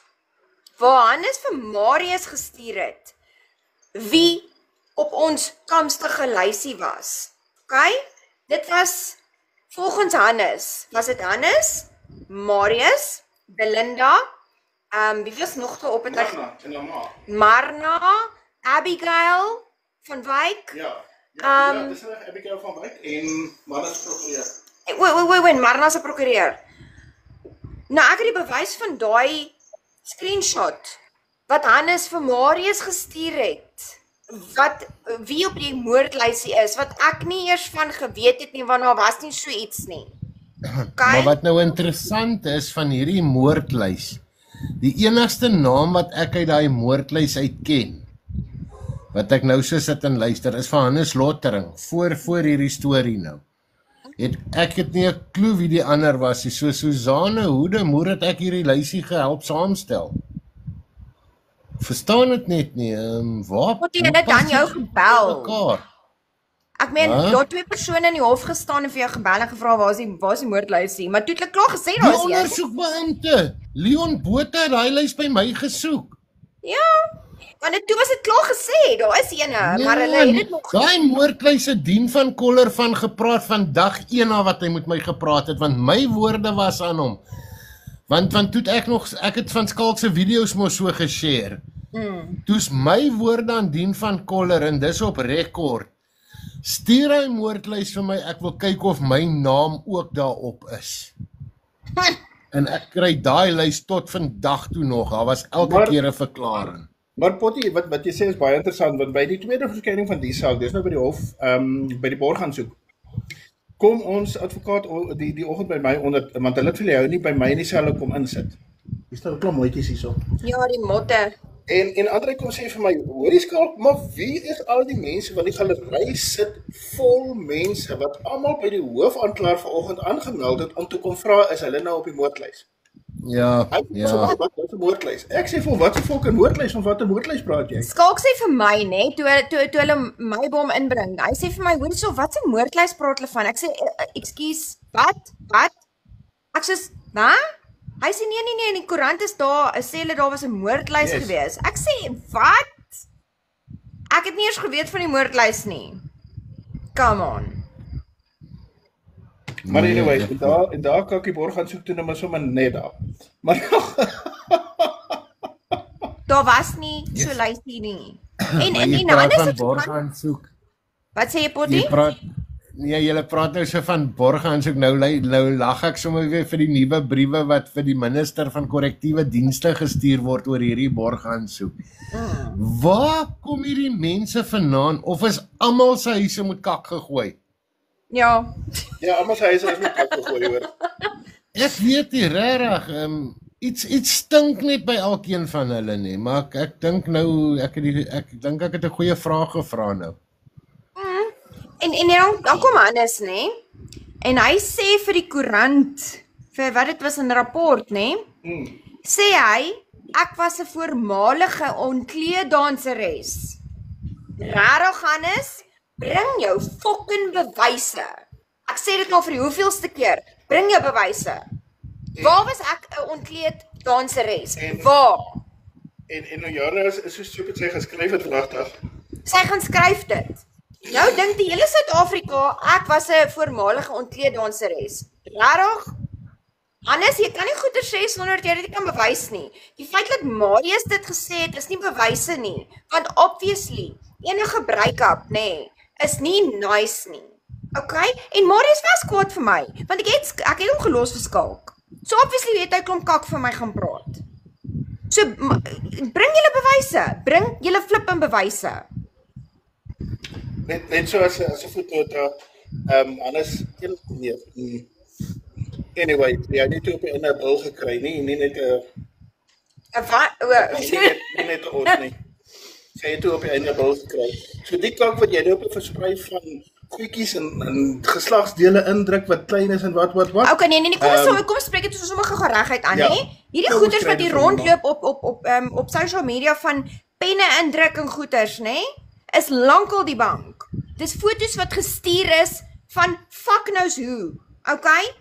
waar Hannes vir Marius gestuur het. Wie op ons kamstige lysie was. Okay? Dit was volgens Hannes. Was dit Hannes, Marius, Belinda, wie was nog op het En dan maar. Marna, Abigail van Wyk. Ja, dis reg, Abigail van Wyk en Marna's prokureur. Wait, Marna se prokureur. Nou ek het die bewys van daai screenshot wat Hannes vir Marius gestuur het. Wie op die moordlysie is, wat ek nie eers van geweet het nie, want daar was nie so iets nie. Maar wat nou interessant is van hierdie moordlys, die enigste naam wat ek uit daai moordlys uit ken, wat ek nou so sit en luister, is van Hannes Lotering, voor hierdie storie nou. Ek het nie 'n klou wie die ander was nie, so Susanne Hoedemoer het ek hierdie lysie gehelp saamstel. Verstaan dit net nie, waar? Wat het dan jou gebel? Mekaar? Ek meen, daar 2 persone in die hof gestaan en vir jou gebel en gevra waar is die moordlysie, maar toe het hulle klaar gesê Die daar is een. ondersoekbeampte, Leon Botha het daai lys by my gesoek. Ja, want toe was dit klaar gesê, daar is eene, maar hulle het dit nog. Daai moordlys het Dien van Koller van gepraat van dag 1 af wat hy met my gepraat het, want my woorde was aan hom. Want toe ek het van Skalk se video's mos so geshare. Toe's my woorde aan Dien van Koller en dis op rekord. Stuur hy moordlys vir my, ek wil kyk of my naam ook daarop is. En ek kry daai lys tot vandag toe nog, daar was elke keer 'n verklaring. Maar Potty, wat jy sê is baie interessant, want by die tweede verskyning van die saak, dis nou by die hof, by die borgaansoek, kom ons advokaat die oggend by my onder, want hulle het vir jou nie by my in die selle kom insit. Hier staan 'n klomp mooitjies hierso. Ja, die motte. En Andre kom sê vir my, hoorie Skalk, maar wie is al die mense wat die galery sit vol mense wat almal by die hoofaanklaer vanoggend aangemeld het om te kom vra is hulle nou op die moordlys? Ja, Wat is 'n moordlys? Ek sê vir wat 'n fucking moordlys, van wat 'n moordlys praat jy? Skalk sê vir my, nê, toe hulle my bom inbring. Hy sê vir my, hoor so, wat 'n moordlys praat hulle van? Ek sê, ekskuus, wat? Ek sê, "Né?" Hy sê nee, in die koerant is daar, sê hulle daar was 'n moordlys gewees. Ek sê, "Wat?" Ek het nie eers geweet van die moordlys nie. Come on. Maar anyway, en daar Kakkie Borg gaan soek toe nou maar sommer net daar. Maar Daar was nie so lysie nie. En praat van borg gaan soek. Wat sê jy, Potty? Julle praat nou so van borg gaan soek. Nou lag ek sommer weer vir die nuwe briewe wat vir die minister van korrektiewe dienste gestuur word oor hierdie borg gaan soek. Waar kom hierdie mense vandaan of is almal se huise met kak gegooi? Ja. Ja, almal se huise is met kak gegooi hoor. Ek weet nie regtig, iets stink net by elkeen van hulle nie, maar ek dink nou ek het 'n goeie vraag gevra nou. En dan kom Hannes, nê? En hy sê vir die koerant, vir wat dit was 'n rapport, nê? Sê hy, ek was 'n voormalige ontkleeddanseres. Rarig, Hannes, bring jou fucking bewyse. Ek sê dit nou vir die hoeveelste keer. Bring jou bewyse. Waar was ek 'n ontkleeddanseres? Waar? En nou jare is so stupid sy geskryf het vandag. Sy gaan skryf dit. Nou dink die hele Suid-Afrika, ek was 'n voormalige ontkleeddanseres. Rarig? Hannes, jy kan nie goeie sê sonder dat jy dit kan bewys nie. Die feit dat Marius dit gesê het, is nie bewyse nie. Want obviously, enige break-up, nê, is nie nice nie. Okay? En Marius was kwaad vir my, want ek het hom gelos vir Skalk. So obviously het hy klomp kak vir my gaan praat. So, bring julle bewyse. Bring julle flippin bewyse. Net so as 'n voetnota, anders nee. Anyway, jy het nie toe op 'n bil gekry nie net 'n nie net ons nie. Sy het toe op 'n bil gekry. So die kak wat jy nou op versprei van goedjies en geslagsdele indruk wat klein is en wat. Okay, nee, kom spreek dit sommer geregheid aan, hè? Hierdie goeters wat hier rondloop op social media van penne indruk en goeters, nê? Is lankal die bank. Dis foto's wat gestuur is van fuck knows who. Okay?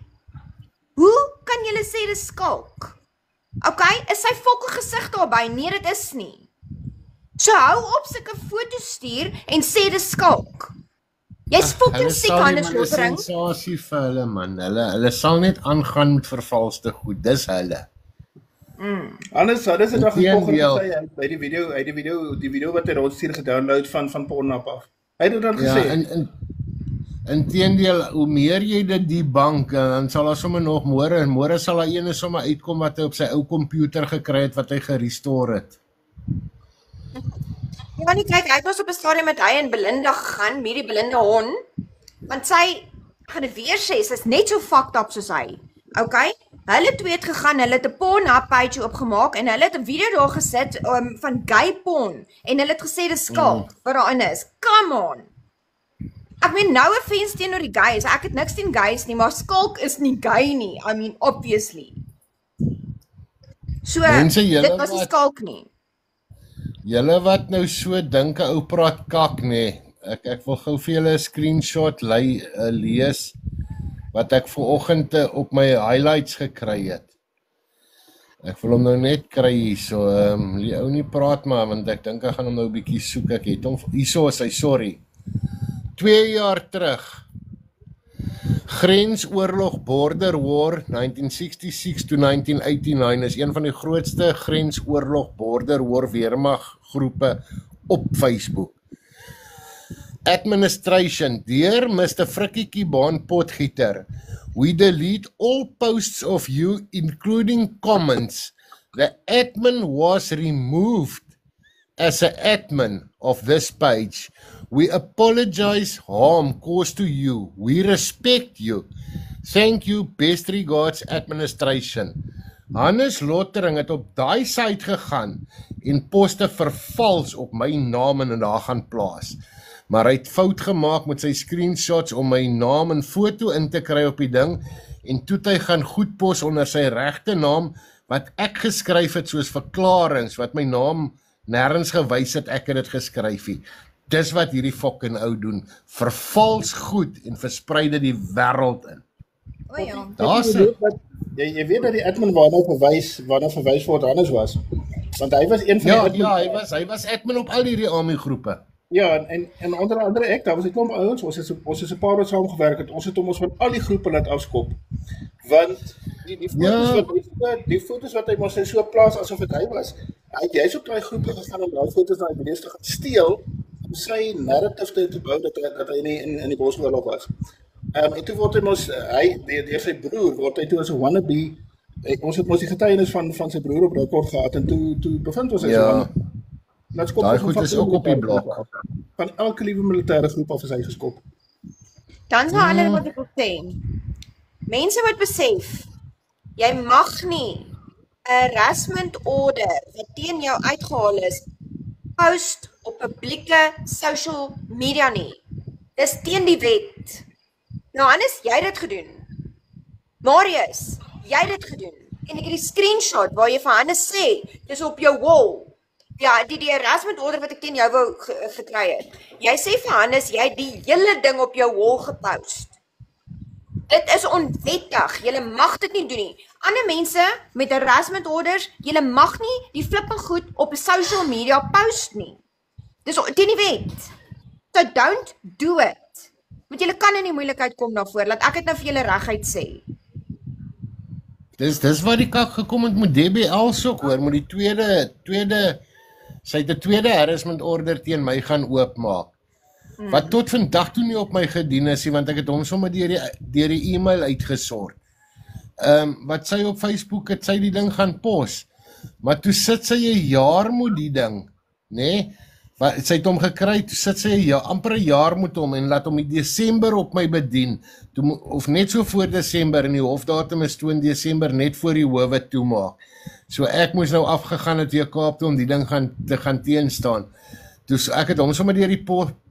Hoe kan julle sê dis Skalk? Okay? Is sy fokke gesig daarby? Nee, dit is nie. So hou op sulke foto's stuur en sê dis Skalk. Jy's fucking siek aan die slotering. Hulle sal sensasie vir hulle man. Hulle sal net aangaan met vervalste goed. Dis hulle. Anders het hy nog gesê by die video wat hy rondstuur gedownload van Pornhub af. Hy het dit dan gesê. Inteendeel, hoe meer jy dit die bank, dan sal daar sommer nog môre sal daar ene sommer uitkom wat hy op sy ou komputer gekry het wat hy gerestore het. Ja, nie kyk, hy was op 'n stadium met hy en Belinda gegaan, met die Belinda hon, want sy gaan dit weer sê, sy's net so fucked up soos hy. Okay? Hulle twee het gegaan, hulle het 'n Pornhub page opgemaak en hulle het 'n video daar gesit van gay porn en hulle het gesê dis Skalk wat daarin is. Come on. Ek meen nou 'n offense teenoor die gays. Ek het niks teen gays nie, maar Skalk is nie gay nie. I mean obviously. So dit was nie Skalk nie. Julle wat nou so dink 'n ou praat kak nê. Ek wil gou vir julle 'n screenshot lees wat ek vanoggend op my highlights gekry het. Ek wil hom nou net kry hierso. Die ou nie praat maar want ek dink ek gaan hom nou 'n bietjie soek. Ek het hom hierso is hy, sorry. 2 jaar terug. Grensoorlog Border War 1966 to 1989 is een van die grootste grensoorlog Border War weermaggroepe op Facebook. Administration, dear Mr. Frikkie Baan Potgieter, we delete all posts of you including comments. The admin was removed as an admin of this page. We apologize harm caused to you. We respect you. Thank you, best regards administration. Hannes Lottering het op daai site gegaan en poste vervals op my naam en daar gaan plaas. maar hy het fout gemaak met sy screenshots om my naam en foto in te kry op die ding, en toe het hy gaan goed pos onder sy regte naam, wat ek geskryf het soos verklarings, wat my naam nêrens gewys het, ek het dit geskryf nie. Dis wat hierdie fucking ou doen, vervals goed en versprei dit die wêreld in. O ja. Daar's Jy weet dat die admin waarna verwys word Hannes was. Want hy was een van die admin. Ja, hy was admin op al hierdie ARMY groepe. Ja, en onder andere ek, daar was 'n klomp ouens, ons is 'n paar wat saamgewerk het. Ons het hom van al die groepe laat afskop. Want die foto's wat hy mos so plaas asof dit hy was. Hy het juist op daai groepe gegaan om daai foto's daai video's te gaan steel om sy narrative te bou dat hy nie in die Bosoorlog was. En toe word hy mos deur sy broer word hy toe as 'n wannabe. Ons het mos die getuienis van sy broer op rekord gehad en toe bevind ons hy so. Daai goed is ook op die blok. Van elke liewe militêre groep af is hy geskop. Dan sal hulle wat ek wil sê. Mense wat besef, jy mag nie 'n harassment order wat teen jou uitgehaal is, post op publieke social media nie. Dis teen die wet. Nou Hannes, jy het dit gedoen. Marius, jy het dit gedoen. En ek het die screenshot waar jy vir Hannes sê, dis op jou wall. Ja, die harassment order wat ek teen jou wou gekry het. Jy sê vir Hannes, jy het die hele ding op jou wall gepost. Dit is onwettig. Julle mag dit nie doen nie. Ander mense met harassment orders, julle mag nie die flipping goed op 'n social media post nie. Dis teen die wet. So don't do it. Want julle kan in die moeilikheid kom daarvoor. Laat ek dit nou vir julle reguit sê. Dis waar die kak gekom het met DBL sok hoor, met die tweede sy het 'n tweede harassment order teen my gaan oopmaak. Wat tot vandag toe nie op my gedien is nie, want ek het hom sommer deur die e-mail uitgesort. Wat sy op Facebook het sy die ding gaan pos. Maar toe sit sy 'n jaar met die ding, nê? Sy het hom gekry, toe sit sy amper 'n jaar met hom en laat hom in Desember op my bedien. Of net so voor Desember en die hofdatum is 2 Desember net voor die howe toemaak. So ek moes nou afgegaan het weer Kaap toe om die ding te gaan teenstaan. Dus ek het hom sommer deur die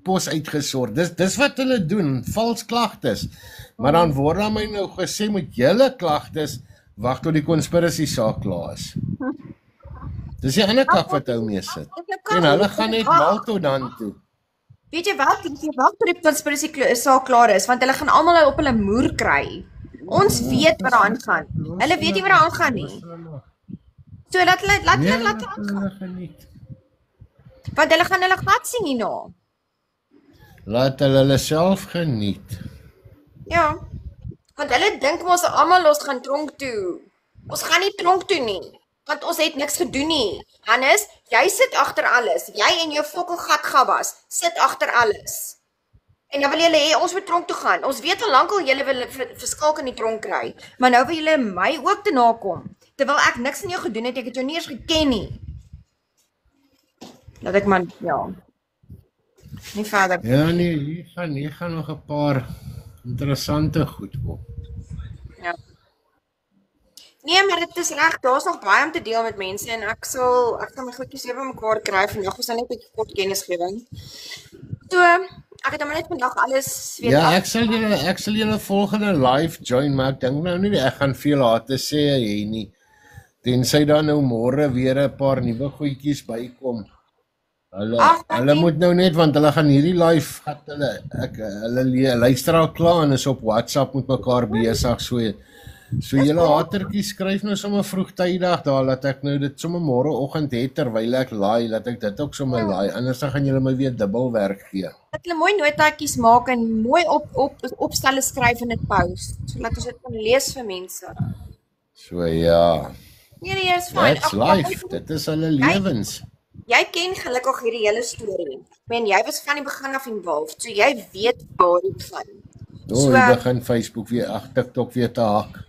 pos uitgesort. Dis wat hulle doen, vals klagtes. Maar dan word aan my nou gesê met julle klagtes, wag tot die conspiracy saak klaar is. Dis die ander kak wat hou mee sit. En hulle gaan net mal tot dan toe. Weet jy wat? Jy wag tot die conspiracy saak klaar is, want hulle gaan almal op hulle moer kry. Ons weet wat daar aangaan. Hulle weet nie wat daar aangaan nie. So laat hulle aangaan. Want hulle gaan hulle glad sien hierna. Laat hulle self geniet. Ja. Want hulle dink ons almal ons gaan tronk toe. Ons gaan nie tronk toe nie. Want ons het niks gedoen nie. Hannes, jy sit agter alles. Jy en jou fokkelgatgabbas sit agter alles. En dan wil julle hê ons moet tronk toe gaan. Ons weet al lankal julle wil verskalk in die tronk kry. Maar nou wil julle my ook te nakom. Terwyl ek niks in jou gedoen het, ek het jou nie eens geken nie. Laat ek man, ja. Nie verder. Ja nee, hier gaan nog 'n paar interessante goed op. Ja. Nee, maar dit is reg, daar's nog baie om te deel met mense en ek sal my goedjies weer bymekaar kry vandag. Ons net 'n bietjie kort kennisgewing. So, ek het net vandag alles weer. Ja, ek sal julle volgende live join, maar ek dink nou nie ek gaan veel haat te sê hy nie. Tensy dan nou môre weer 'n paar nuwe goedjies bykom. Hulle moet nou net, want hulle gaan hierdie live gat hulle luister al klaar en is op WhatsApp met mekaar besig, so julle hatertjies skryf nou sommer vroegtydig daar, laat ek nou dit sommer môreoggend het terwyl ek laai, laat ek dit ook sommer laai, anders dan gaan julle my weer dubbel werk gee. Dat hulle mooi notaatjies maak en mooi opstelle skryf en dit post, sodat ons dit kan lees vir mense. So ja. Nee, is fyn. That's life, dit is hulle lewens. Jy ken gelukkig hierdie hele storie. Jy was van die begin af involved, so jy weet waar dit gaan. So jy begin Facebook weer, TikTok weer te haak.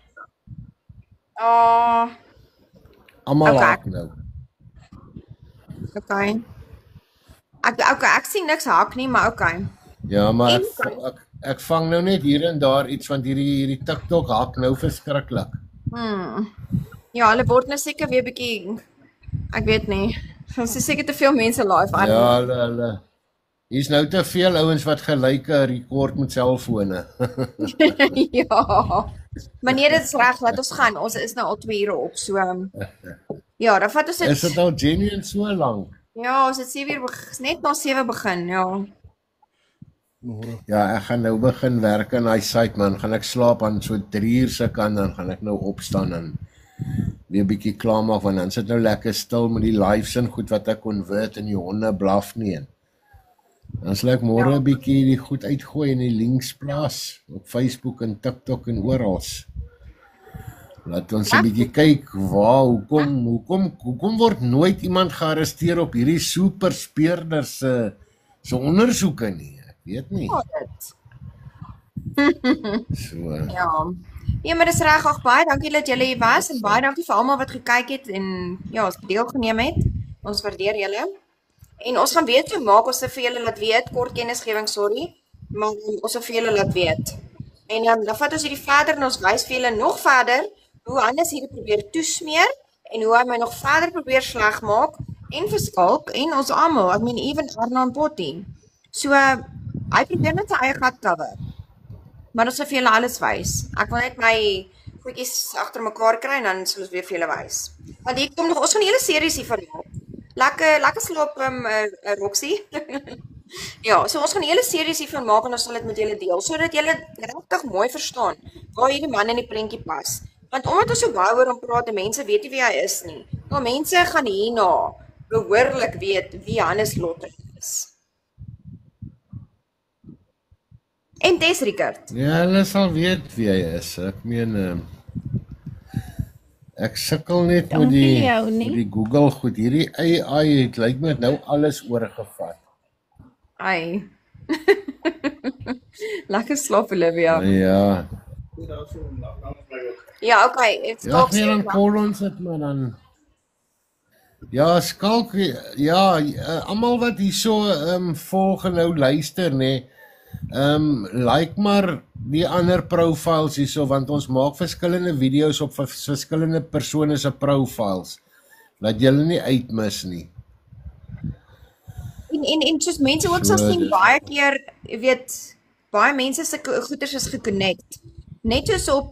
Almal haak nou. Okay. Ek sien niks haak nie, maar okay. Ja, maar ek vang nou net hier en daar iets, want hierdie TikTok haak nou verskriklik. Ja, hulle word nou seker weer bietjie, ek weet nie. Ons is seker te veel mense live aan. Ja, hulle Hier's nou te veel ouens wat gelyke rekord met selfone. Ja. Maar nee, dit is reg, laat ons gaan. Ons is nou al 2 ure op, so ja, dan vat ons Is dit. dit al genuine so lank? Ja, ons het 7 uur net na 7 begin, ja. Ja, ek gaan nou begin werk aan daai site man. Gaan ek slaap aan so 3 uur se kant, dan gaan ek nou opstaan en weer 'n bietjie klaarmaak want dan sit nou lekker stil met die lives en goed wat ek convert en die honde blaf nie en dan sal ek môre 'n bietjie die goed uitgooi en die links plaas op Facebook en TikTok en oral. Laat ons 'n bietjie kyk hoekom word nooit iemand gearresteer op hierdie super speerders se ondersoeke nie. Ek weet nie. So. Ja. Ja, maar dis reg, ag baie dankie dat julle hier was en baie dankie vir almal wat gekyk het en ja, ons deelgeneem het. Ons waardeer julle. En ons gaan weer toe maak, ons sal vir julle laat weet, kort kennisgewing, sorry, maar ons sal vir julle laat weet. En dan vat ons hierdie verder en ons wys vir julle nog verder hoe Hannes hierdie probeer toesmeer en hoe hy my nog verder probeer sleg maak en verskalk en ons almal, ek meen even Arna en Potty. So hy probeer net sy eie gat cover. Maar ons sal vir julle alles wys. Ek wil net my goedjies agter mekaar kry en dan sal ons weer vir julle wys. Want hier kom nog ons gaan 'n hele series hiervan maak. Lekker slaap Roxy. Ja, so ons gaan 'n hele series hiervan maak en ons sal dit met julle deel sodat julle regtig mooi verstaan waar hierdie man in die prentjie pas. Want omdat ons so baie oor hom praat, mense weet nie wie hy is nie. Maar mense gaan hierna behoorlik weet wie Hannes Lotter is. En Tess Rickert. Ja, hulle sal weet wie hy is. Ek meen ek sukkel net met die Google goed. Hierdie AI het lyk my nou alles oorgevat. Ai. Lekker slaap Olivia. Ja. Ja, okay, it's Ja, nee, dan call ons dit maar dan. Ja, skalk, ja, almal wat hierso volg en nou luister, nê. Like maar die ander profiles hierso want ons maak verskillende video's op verskillende persone se profiles. Laat julle nie uitmis nie. En soos mense ook sal sien baie keer, jy weet, baie mense se goeders is geconnect. Net soos op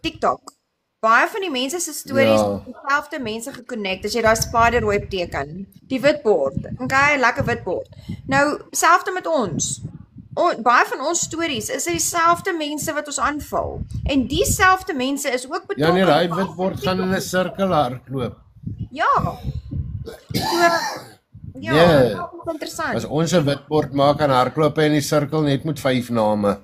TikTok. Baie van die mense se stories het dieselfde mense geconnect as jy daai spider web teken. Die witbord. Okay, lekker witbord. Nou, selfde met ons. Baie van ons stories is dieselfde mense wat ons aanval. En dieselfde mense is ook betrokke. Ja nee, daai witbord gaan in 'n sirkel hardloop. Ja. Ja, Nee. interessant. As ons 'n witbord maak en hardloop in die sirkel net met 5 name.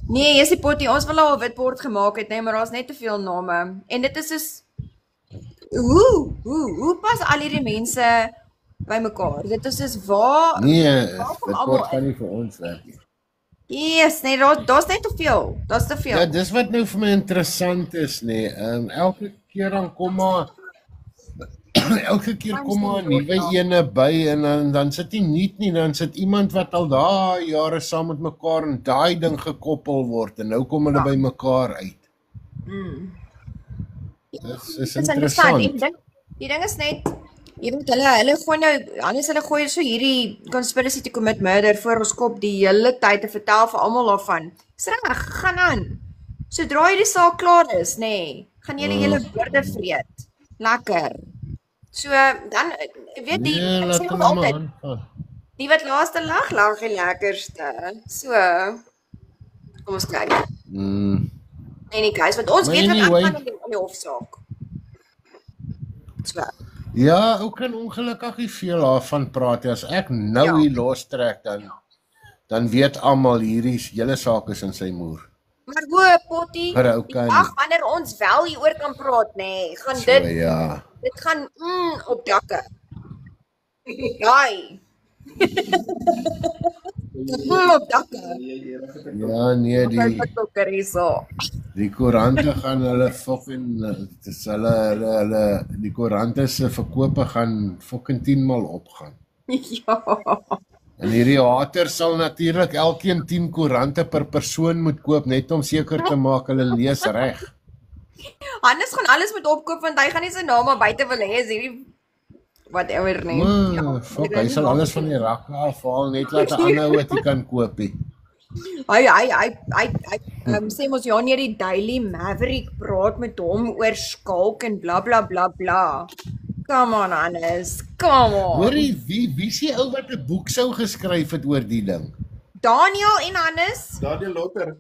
Nee, jy's die Potty, ons wil al 'n witbord gemaak het, nee, maar daar's net te veel name. En dit is soos hoe pas al hierdie mense bymekaar? Dit is soos waar Nee, witbord gaan nie vir ons werk nie. Yes, nee, daar's net te veel. Daar's te veel. Ja, dis wat nou vir my interessant is, nê. Elke keer dan kom maar 'n nuwe ene by en dan sit nie nuut nie, dan sit iemand wat al daai jare saam met mekaar en daai ding gekoppel word en nou kom hulle by mekaar uit. Dis interessant. Die ding is net, jy weet hulle gooi nou, anders hulle gooi so hierdie conspiracy to commit murder voor ons kop die hele tyd te vertel vir almal daarvan. Dis reg, gaan aan. Sodra hierdie saak klaar is, nê, gaan julle julle woorde vreet. Lekker. So dan weet die ek sê nog altyd, die wat laaste lag die lekkerste. So kom ons kyk. Nee, guys, want ons weet wat aangaan in die hofsaak. So. Ja, ou kan ongelukkig nie veel daarvan praat nie. As ek nou hier lostrek dan weet almal hierdie hele saak is in sy moer. Maar hoe Potty, Okay. ag wanneer ons wel hieroor kan praat, nê, gaan So, dit ja. dit gaan op dakke. Daai. Op dakke. Ja, nee, die koerante gaan hulle die koerante se verkope gaan fucking 10 maal opgaan. Ja. En hierdie haters sal natuurlik elkeen 10 koerante per persoon moet koop net om seker te maak hulle lees reg. Hannes gaan alles moet opkoop want hy gaan nie sy naam maar buite wil hê as hierdie whatever nie. Fok, hy sal alles van die rakke afhaal, net laat 'n ander ou dit kan koopie. Hy sê mos ja nie die Daily Maverick praat met hom oor skalk en bla bla bla bla. Come on Hannes, come on. Hoorie, wie is die ou wat 'n boek sou geskryf het oor die ding? Daniel en Hannes? Daniel Lotter.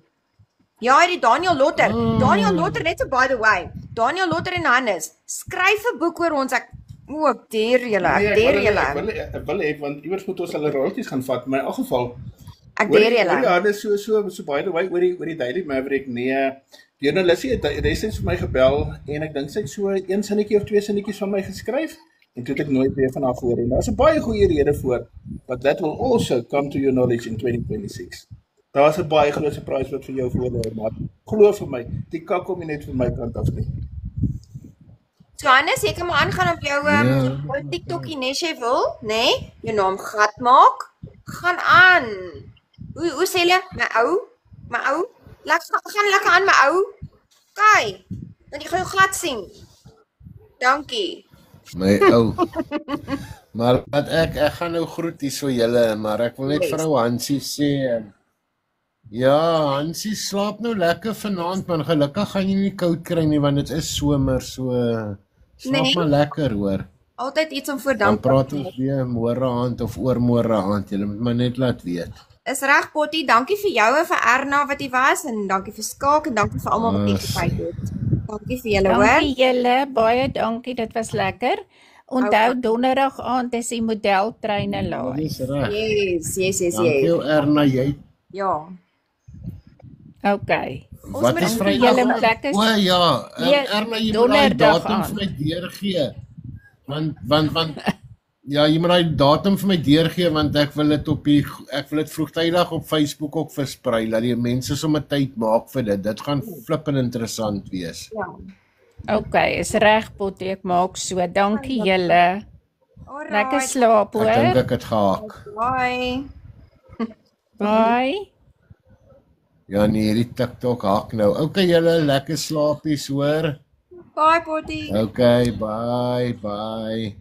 Ja, die Daniel Lotter. Daniel Lotter, net so by the way. Daniel Lotter en Hannes, skryf 'n boek oor ons. Ek deer julle, ek deer julle. Ek wil hê want iewers moet ons hulle royalties gaan vat, maar in elk geval Ek deer julle. Ja, dis so by the way oor die Daily Maverick. Nee, die journalistie het vir my gebel en ek dink sy het so een sinnetjie of twee sinnetjies van my geskryf en toe het ek nooit weer van haar gehoor nie. Daar's 'n baie goeie rede voor, but that will also come to your knowledge in 2026. Daar's 'n baie groot surprise wat vir jou voorlê, maar glo vir my, die kak kom nie net van my kant af nie. So Hannes, jy kan maar aangaan op jou TikTokie nes jy wil, nê? Jou naam gat maak. Gaan aan. Hoe sê jy? My ou? Gaan lekker aan my ou. Kyk. Want jy gaan jou glad sien. Dankie. My ou. Maar wat ek gaan nou groet hier so julle, maar ek wil net vrou Hansie sê. Ja, Hansie slaap nou lekker vanaand, man. Gelukkig gaan jy nie koud kry nie want dit is somer, so slaap maar lekker hoor. Altyd iets om voor Dan dank. praat ons weer môre aand of oormôre aand. Julle moet maar net laat weet. Is reg Potty, dankie vir jou en vir Erna wat jy was en dankie vir Skaak en dankie vir almal wat net gekyk het. Dankie vir julle hoor. Dankie julle, baie dankie, dit was lekker. Onthou donderdag aand is die modeltreine laai. Dis reg. Yes. Dankie jou Erna, jy. Ja. Okay. Wat is Julle Vrydag? moet lekker O ja, Erna, jy moet daai donderdag datum aan. vir my deurgee. Want ja, jy moet daai datum vir my deurgee want ek wil dit vroegtydig op Facebook ook versprei dat die mense sommer tyd maak vir dit. Dit gaan flippend interessant wees. Okay, is reg Potty, ek maak so. Dankie julle. Lekker slaap Ek dink hoor. ek het gehaak. Bye. Bye. Ja nee, hierdie TikTok haak nou. Okay julle, lekker slaapies hoor. Bye Potty. Okay, bye.